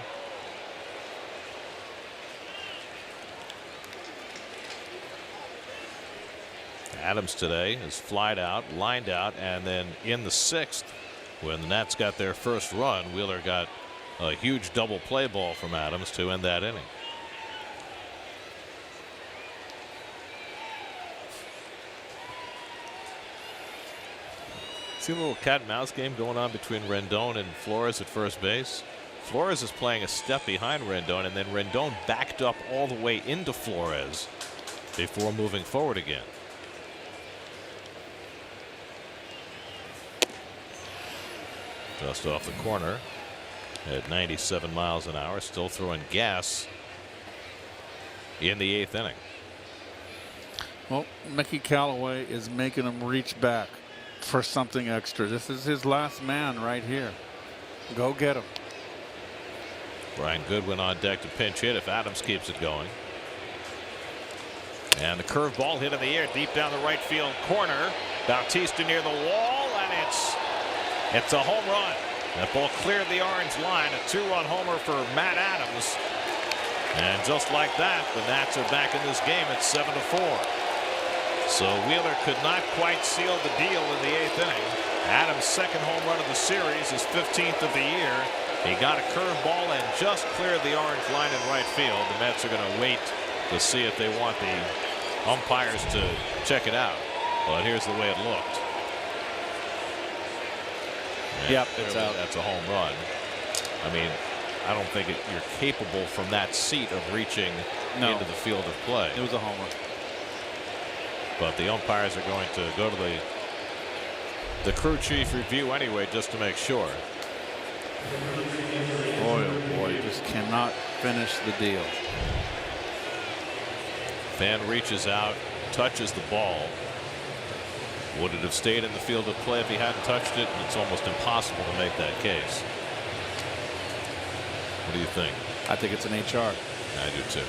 Adams today is flied out, lined out, and then in the 6th, when the Nats got their first run, Wheeler got a huge double play ball from Adams to end that inning. See a little cat and mouse game going on between Rendon and Flores at first base. Flores is playing a step behind Rendon, and then Rendon backed up all the way into Flores before moving forward again. Just off the corner at 97 miles an hour, still throwing gas in the 8th inning. Well, Mickey Callaway is making him reach back for something extra. This is his last man right here. Go get him. Brian Goodwin on deck to pinch hit if Adams keeps it going. And the curveball hit in the air deep down the right field corner. Bautista near the wall, and it's a home run. That ball cleared the orange line. A 2-run homer for Matt Adams. And just like that, the Nats are back in this game at 7-4. So Wheeler could not quite seal the deal in the 8th inning. Adams' second home run of the series, his 15th of the year. He got a curveball and just cleared the orange line in right field. The Mets are going to wait to see if they want the umpires to check it out. But here's the way it looked. And yep, it's out. That's a home run. I mean, I don't think you're capable from that seat of reaching into the field of play. It was a homer. But the umpires are going to go to the crew chief review anyway, just to make sure. Boy, oh boy, just cannot finish the deal. Fan reaches out, touches the ball. Would it have stayed in the field of play if he hadn't touched it? It's almost impossible to make that case. What do you think? I think it's an HR. I do too.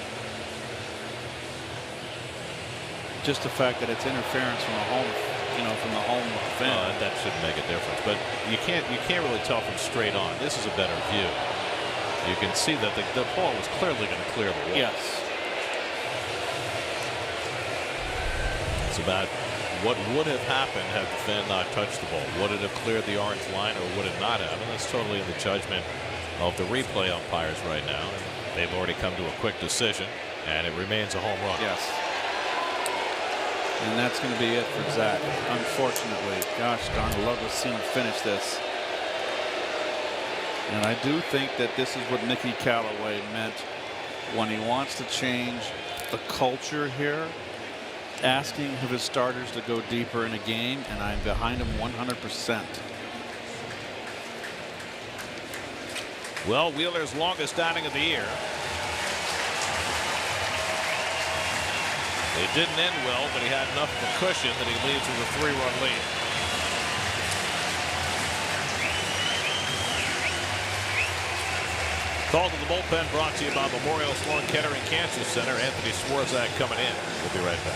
Just the fact that it's interference from the home, from the home fan. That shouldn't make a difference. But you can't really tell from straight on. This is a better view. You can see that the ball was clearly going to clear the wall. Yes. It's about what would have happened had the fan not touched the ball. Would it have cleared the orange line, or would it not have? And that's totally in the judgment of the replay umpires right now. And they've already come to a quick decision, and it remains a home run. Yes. And that's going to be it for Zach. Unfortunately, gosh darn, I'd love to see him finish this. And I do think that this is what Mickey Callaway meant when he wants to change the culture here, asking of his starters to go deeper in a game, and I'm behind him 100%. Well, Wheeler's longest outing of the year. It didn't end well, but he had enough of a cushion that he leaves with a 3-run lead. Call to the bullpen brought to you by Memorial Sloan Kettering Cancer Center. Anthony Swarzak coming in. We'll be right back.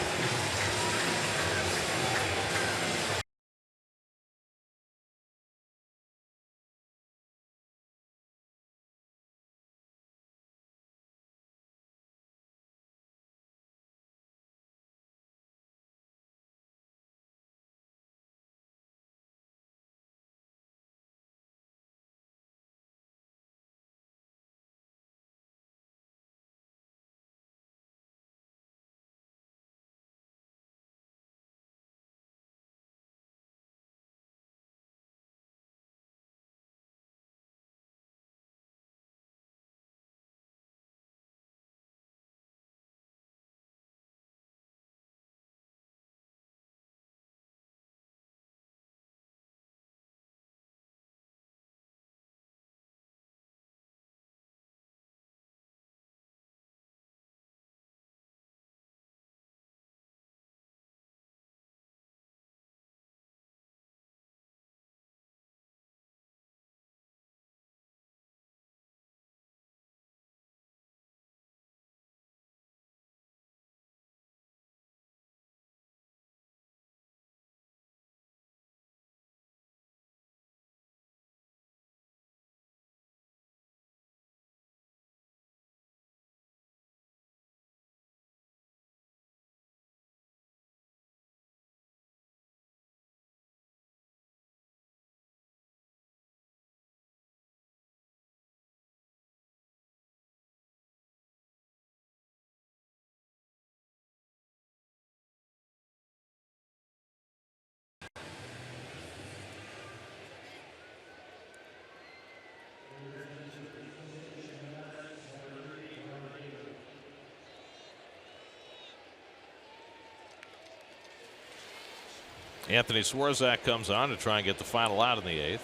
Anthony Swarzak comes on to try and get the final out in the 8th.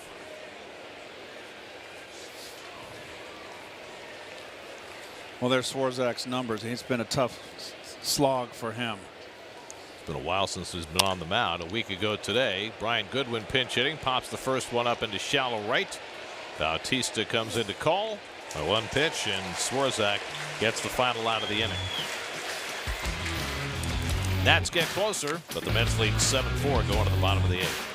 Well, there's Swarzak's numbers. He's been a tough slog for him. It's been a while since he's been on the mound. A week ago today, Brian Goodwin pinch hitting, pops the first one up into shallow right. Bautista comes in to call. A one pitch, and Swarzak gets the final out of the inning. Nats get closer, but the Mets lead 7-4 going to the bottom of the eighth.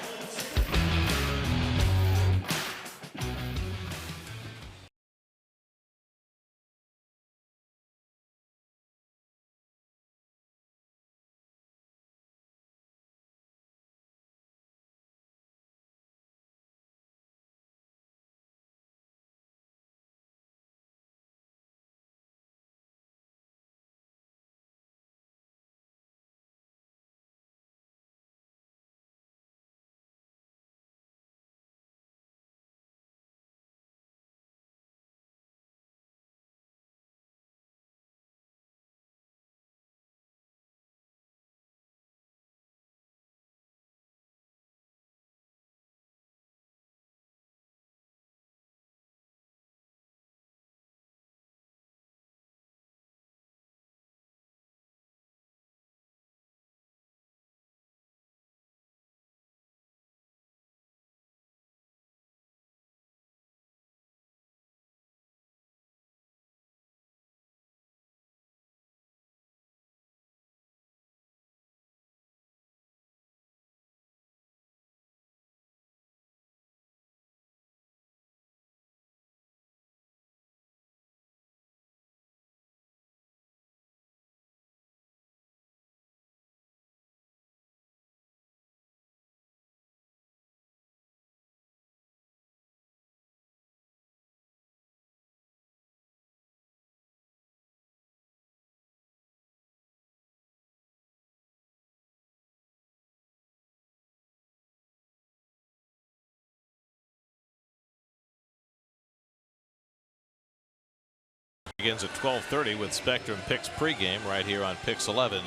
Begins at 12:30 with Spectrum Picks pregame right here on Picks 11,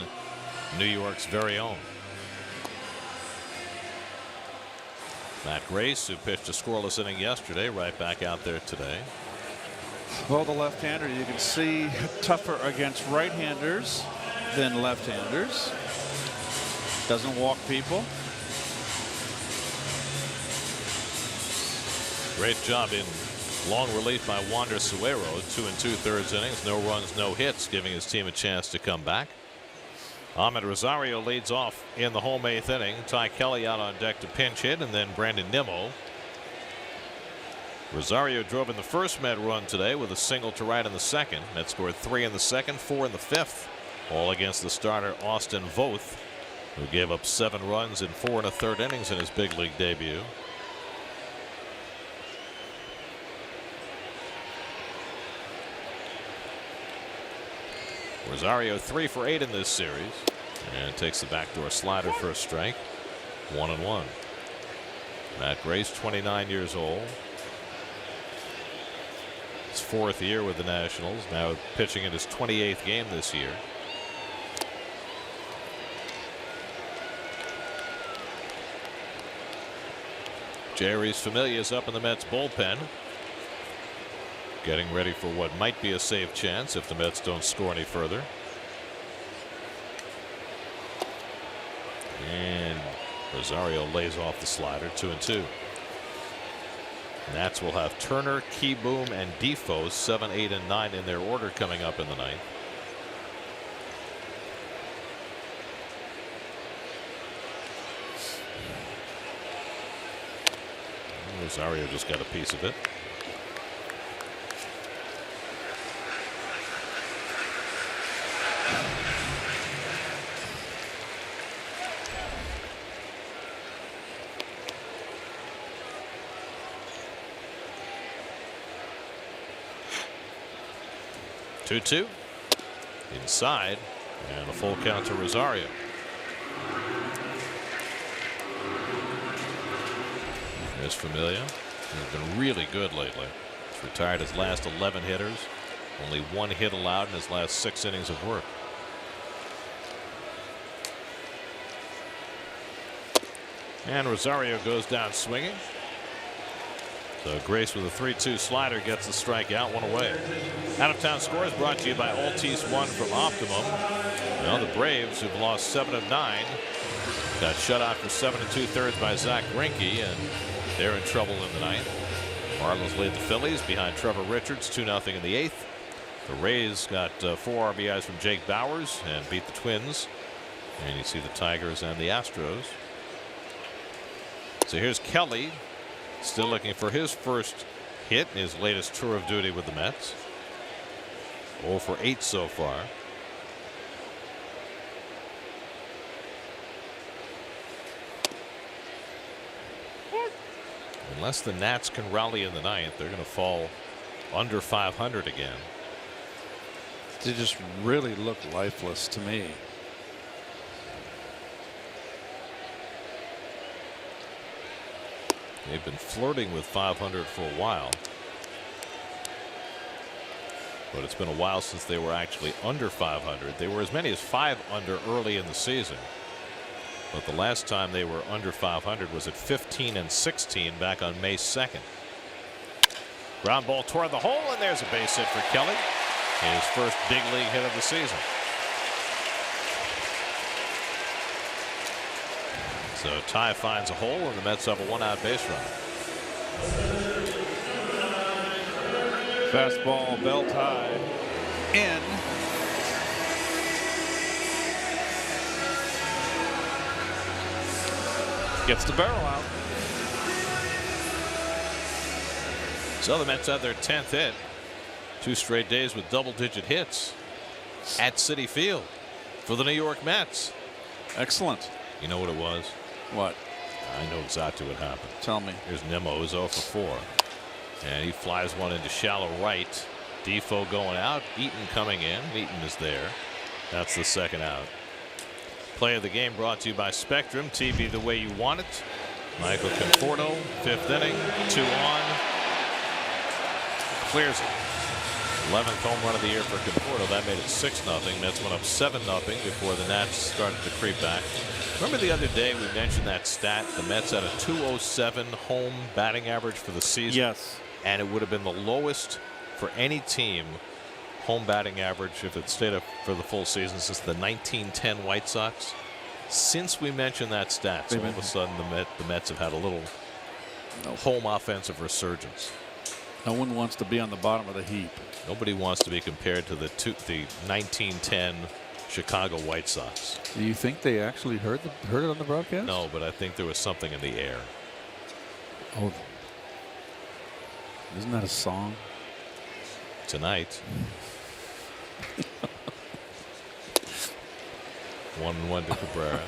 New York's very own. Matt Grace, who pitched a scoreless inning yesterday, right back out there today. Well, the left-hander, you can see, tougher against right-handers than left-handers. Doesn't walk people. Great job in long relief by Wander Suero. 2 2/3 innings, no runs, no hits, giving his team a chance to come back. Ahmed Rosario leads off in the home 8th inning. Ty Kelly out on deck to pinch hit, and then Brandon Nimmo. Rosario drove in the first Met run today with a single to right in the second. Met scored 3 in the second, 4 in the fifth, all against the starter Austin Voth, who gave up 7 runs in 4 1/3 innings in his big league debut. Rosario 3 for 8 in this series, and takes the backdoor slider for a strike. 1-1. Matt Grace, 29 years old. His 4th year with the Nationals, now pitching in his 28th game this year. Jeurys Familia is up in the Mets bullpen, getting ready for what might be a safe chance if the Mets don't score any further. And Rosario lays off the slider. 2-2. Nats will have Turner, Keyboom, and Defoe 7, 8, and 9 in their order coming up in the ninth. Rosario just got a piece of it. Two inside, and a full count to Rosario. There's Familia. He's been really good lately. He's retired his last 11 hitters. Only 1 hit allowed in his last 6 innings of work. And Rosario goes down swinging. So Grace with a 3-2 slider gets the strikeout, one away. Out of town scores brought to you by Altice One from Optimum. Well, the Braves, who've lost 7 of 9, got shut out for 7 2/3 by Zach Greinke, and they're in trouble in the ninth. Marlins lead the Phillies behind Trevor Richards 2-0 in the 8th. The Rays got 4 RBIs from Jake Bauers and beat the Twins. And you see the Tigers and the Astros. So here's Kelly, still looking for his first hit in his latest tour of duty with the Mets. 0 for 8 so far. Unless the Nats can rally in the ninth, they're going to fall under 500 again. They just really look lifeless to me. They've been flirting with 500 for a while, but it's been a while since they were actually under 500. They were as many as 5 under early in the season, but the last time they were under 500 was at 15-16 back on May 2nd. Ground ball toward the hole, and there's a base hit for Kelly, his first big league hit of the season. So Ty finds a hole, and the Mets have a 1-out base runner. Fastball, bell tie, in. Gets the barrel out. So the Mets have their 10th hit. 2 straight days with double-digit hits at Citi Field for the New York Mets. Excellent. You know what it was? What? I know exactly what happened. Tell me. Here's Nimmo, who's 0 for 4. And he flies one into shallow right. Defoe going out. Eaton coming in. Eaton is there. That's the second out. Play of the game brought to you by Spectrum. TV the way you want it. Michael Conforto, 5th inning. 2 on. Clears it. 11th home run of the year for Conforto. That made it 6-0. Mets went up 7-0 before the Nats started to creep back. Remember the other day we mentioned that stat? The Mets had a 207 home batting average for the season. Yes. And it would have been the lowest for any team home batting average if it stayed up for the full season since the 1910 White Sox. Since we mentioned that stat, so all of a sudden the Mets have had a little home offensive resurgence. No one wants to be on the bottom of the heap. Nobody wants to be compared to the 1910 Chicago White Sox. Do you think they actually heard it on the broadcast? No, but I think there was something in the air. Oh, isn't that a song? Tonight. 1-1 to Cabrera.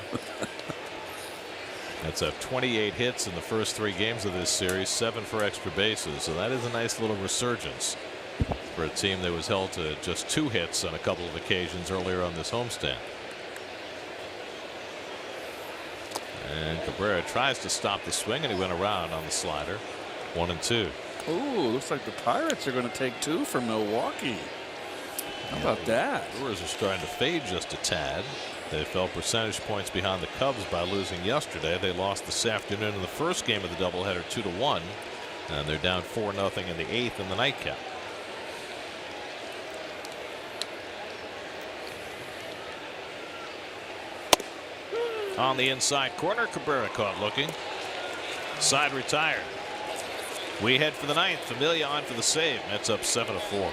Mets have 28 hits in the first 3 games of this series, 7 for extra bases. So that is a nice little resurgence for a team that was held to just 2 hits on a couple of occasions earlier on this homestand. And Cabrera tries to stop the swing, and he went around on the slider. 1-2. Ooh, looks like the Pirates are going to take 2 from Milwaukee. How about that? The Brewers are starting to fade just a tad. They fell percentage points behind the Cubs by losing yesterday. They lost this afternoon in the first game of the doubleheader 2-1, and they're down 4-0 in the 8th in the nightcap. On the inside corner, Cabrera caught looking. Side retired. We head for the 9th. Familia on for the save. Mets up 7-4.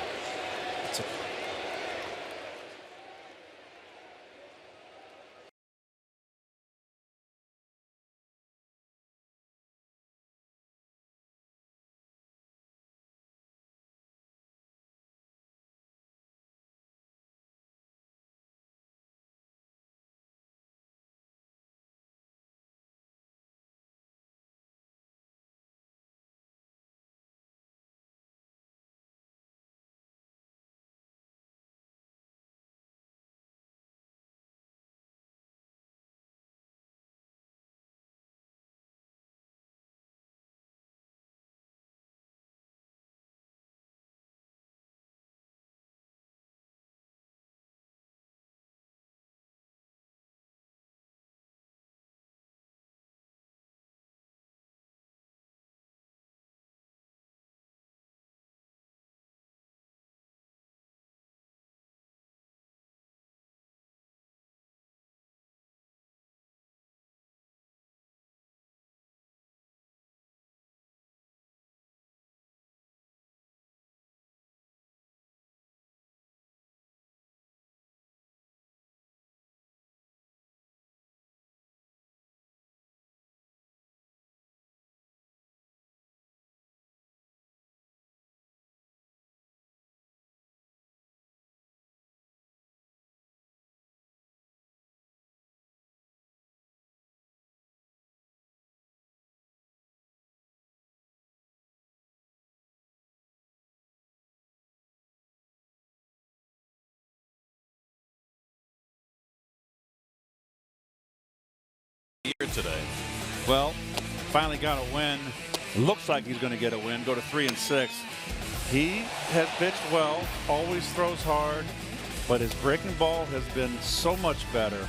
year today. Well, finally got a win. Looks like he's going to get a win. Go to 3-6. He has pitched well, always throws hard, but his breaking ball has been so much better.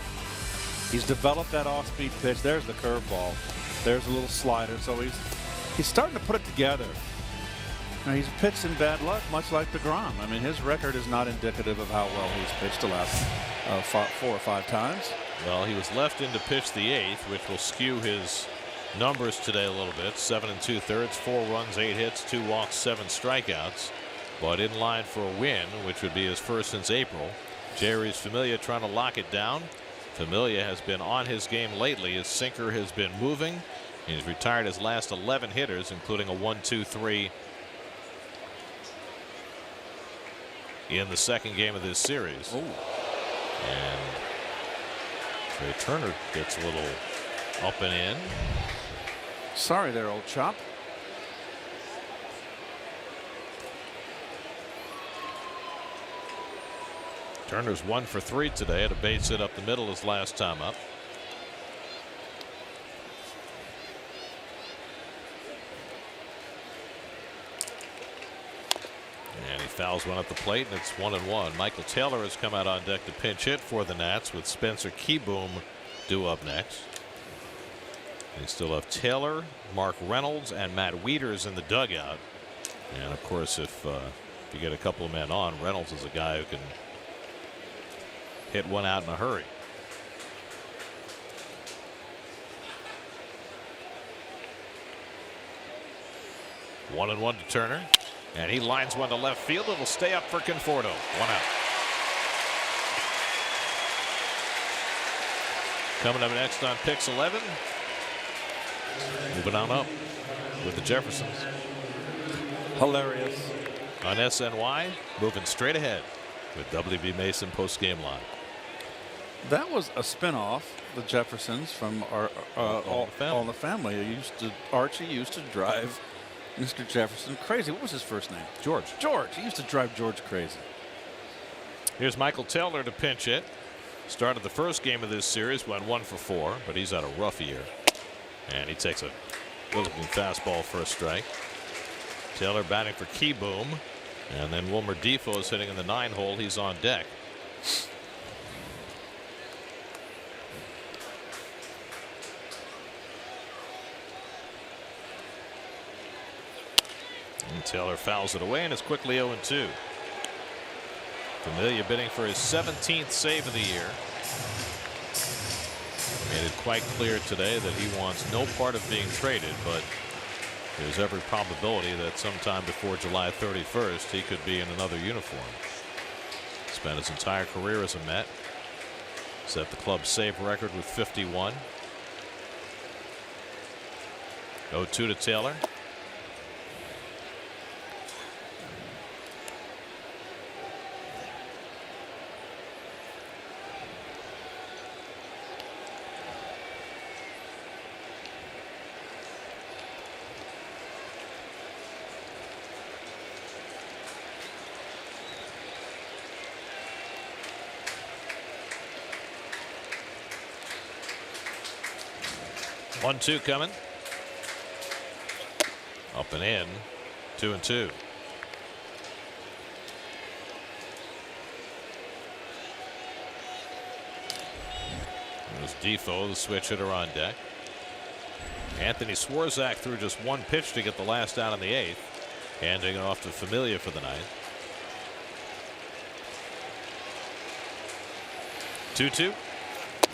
He's developed that off-speed pitch. There's the curveball. There's a little slider. So he's starting to put it together. Now, he's pitched in bad luck, much like DeGrom. I mean, his record is not indicative of how well he's pitched the last 4 or 5 times. Well, he was left in to pitch the 8th, which will skew his numbers today a little bit. 7 2/3, 4 runs, 8 hits, 2 walks, 7 strikeouts. But in line for a win, which would be his first since April. Jerry's Familia trying to lock it down. Familia has been on his game lately. His sinker has been moving. He's retired his last 11 hitters, including a 1-2-3 in the second game of this series. Ooh. And Trey Turner gets a little up and in. Sorry there, old chop. Turner's 1 for 3 today. Had a base hit up the middle his last time up. And he fouls one at the plate, and it's 1-1. Michael Taylor has come out on deck to pinch hit for the Nats, with Spencer Keyboom due up next. They still have Taylor, Mark Reynolds, and Matt Wieters in the dugout. And of course, if you get a couple of men on, Reynolds is a guy who can hit one out in a hurry. One and 1 to Turner, and he lines one to left field. It'll stay up for Conforto. 1 out. Coming up next on Pix 11. Moving on up with the Jeffersons. Hilarious. On SNY, moving straight ahead with WB Mason post-game live. That was a spinoff, the Jeffersons, from our All in the Family. Archie used to drive Mr. Jefferson crazy. What was his first name? George. George. He used to drive George crazy. Here's Michael Taylor to pinch hit. Started the first game of this series, went 1 for 4, but he's had a rough year. And he takes a good-looking fastball for a strike. Taylor batting for Keyboom. And then Wilmer Defoe is hitting in the 9 hole. He's on deck. And Taylor fouls it away, and it's quickly 0-2. Familia bidding for his 17th save of the year. Made it quite clear today that he wants no part of being traded, but there's every probability that sometime before July 31st he could be in another uniform. Spent his entire career as a Met. Set the club's save record with 51. 0-2 to Taylor. One-two coming. Up and in. 2-2. There's Defoe, the switch hitter, on deck. Anthony Swarzak threw just one pitch to get the last out in the 8th. Handing it off to Familia for the 9th. 2-2.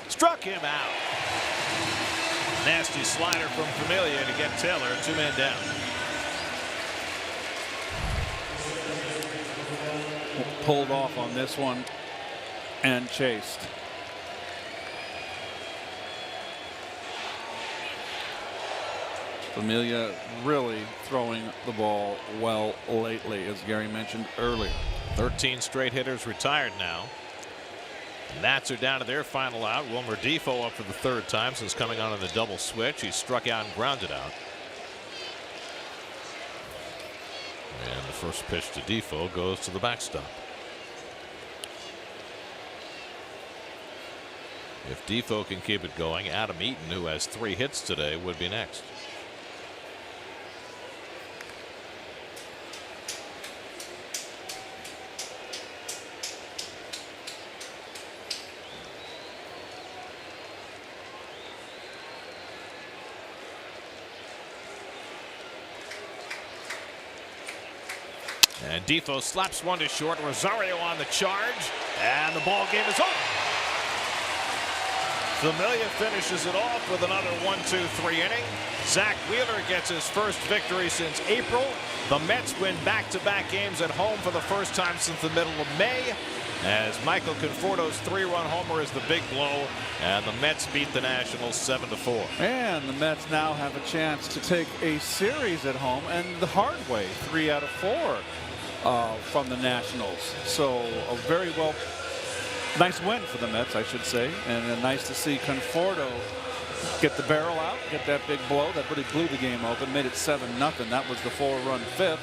Struck him out. Nasty slider from Familia to get Taylor. 2 men down. Pulled off on this one and chased. Familia really throwing the ball well lately, as Gary mentioned earlier. 13 straight hitters retired now. Nats are down to their final out. Wilmer Defoe up for the 3rd time since coming on the double switch. He struck out and grounded out. And the first pitch to Defoe goes to the backstop. If Defoe can keep it going, Adam Eaton, who has 3 hits today, would be next. And Defoe slaps one to short. Rosario on the charge, and the ball game is over. Familia finishes it off with another 1-2-3 inning. Zach Wheeler gets his first victory since April. The Mets win back-to-back games at home for the first time since the middle of May, as Michael Conforto's 3-run homer is the big blow, and the Mets beat the Nationals 7-4. And the Mets now have a chance to take a series at home, and the hard way, 3 out of 4 from the Nationals. So a very nice win for the Mets, I should say, and nice to see Conforto get the barrel out, get that big blow that really blew the game open, made it 7-0. That was the 4-run fifth.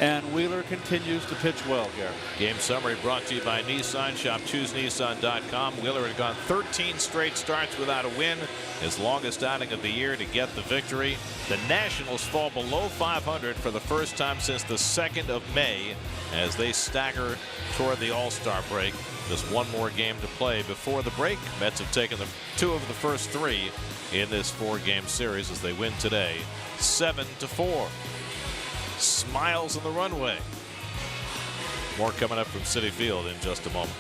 And Wheeler continues to pitch well, Gary. Game summary brought to you by Nissan. Shop ChooseNissan.com. Wheeler had gone 13 straight starts without a win, his longest outing of the year, to get the victory. The Nationals fall below 500 for the first time since the 2nd of May as they stagger toward the All-Star break. Just one more game to play before the break. Mets have taken 2 of the first 3 in this 4-game series as they win today 7-4. Smiles on the runway. More coming up from Citi Field in just a moment.